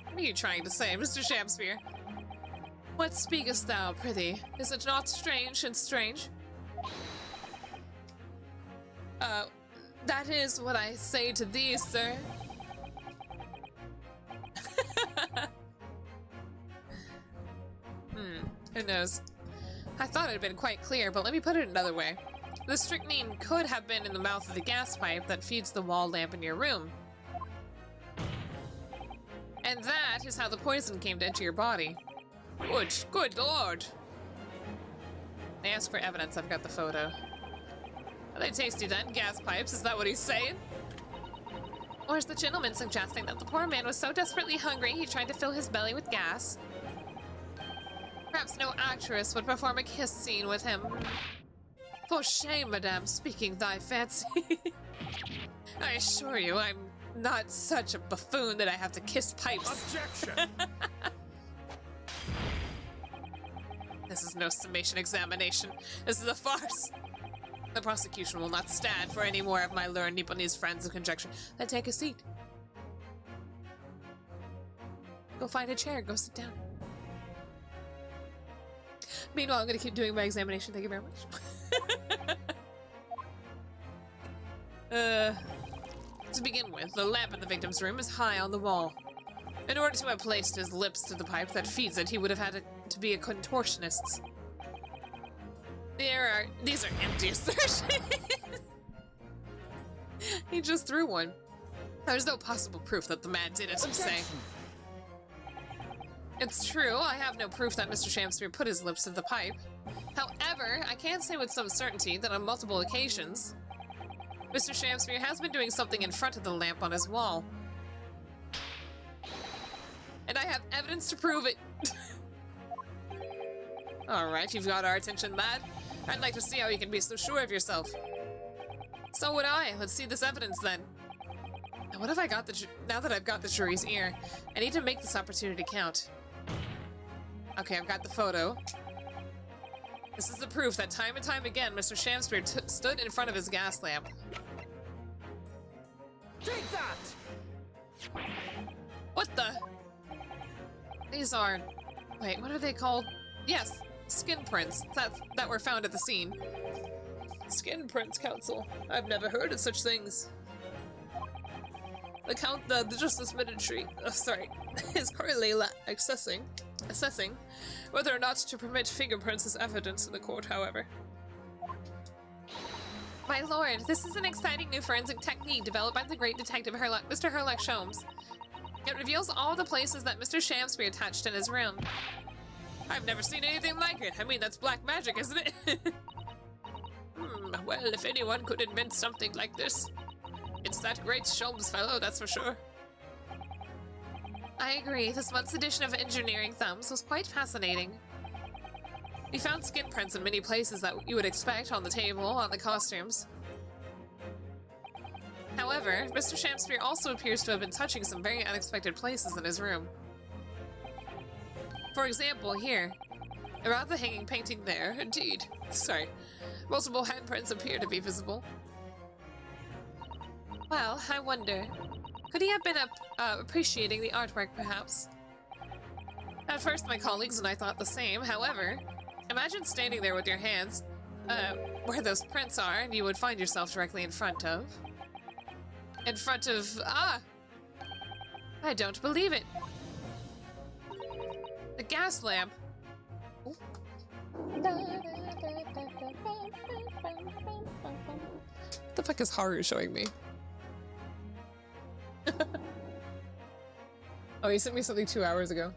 What are you trying to say, Mr. Shamspear? What speakest thou, prithee? Is it not strange and strange? That is what I say to thee, sir. Who knows? I thought it had been quite clear, but let me put it another way. The strychnine could have been in the mouth of the gas pipe that feeds the wall lamp in your room. And that is how the poison came to enter your body. Good lord! They asked for evidence, I've got the photo. Are they tasty then, gas pipes? Is that what he's saying? Or is the gentleman suggesting that the poor man was so desperately hungry he tried to fill his belly with gas? Perhaps no actress would perform a kiss scene with him. For shame, madame, speaking thy fancy. I assure you, I'm not such a buffoon that I have to kiss pipes. Objection! This is no summation examination. This is a farce. The prosecution will not stand for any more of my learned Nipponese friends of conjecture. Then take a seat. Go find a chair. Go sit down. Meanwhile, I'm going to keep doing my examination. Thank you very much. To begin with, the lamp in the victim's room is high on the wall. In order to have placed his lips to the pipe that feeds it, he would have had to be a contortionist. These are empty assertions. He just threw one. There's no possible proof that the man did it, I'm saying. It's true, I have no proof that Mr. Shamspeare put his lips to the pipe. However, I can say with some certainty that on multiple occasions, Mr. Shamspeare has been doing something in front of the lamp on his wall. And I have evidence to prove it. Alright, you've got our attention, lad. I'd like to see how you can be so sure of yourself. So would I. Let's see this evidence then. Now, what have I got now that I've got the jury's ear? I need to make this opportunity count. Okay, I've got the photo. This is the proof that time and time again, Mr. Shamspeare stood in front of his gas lamp. Take that! What the? These are... Wait, what are they called? Yes, skin prints that were found at the scene. Skin prints, Counsel. I've never heard of such things. The Justice Ministry, is currently assessing whether or not to permit fingerprints as evidence in the court, however. My lord, this is an exciting new forensic technique developed by the great detective Mr. Herlock Sholmes. It reveals all the places that Mr. Shamspeare touched in his room. I've never seen anything like it. I mean, that's black magic, isn't it? Well, if anyone could invent something like this, it's that great Sholmes fellow, that's for sure. I agree. This month's edition of Engineering Thumbs was quite fascinating. We found skin prints in many places that you would expect, on the table, on the costumes. However, Mr. Shamspeare also appears to have been touching some very unexpected places in his room. For example, here. Around the hanging painting there, indeed. Multiple handprints appear to be visible. Well, I wonder. Could he have been appreciating the artwork, perhaps? At first, my colleagues and I thought the same. However, imagine standing there with your hands where those prints are, and you would find yourself directly in front of... I don't believe it. The gas lamp. Ooh. What the fuck is Haru showing me? Oh, he sent me something 2 hours ago.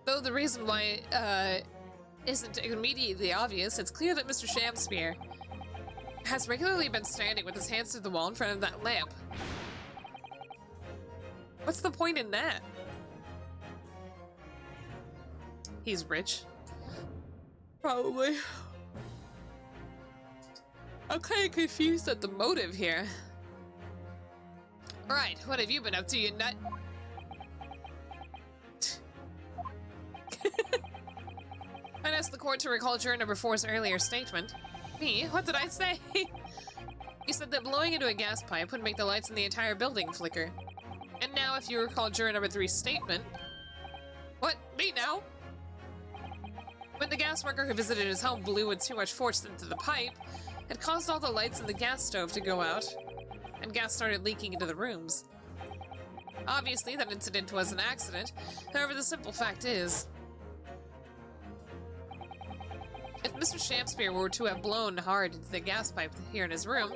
Though the reason why isn't immediately obvious, it's clear that Mr. Shamspeare has regularly been standing with his hands to the wall in front of that lamp. What's the point in that? He's rich. Probably. I'm kind of confused at the motive here. Right, what have you been up to, you nut? I'd ask the court to recall juror number 4's earlier statement. Me? What did I say? You said that blowing into a gas pipe would make the lights in the entire building flicker. And now if you recall juror number 3's statement... What? Me now? When the gas worker who visited his home blew with too much force into the pipe, it caused all the lights in the gas stove to go out, and gas started leaking into the rooms. Obviously, that incident was an accident. However, the simple fact is... if Mr. Shamspeare were to have blown hard into the gas pipe here in his room,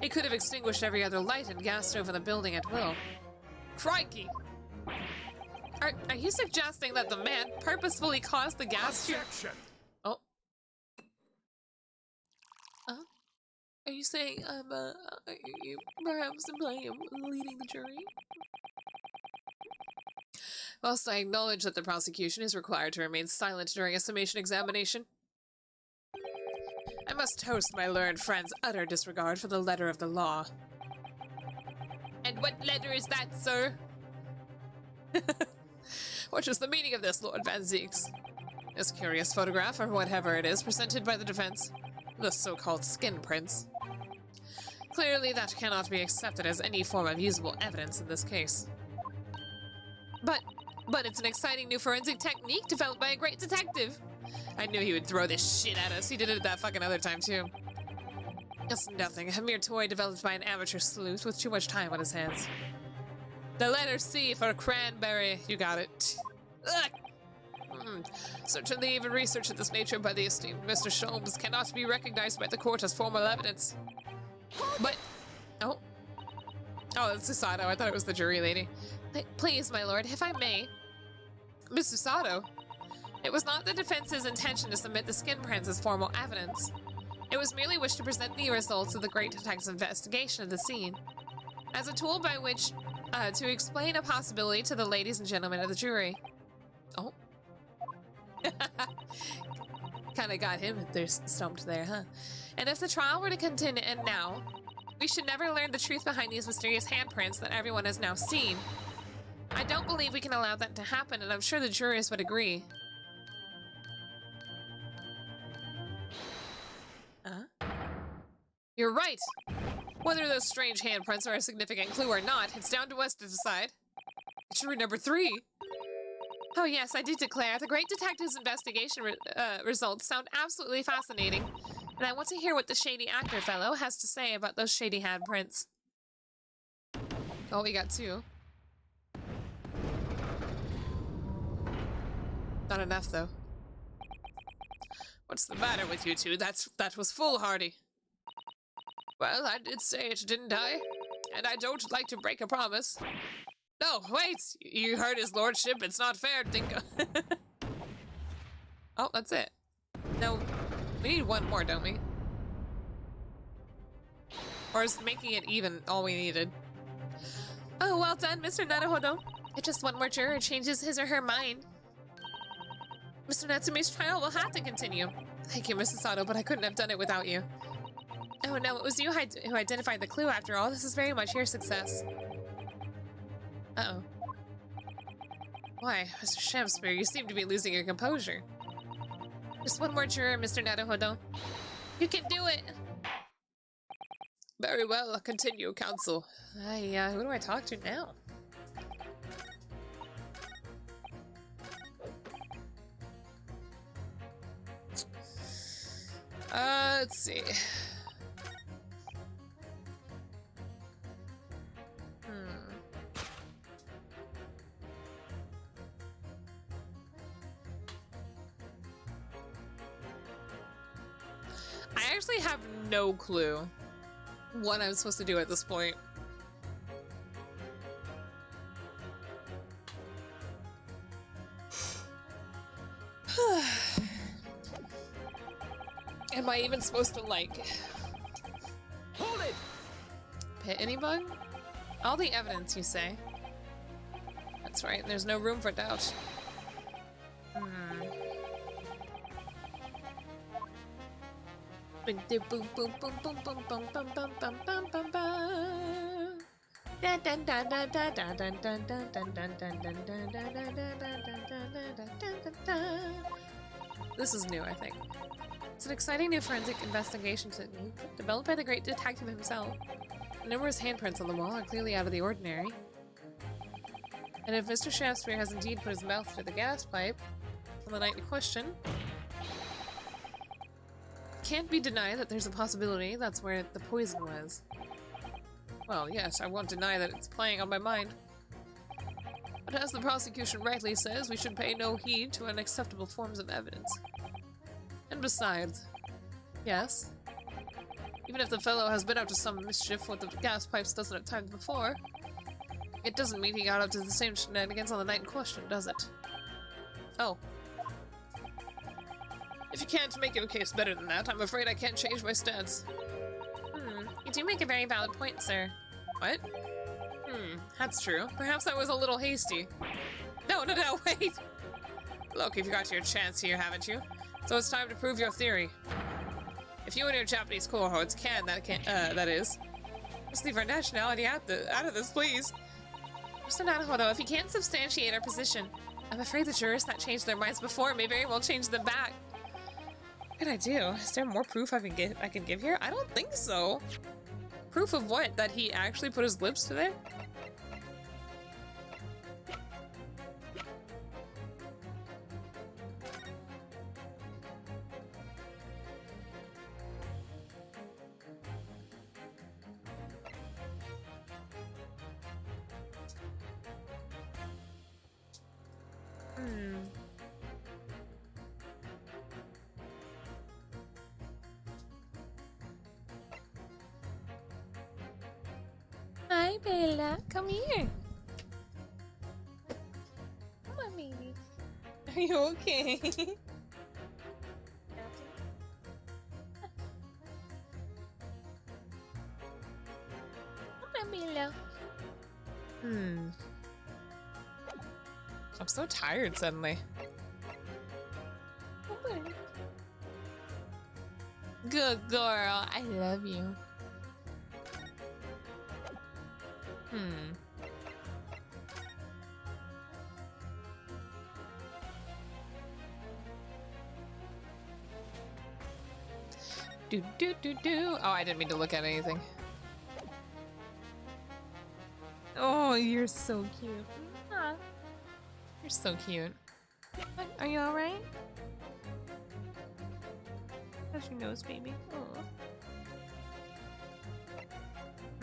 he could have extinguished every other light and gas stove in the building at will. Crikey! Are you suggesting that the man purposefully caused the gas to... Oh. Are you saying you perhaps implying I'm leading the jury? Whilst I acknowledge that the prosecution is required to remain silent during a summation examination, I must toast my learned friend's utter disregard for the letter of the law. And what letter is that, sir? What is the meaning of this, Lord Van Zieks? This curious photograph, or whatever it is, presented by the defense, the so-called skin prints. Clearly, that cannot be accepted as any form of usable evidence in this case. But it's an exciting new forensic technique developed by a great detective. I knew he would throw this shit at us. He did it that fucking other time, too. It's nothing. A mere toy developed by an amateur sleuth with too much time on his hands. The letter C for cranberry. You got it. Ugh. Certainly even research of this nature by the esteemed Mr. Sholmes cannot be recognized by the court as formal evidence. But... Oh. Oh, it's Susato. I thought it was the jury lady. Please, my lord, if I may. Miss Susato? It was not the defense's intention to submit the skin prints as formal evidence. It was merely wished to present the results of the great detective's investigation of the scene as a tool by which to explain a possibility to the ladies and gentlemen of the jury. Oh. Kinda got him stumped there, huh? And if the trial were to continue and now, we should never learn the truth behind these mysterious handprints that everyone has now seen. I don't believe we can allow that to happen, and I'm sure the jurors would agree. You're right! Whether those strange handprints are a significant clue or not, it's down to us to decide. Jury number 3. Oh yes, I do declare, the great detective's investigation results sound absolutely fascinating. And I want to hear what the shady actor fellow has to say about those shady handprints. Oh, we got 2. Not enough, though. What's the matter with you two? That was foolhardy. Well, I did say it, didn't I? And I don't like to break a promise. No, wait! You heard his lordship. It's not fair, Dinko. Oh, that's it. No, we need one more, don't we? Or is making it even all we needed? Oh, well done, Mr. Naruhodo. If just one more juror changes his or her mind, Mr. Natsume's trial will have to continue. Thank you, Mrs. Sato, but I couldn't have done it without you. Oh no, it was you who identified the clue after all. This is very much your success. Uh-oh. Why, Mr. Shamspeare, you seem to be losing your composure. Just one more juror, Mr. Naruhodo. You can do it! Very well, continue, counsel. Who do I talk to now? Let's see. I actually have no clue what I'm supposed to do at this point. Am I even supposed to, like... Hold it! Pit any bug? All the evidence, you say? That's right, there's no room for doubt. This is new, I think. It's an exciting new forensic investigation technique developed by the great detective himself. The numerous handprints on the wall are clearly out of the ordinary. And if Mr. Shakespeare has indeed put his mouth to the gas pipe on the night in question, it can't be denied that there's a possibility that's where the poison was. Well, yes, I won't deny that it's playing on my mind. But as the prosecution rightly says, we should pay no heed to unacceptable forms of evidence. And besides, yes, even if the fellow has been up to some mischief with the gas pipes dozen of times before, it doesn't mean he got up to the same shenanigans on the night in question, does it? Oh. If you can't make your case better than that, I'm afraid I can't change my stance. You do make a very valid point, sir. What? That's true. Perhaps I was a little hasty. No, wait! Look, you've got your chance here, haven't you? So it's time to prove your theory. If you and your Japanese cohorts that is. Just leave our nationality out of this, please. Mr. Naruhodo, if you can't substantiate our position, I'm afraid the jurors that changed their minds before may very well change them back. What can I do? Is there more proof I can give here? I don't think so. Proof of what? That he actually put his lips to there? Hi, Bella. Come here. Come on, baby. Are you okay? Come on, Bella. I'm so tired suddenly. Good girl. I love you. Do. Oh, I didn't mean to look at anything. Oh, you're so cute. You're so cute. Are you alright? How's your nose, baby? Oh.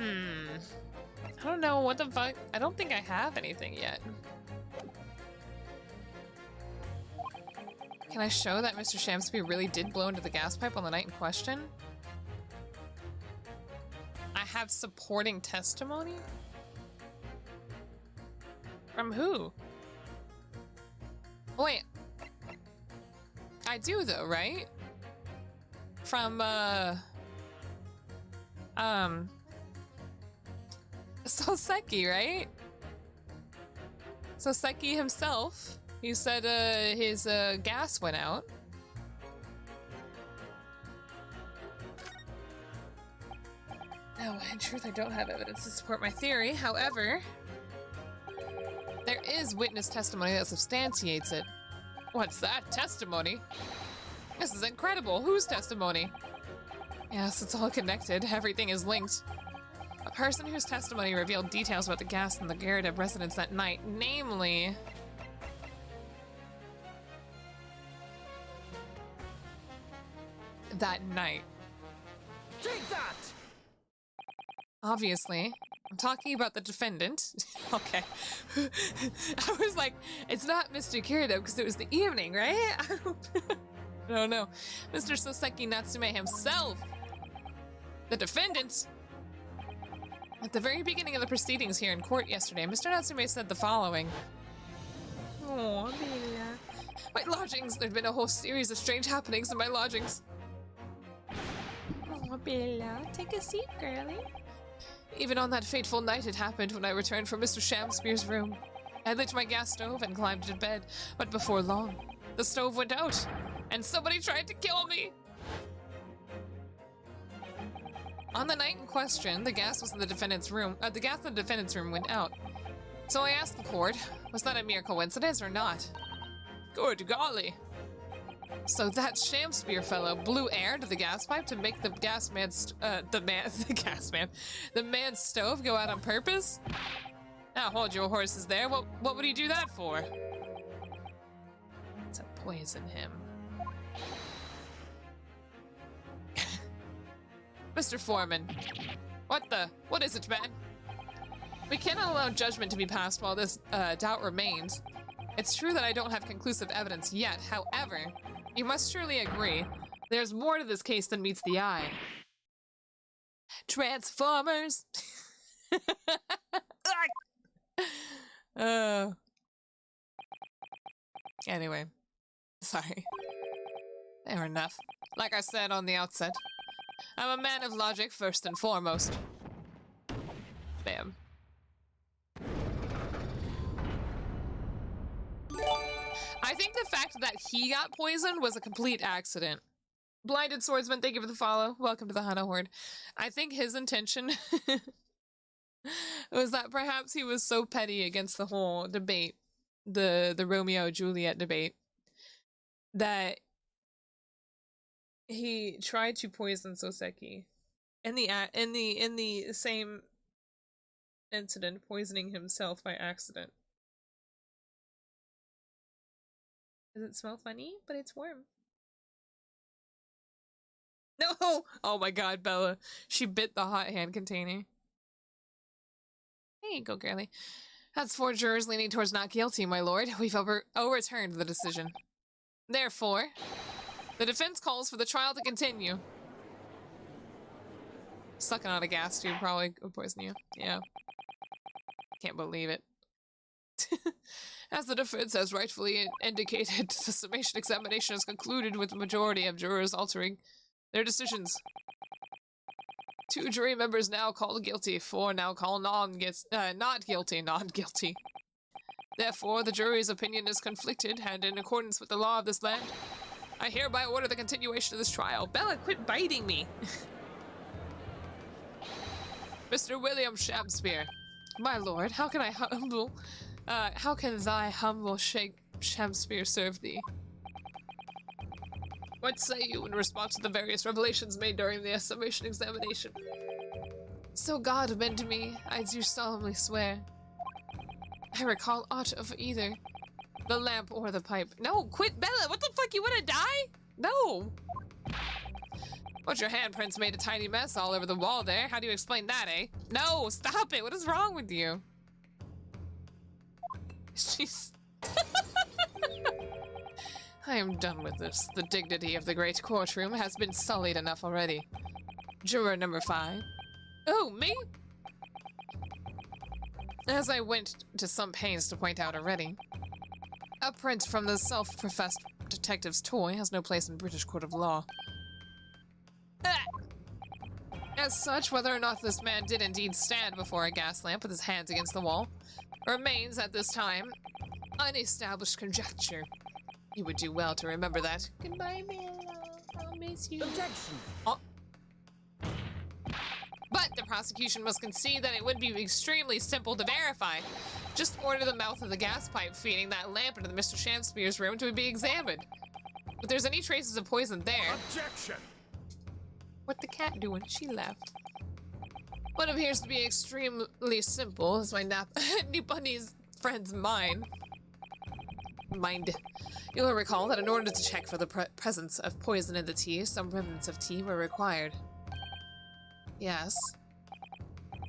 I don't know what the fuck. I don't think I have anything yet. Can I show that Mr. Shamsby really did blow into the gas pipe on the night in question? I have supporting testimony? From who? Oh, wait. I do though, right? From, Soseki, right? Soseki himself. He said, his, gas went out. No, in truth, I don't have evidence to support my theory. However, there is witness testimony that substantiates it. What's that? Testimony? This is incredible. Whose testimony? Yes, it's all connected. Everything is linked. A person whose testimony revealed details about the gas in the Garrett residence that night, namely... that night. Take that! Obviously. I'm talking about the defendant. Okay. I was like, it's not Mr. Kirito because it was the evening, right? No, no. Mr. Soseki Natsume himself. The defendant. At the very beginning of the proceedings here in court yesterday, Mr. Natsume said the following. Oh, Bella. My lodgings. There'd been a whole series of strange happenings in my lodgings. Oh, Bella. Take a seat, girlie. Even on that fateful night it happened when I returned from Mr. Shamspeare's room. I lit my gas stove and climbed into bed, but before long, the stove went out, and somebody tried to kill me! On the night in question, the gas was in the defendant's room. The gas in the defendant's room went out. So I asked the court, was that a mere coincidence or not? Good golly! So that Shamspeare fellow blew air to the gas pipe to make the the man's stove go out on purpose? Now hold your horses there. What would he do that for? To poison him. Mr. Foreman. What is it, man? We cannot allow judgment to be passed while this doubt remains. It's true that I don't have conclusive evidence yet. However, you must surely agree, there's more to this case than meets the eye. Transformers! Anyway, sorry. Fair enough. Like I said on the outset, I'm a man of logic first and foremost. Bam. I think the fact that he got poisoned was a complete accident. Blinded Swordsman, thank you for the follow. Welcome to the Hana Horde. I think his intention was that perhaps he was so petty against the whole debate, the Romeo-Juliet debate, that he tried to poison Soseki in the same incident, poisoning himself by accident. Does it smell funny? But it's warm. No! Oh my god, Bella. She bit the hot hand container. There you go, girlie. That's 4 jurors leaning towards not guilty, my lord. We've overturned the decision. Therefore, the defense calls for the trial to continue. Sucking on a gas tube probably would poison you. Yeah. Can't believe it. As the defense has rightfully indicated, the summation examination has concluded with the majority of jurors altering their decisions. 2 jury members now called guilty, 4 now call not guilty. Therefore, the jury's opinion is conflicted, and in accordance with the law of this land, I hereby order the continuation of this trial. Bella, quit biting me! Mr. William Shakespeare. My lord, how can thy humble Shakespeare serve thee? What say you in response to the various revelations made during the summation examination? So God mend me, I do solemnly swear. I recall aught of either the lamp or the pipe. No, quit, Bella! What the fuck, you wanna die? No! But your handprints made a tiny mess all over the wall there. How do you explain that, eh? No, stop it! What is wrong with you? She's... I am done with this. The dignity of the great courtroom has been sullied enough already. Juror number 5. Oh, me? As I went to some pains to point out already, a print from the self-professed detective's toy has no place in British court of law. As such, whether or not this man did indeed stand before a gas lamp with his hands against the wall remains at this time unestablished conjecture. You would do well to remember that. Goodbye, Bella. I'll miss you. Objection! Oh. But the prosecution must concede that it would be extremely simple to verify. Just order the mouth of the gas pipe feeding that lamp into the Mr. Shakespeare's room to be examined. If there's any traces of poison there... Objection! What the cat doing? She left. What appears to be extremely simple is my Nipponi's friend's mind. You'll recall that in order to check for the presence of poison in the tea, some remnants of tea were required. Yes.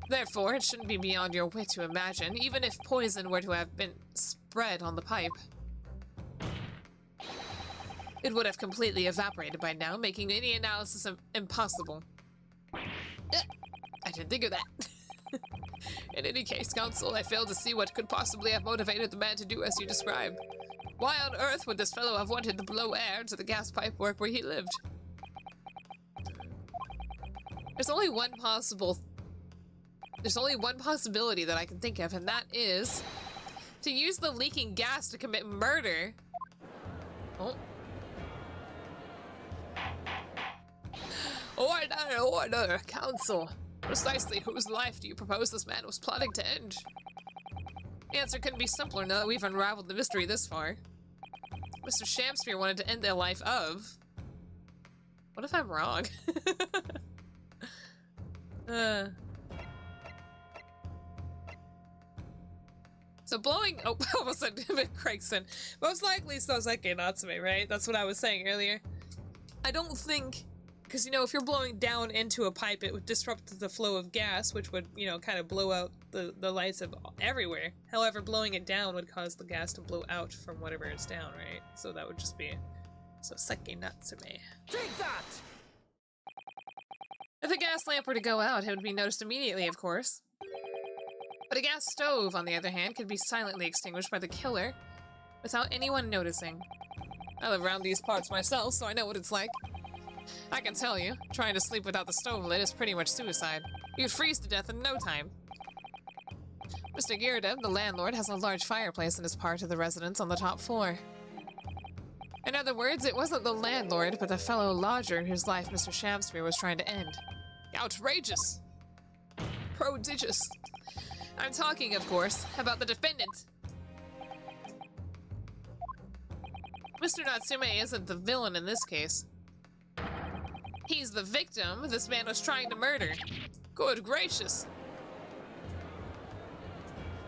Therefore, it shouldn't be beyond your wit to imagine, even if poison were to have been spread on the pipe, it would have completely evaporated by now, making any analysis impossible. I didn't think of that. In any case, counsel, I fail to see what could possibly have motivated the man to do as you described. Why on earth would this fellow have wanted to blow air to the gas pipe work where he lived? There's only one possibility that I can think of, and that is to use the leaking gas to commit murder. Oh. Order, counsel. Precisely whose life do you propose this man was plotting to end? The answer couldn't be simpler now that we've unraveled the mystery this far. Mr. Shakespeare wanted to end the life of... What if I'm wrong? So blowing... Oh, almost said Craigson. Most likely Soseki Natsume, right? That's what I was saying earlier. I don't think... Because, you know, if you're blowing down into a pipe, it would disrupt the flow of gas, which would, you know, kind of blow out the lights of everywhere. However, blowing it down would cause the gas to blow out from whatever is down, right? So that would just be Soseki Natsume. Take that! If a gas lamp were to go out, it would be noticed immediately, of course. But a gas stove, on the other hand, could be silently extinguished by the killer without anyone noticing. I live around these parts myself, so I know what it's like. I can tell you, trying to sleep without the stove lit is pretty much suicide. You'd freeze to death in no time. Mr. Girda, the landlord, has a large fireplace in his part of the residence on the top floor. In other words, it wasn't the landlord, but the fellow lodger whose life Mr. Shakespeare was trying to end. Outrageous! Prodigious! I'm talking, of course, about the defendant. Mr. Natsume isn't the villain in this case. He's the victim this man was trying to murder. Good gracious.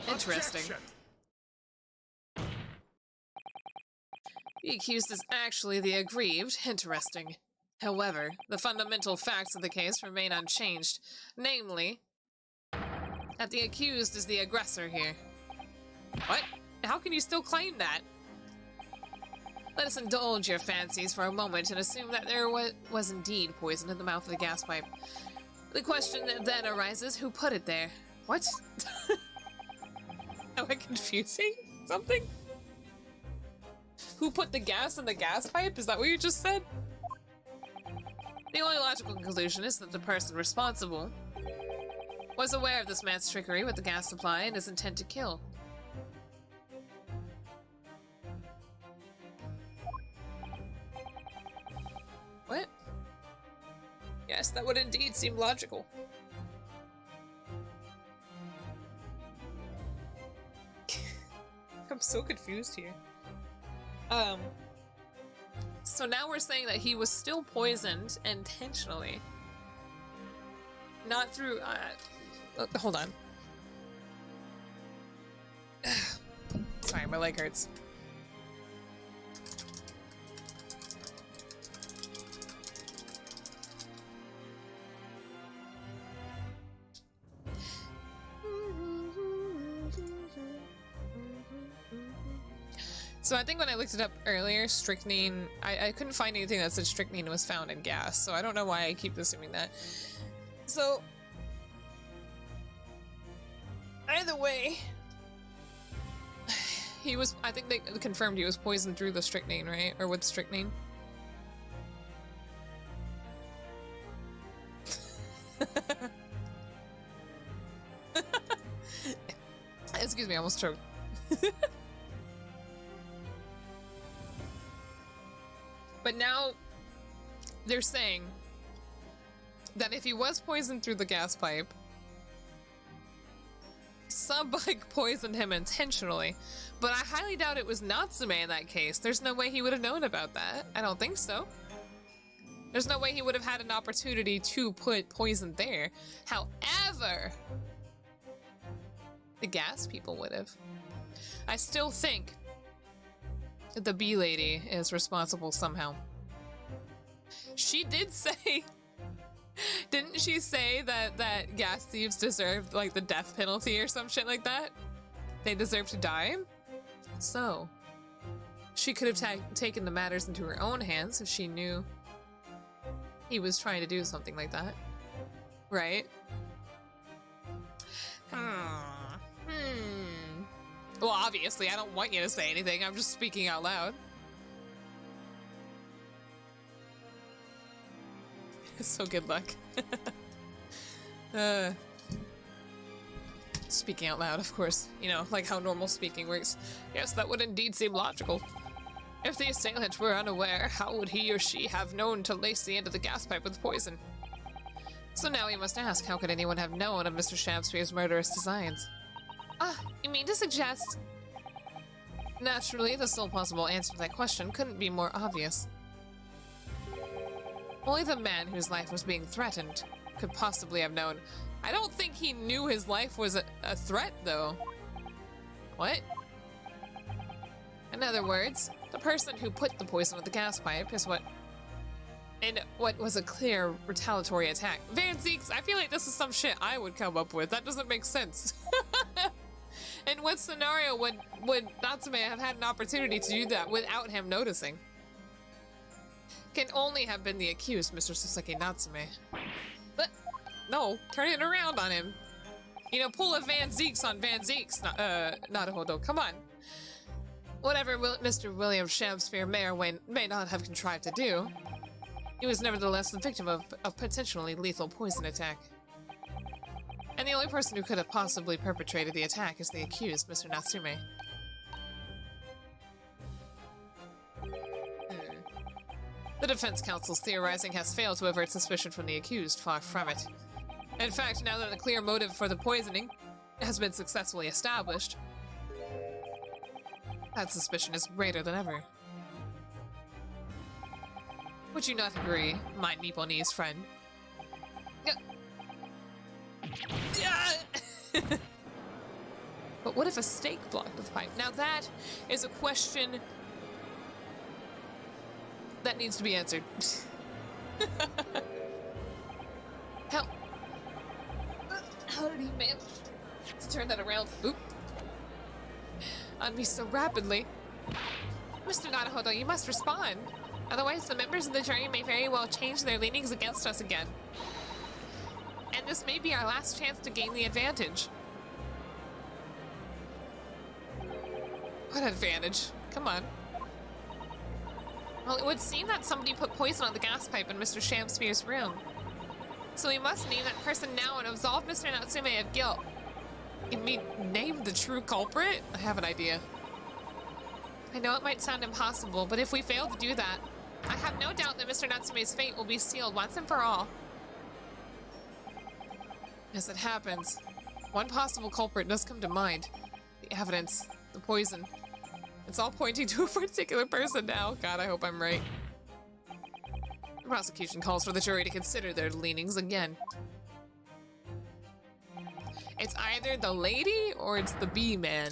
Interesting. Objection. The accused is actually the aggrieved. Interesting. However, the fundamental facts of the case remain unchanged. Namely, that the accused is the aggressor here. What? How can you still claim that? Let us indulge your fancies for a moment and assume that there was indeed poison in the mouth of the gas pipe. The question then arises, who put it there? What? Am I confusing something? Who put the gas in the gas pipe? Is that what you just said? The only logical conclusion is that the person responsible was aware of this man's trickery with the gas supply and his intent to kill. What? Yes, that would indeed seem logical. I'm so confused here. So now we're saying that he was still poisoned intentionally. Not through, hold on. Sorry, my leg hurts. So I think when I looked it up earlier, strychnine, I couldn't find anything that said strychnine was found in gas, so I don't know why I keep assuming that. So, either way, he was, I think they confirmed he was poisoned through the strychnine, right? Or with strychnine? Excuse me, I almost choked. But now they're saying that if he was poisoned through the gas pipe, some bug poisoned him intentionally. But I highly doubt it was Natsume in that case. There's no way he would have known about that. I don't think so. There's no way he would have had an opportunity to put poison there. However, the gas people would have. I still think the bee lady is responsible somehow. She did say, didn't she say that gas thieves deserved like the death penalty or some shit like that? They deserve to die? So, she could have taken the matters into her own hands if she knew he was trying to do something like that. Right? Well, obviously, I don't want you to say anything. I'm just speaking out loud. So good luck. Speaking out loud, of course. You know, like how normal speaking works. Yes, that would indeed seem logical. If the assailant were unaware, how would he or she have known to lace the end of the gas pipe with poison? So now we must ask, how could anyone have known of Mr. Shapespeare's murderous designs? Ah, you mean to suggest? Naturally, the sole possible answer to that question couldn't be more obvious. Only the man whose life was being threatened could possibly have known. I don't think he knew his life was a threat, though. What? In other words, the person who put the poison with the gas pipe is what was a clear retaliatory attack. Van Zeeks, I feel like this is some shit I would come up with. That doesn't make sense. In what scenario would Natsume have had an opportunity to do that without him noticing? Can only have been the accused, Mr. Soseki Natsume. But, no, turn it around on him. You know, pull a Van Zeeks on Van Zeeks. Naruhodo, come on. Whatever Mr. William Shakespeare may or may not have contrived to do, he was nevertheless the victim of a potentially lethal poison attack. And the only person who could have possibly perpetrated the attack is the accused, Mr. Natsume. The defense counsel's theorizing has failed to avert suspicion from the accused, far from it. In fact, now that a clear motive for the poisoning has been successfully established, that suspicion is greater than ever. Would you not agree, my Nipponese friend? But what if a stake blocked the pipe? Now that is a question that needs to be answered. How did he manage to turn that around? Oop. On me so rapidly. Mr. Naruhodo, you must respond. Otherwise, the members of the jury may very well change their leanings against us again. And this may be our last chance to gain the advantage. What advantage? Come on. Well, it would seem that somebody put poison on the gas pipe in Mr. Shamspeare's room. So we must name that person now and absolve Mr. Natsume of guilt. You mean name the true culprit? I have an idea. I know it might sound impossible, but if we fail to do that, I have no doubt that Mr. Natsume's fate will be sealed once and for all. As it happens, one possible culprit does come to mind. The evidence, the poison. It's all pointing to a particular person now. God, I hope I'm right. The prosecution calls for the jury to consider their leanings again. It's either the lady or it's the bee man.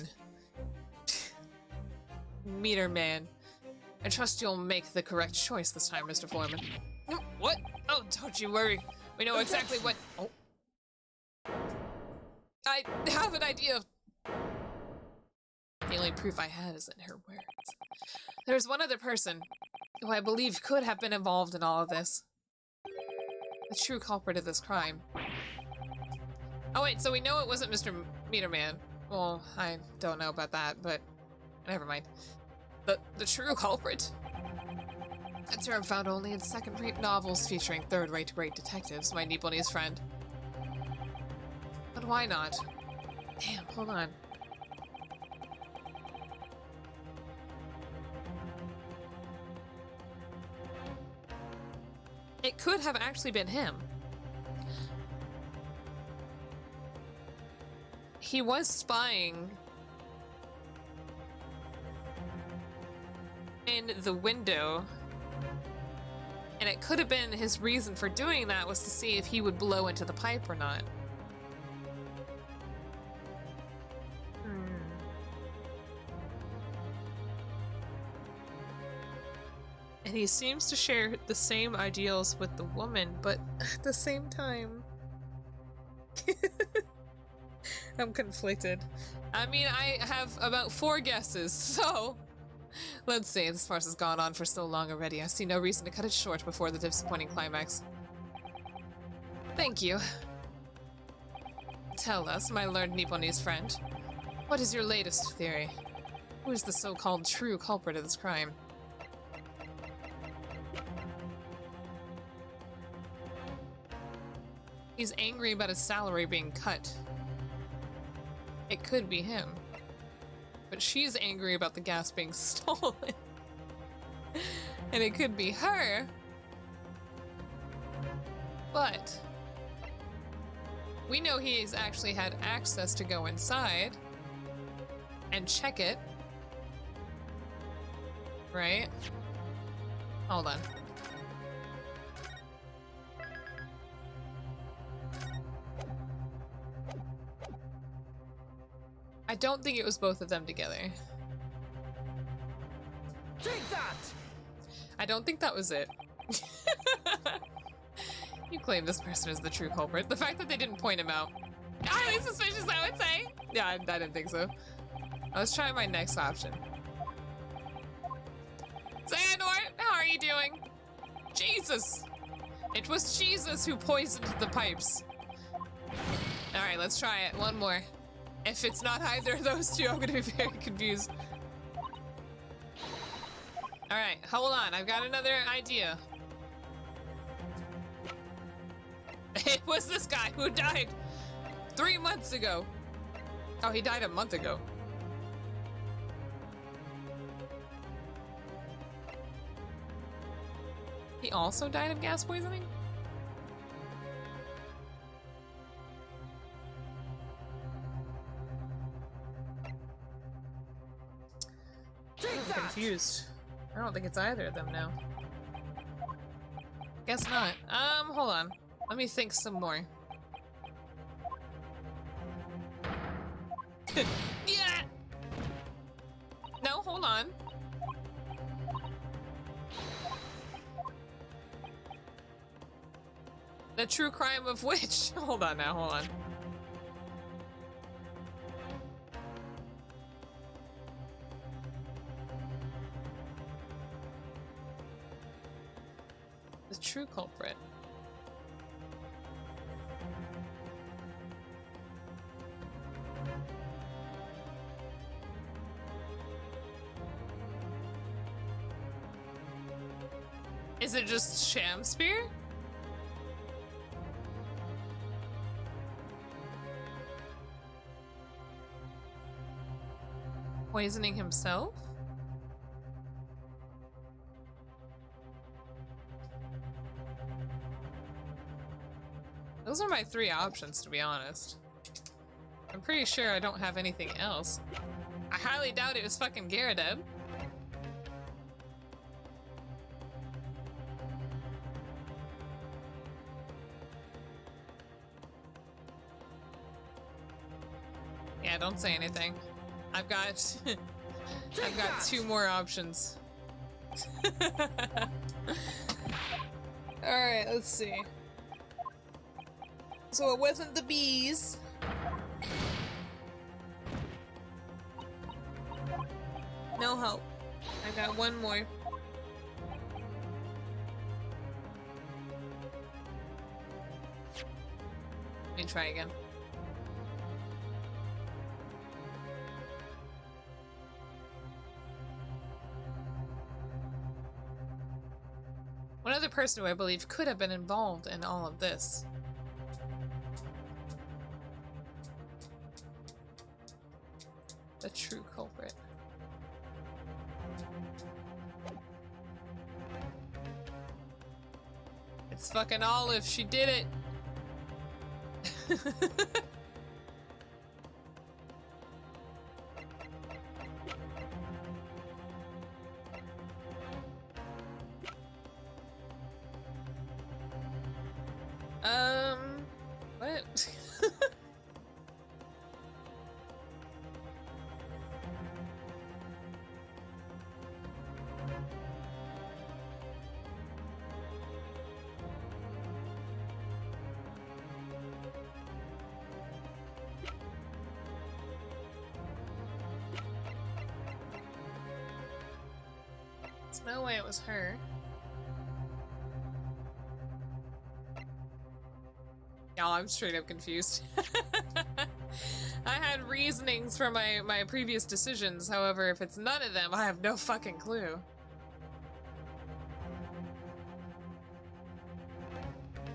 Meter man. I trust you'll make the correct choice this time, Mr. Foreman. What? Oh, don't you worry. We know exactly what... Oh. I have an idea. The only proof I had is in her words. There's one other person who I believe could have been involved in all of this. The true culprit of this crime. Oh wait, so we know it wasn't Mr. Meterman. Well, I don't know about that, but never mind. The true culprit? A term found only in second-rate novels featuring third-rate great detectives, my Nipponiese friend. But why not? Damn, hold on. It could have actually been him. He was spying in the window, and it could have been his reason for doing that was to see if he would blow into the pipe or not. And he seems to share the same ideals with the woman, but at the same time... I'm conflicted. I mean, I have about 4 guesses, so... Let's see, this farce has gone on for so long already. I see no reason to cut it short before the disappointing climax. Thank you. Tell us, my learned Nipponese friend, what is your latest theory? Who is the so-called true culprit of this crime? He's angry about his salary being cut. It could be him. But she's angry about the gas being stolen. And it could be her. But we know he's actually had access to go inside and check it. Right? Hold on. I don't think it was both of them together. Take that! I don't think that was it. You claim this person is the true culprit. The fact that they didn't point him out. Highly suspicious, I would say. Yeah, I didn't think so. I was trying my next option. Xehanort, how are you doing? Jesus! It was Jesus who poisoned the pipes. Alright, let's try it. One more. If it's not either of those two, I'm gonna be very confused. Alright, hold on. I've got another idea. It was this guy who died 3 months ago. Oh, he died a month ago. He also died of gas poisoning? I'm confused. I don't think it's either of them now. Guess not. Hold on. Let me think some more. Yeah! No, hold on. The true crime of which? Hold on now, hold on. The true culprit. Is it just sham spear? Poisoning himself? Those are my three options, to be honest. I'm pretty sure I don't have anything else. I highly doubt it was fucking Gyarados. Yeah, don't say anything. I've got I've got two more options. Alright, let's see. So it wasn't the bees. No help. I got one more. Let me try again. One other person who I believe could have been involved in all of this. The true culprit. It's fucking Olive, she did it! What? There's no way it was her. Y'all, I'm straight up confused. I had reasonings for my previous decisions, however, if it's none of them, I have no fucking clue.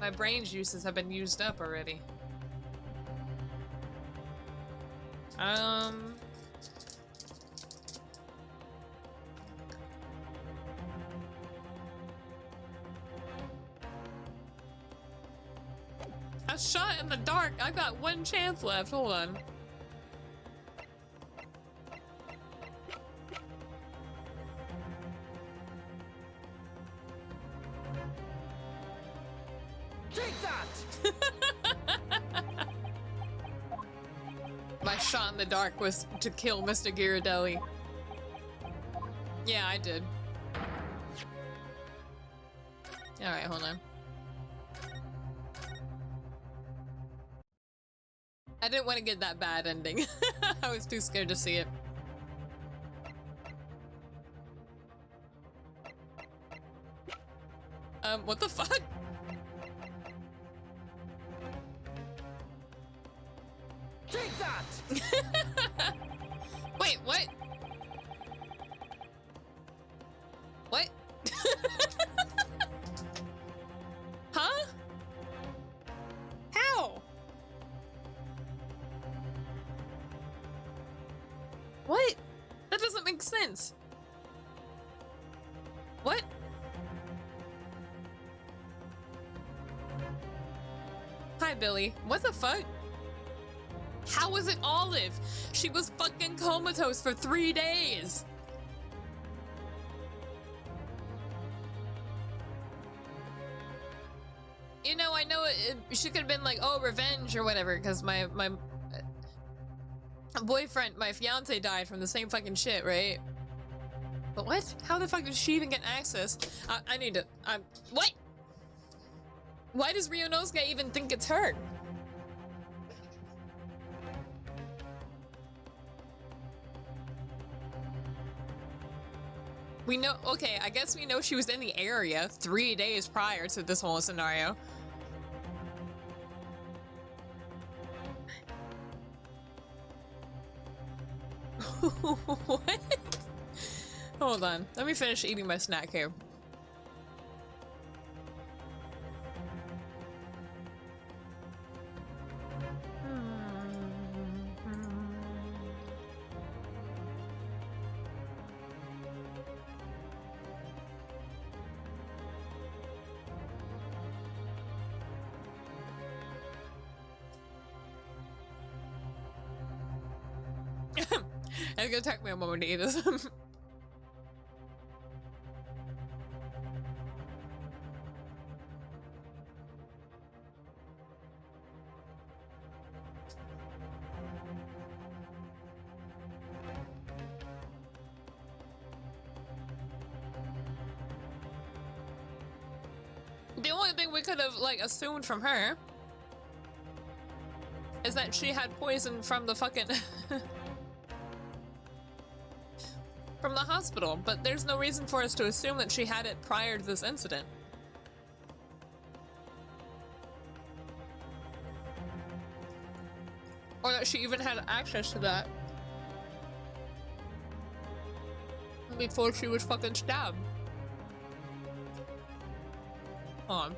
My brain juices have been used up already. A shot in the dark. I've got one chance left. Hold on. Take that! My shot in the dark was to kill Mr. Ghirardelli. Yeah, I did. Alright, hold on. I didn't want to get that bad ending. I was too scared to see it. What the fuck? Take that! Wait, what? What? Huh? How? What? That doesn't make sense. What? Hi, Billy. What the fuck? How was it Olive? She was fucking comatose for 3 days. You know, I know she could have been like, oh, revenge or whatever, because my boyfriend, my fiance died from the same fucking shit, right? But what? How the fuck did she even get access? I need to, what? Why does Ryunosuke even think it's her? We know, okay, I guess we know she was in the area 3 days prior to this whole scenario. What? Hold on, let me finish eating my snack here. It's gonna take me a moment to eat this. The only thing we could have, like, assumed from her is that she had poison from the fucking... from the hospital, but there's no reason for us to assume that she had it prior to this incident. Or that she even had access to that before she was fucking stabbed. Hold on.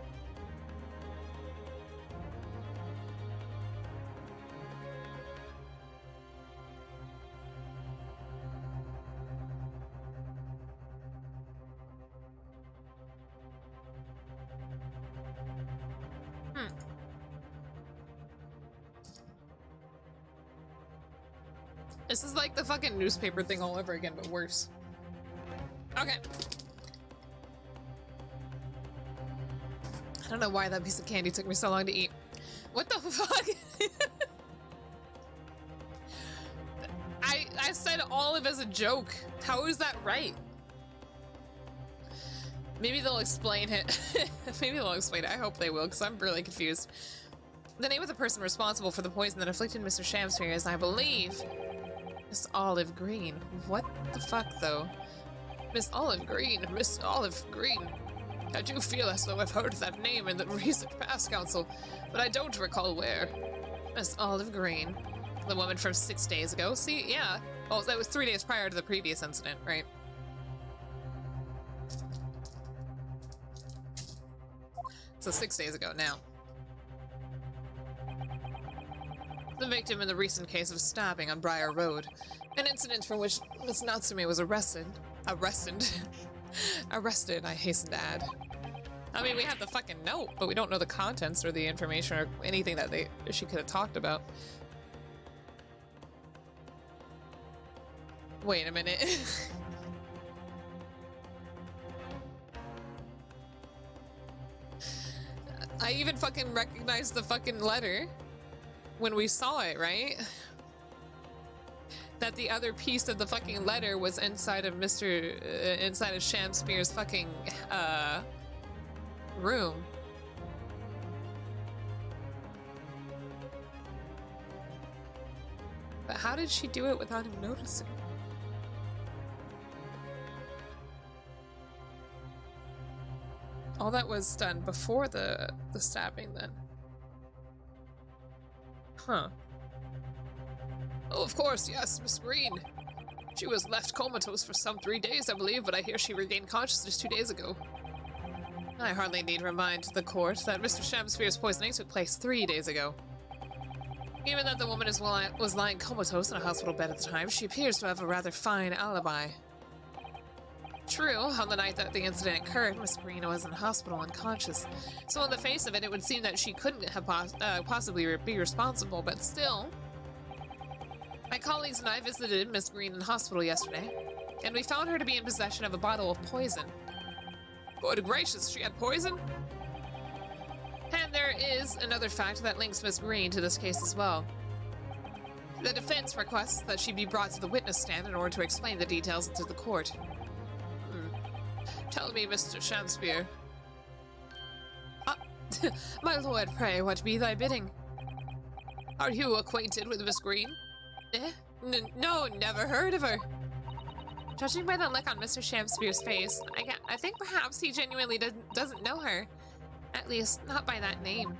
This is like the fucking newspaper thing all over again, but worse. Okay. I don't know why that piece of candy took me so long to eat. What the fuck? I said olive as a joke. How is that right? Maybe they'll explain it. Maybe they'll explain it. I hope they will, because I'm really confused. The name of the person responsible for the poison that afflicted Mr. Shamsphere is, I believe, Miss Olive Green. What the fuck, though? Miss Olive Green. Miss Olive Green. I do feel as though I've heard that name in the recent past, Council, but I don't recall where. Miss Olive Green. The woman from 6 days ago. See, yeah. Well, that was 3 days prior to the previous incident, right? So 6 days ago now. The victim in the recent case of stabbing on Briar Road. An incident for which Miss Natsume was arrested, I hasten to add. I mean, we have the fucking note, but we don't know the contents or the information or anything that she could have talked about. Wait a minute. I even fucking recognized the fucking letter when we saw it, right? That the other piece of the fucking letter was inside of inside of Shamspeare's fucking, room. But how did she do it without him noticing? All that was done before the stabbing, then. Huh. Oh, of course, yes, Miss Green. She was left comatose for some 3 days, I believe, but I hear she regained consciousness 2 days ago. I hardly need remind the court that Mr. Shamspeare's poisoning took place 3 days ago. Given that the woman was lying comatose in a hospital bed at the time, she appears to have a rather fine alibi. True, on the night that the incident occurred, Miss Green was in hospital unconscious. So on the face of it, it would seem that she couldn't have possibly be responsible, but still. My colleagues and I visited Miss Green in hospital yesterday, and we found her to be in possession of a bottle of poison. Good gracious, she had poison? And there is another fact that links Miss Green to this case as well. The defense requests that she be brought to the witness stand in order to explain the details to the court. Tell me, Mr. Shamsphere. My lord, pray, what be thy bidding? Are you acquainted with Miss Green? No, never heard of her. Judging by the look on Mr. Shamsphere's face, I think perhaps he genuinely doesn't know her. At least, not by that name.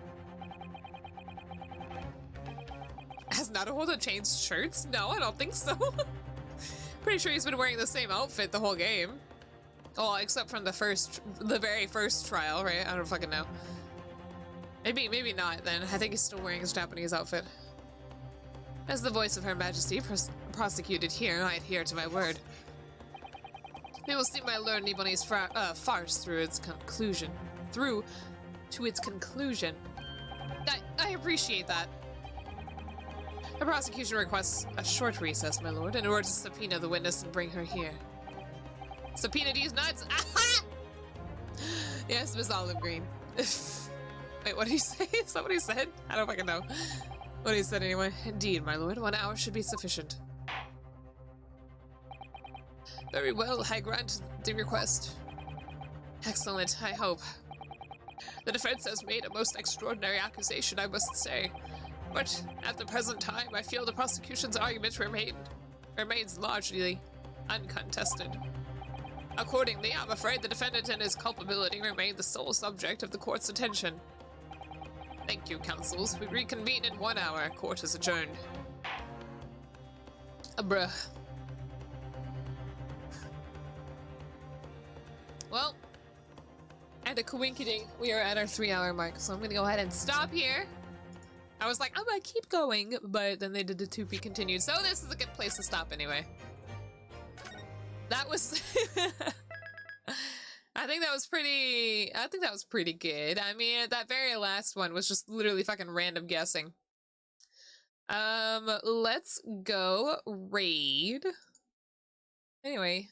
Has Naruhodo changed shirts? No, I don't think so. Pretty sure he's been wearing the same outfit the whole game. Oh, except from the very first trial, right? I don't fucking know. Maybe not then. I think he's still wearing his Japanese outfit. As the voice of Her Majesty prosecuted here, I adhere to my word. We will see my Lord Nibboni's farce through its conclusion. I appreciate that. The prosecution requests a short recess, my lord, in order to subpoena the witness and bring her here. Subpoena these nuts! Yes, Miss Olive Green. Wait, what did he say? Is that what he said? I don't fucking know. What he said anyway. Indeed, my lord. 1 hour should be sufficient. Very well, I grant the request. Excellent, I hope. The defense has made a most extraordinary accusation, I must say. But at the present time, I feel the prosecution's argument remains largely uncontested. Accordingly, I'm afraid the defendant and his culpability remain the sole subject of the court's attention. Thank you, counsels. We reconvene in 1 hour. Court is adjourned. Bruh. Well, and a coinkydink, we are at our 3-hour mark, so I'm gonna go ahead and stop here. I was like, I'm gonna keep going, but then they did the to be continued, so this is a good place to stop anyway. That was... I think that was pretty good. I mean, that very last one was just literally fucking random guessing. Let's go raid. Anyway,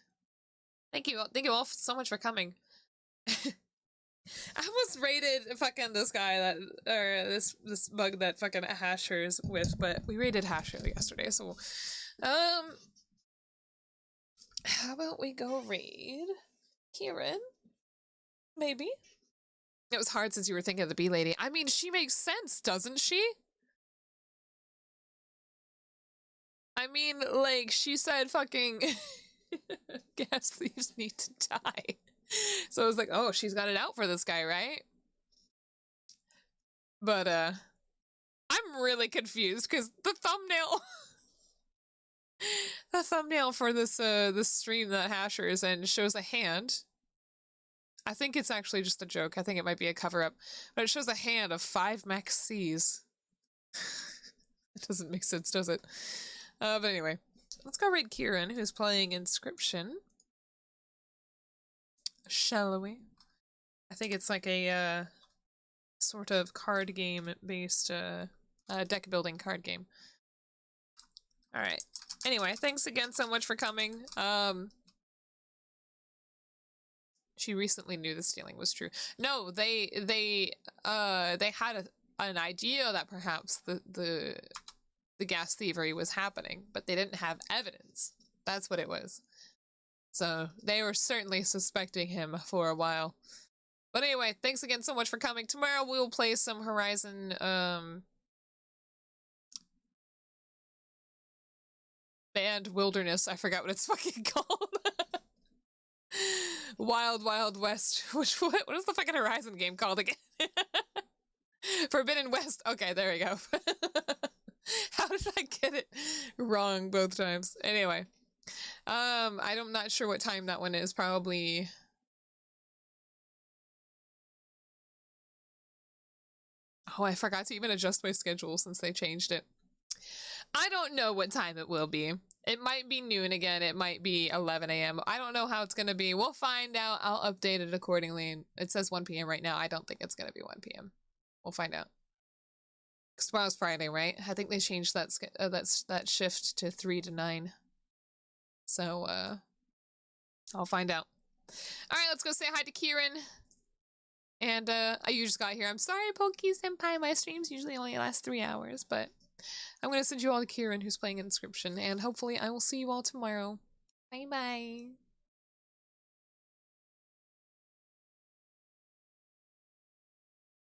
thank you all so much for coming. I almost raided fucking this guy that, or this bug that fucking Hasher's with, but we raided Hasher yesterday, so, how about we go raid Kieran? Maybe? It was hard since you were thinking of the bee lady. I mean, she makes sense, doesn't she? I mean, like, she said fucking gas thieves need to die. So I was like, oh, she's got it out for this guy, right? But, I'm really confused because the thumbnail... the thumbnail for this, this stream that Hasher is in shows a hand. I think it's actually just a joke. I think it might be a cover-up. But it shows a hand of 5 max C's. It doesn't make sense, does it? But anyway, let's go raid Kieran, who's playing Inscription. Shall we? I think it's like a sort of card game based deck building card game. Alright. Anyway, thanks again so much for coming. She recently knew the stealing was true. No, they had an idea that perhaps the gas thievery was happening, but they didn't have evidence. That's what it was. So they were certainly suspecting him for a while. But anyway, thanks again so much for coming. Tomorrow we will play some Horizon, Band Wilderness. I forgot what it's fucking called. Wild Wild West. What is the fucking Horizon game called again? Forbidden West. Okay, there we go. How did I get it wrong both times? Anyway. I'm not sure what time that one is. Probably... Oh, I forgot to even adjust my schedule since they changed it. I don't know what time it will be. It might be noon again. It might be 11 a.m. I don't know how it's going to be. We'll find out. I'll update it accordingly. It says 1 p.m. right now. I don't think it's going to be 1 p.m. We'll find out. Because tomorrow's Friday, right? I think they changed that shift to 3 to 9. So, I'll find out. All right, let's go say hi to Kieran. And, you just got here. I'm sorry, Pokey-senpai. My streams usually only last 3 hours, but I'm going to send you all to Kieran, who's playing Inscription, and hopefully I will see you all tomorrow. Bye-bye.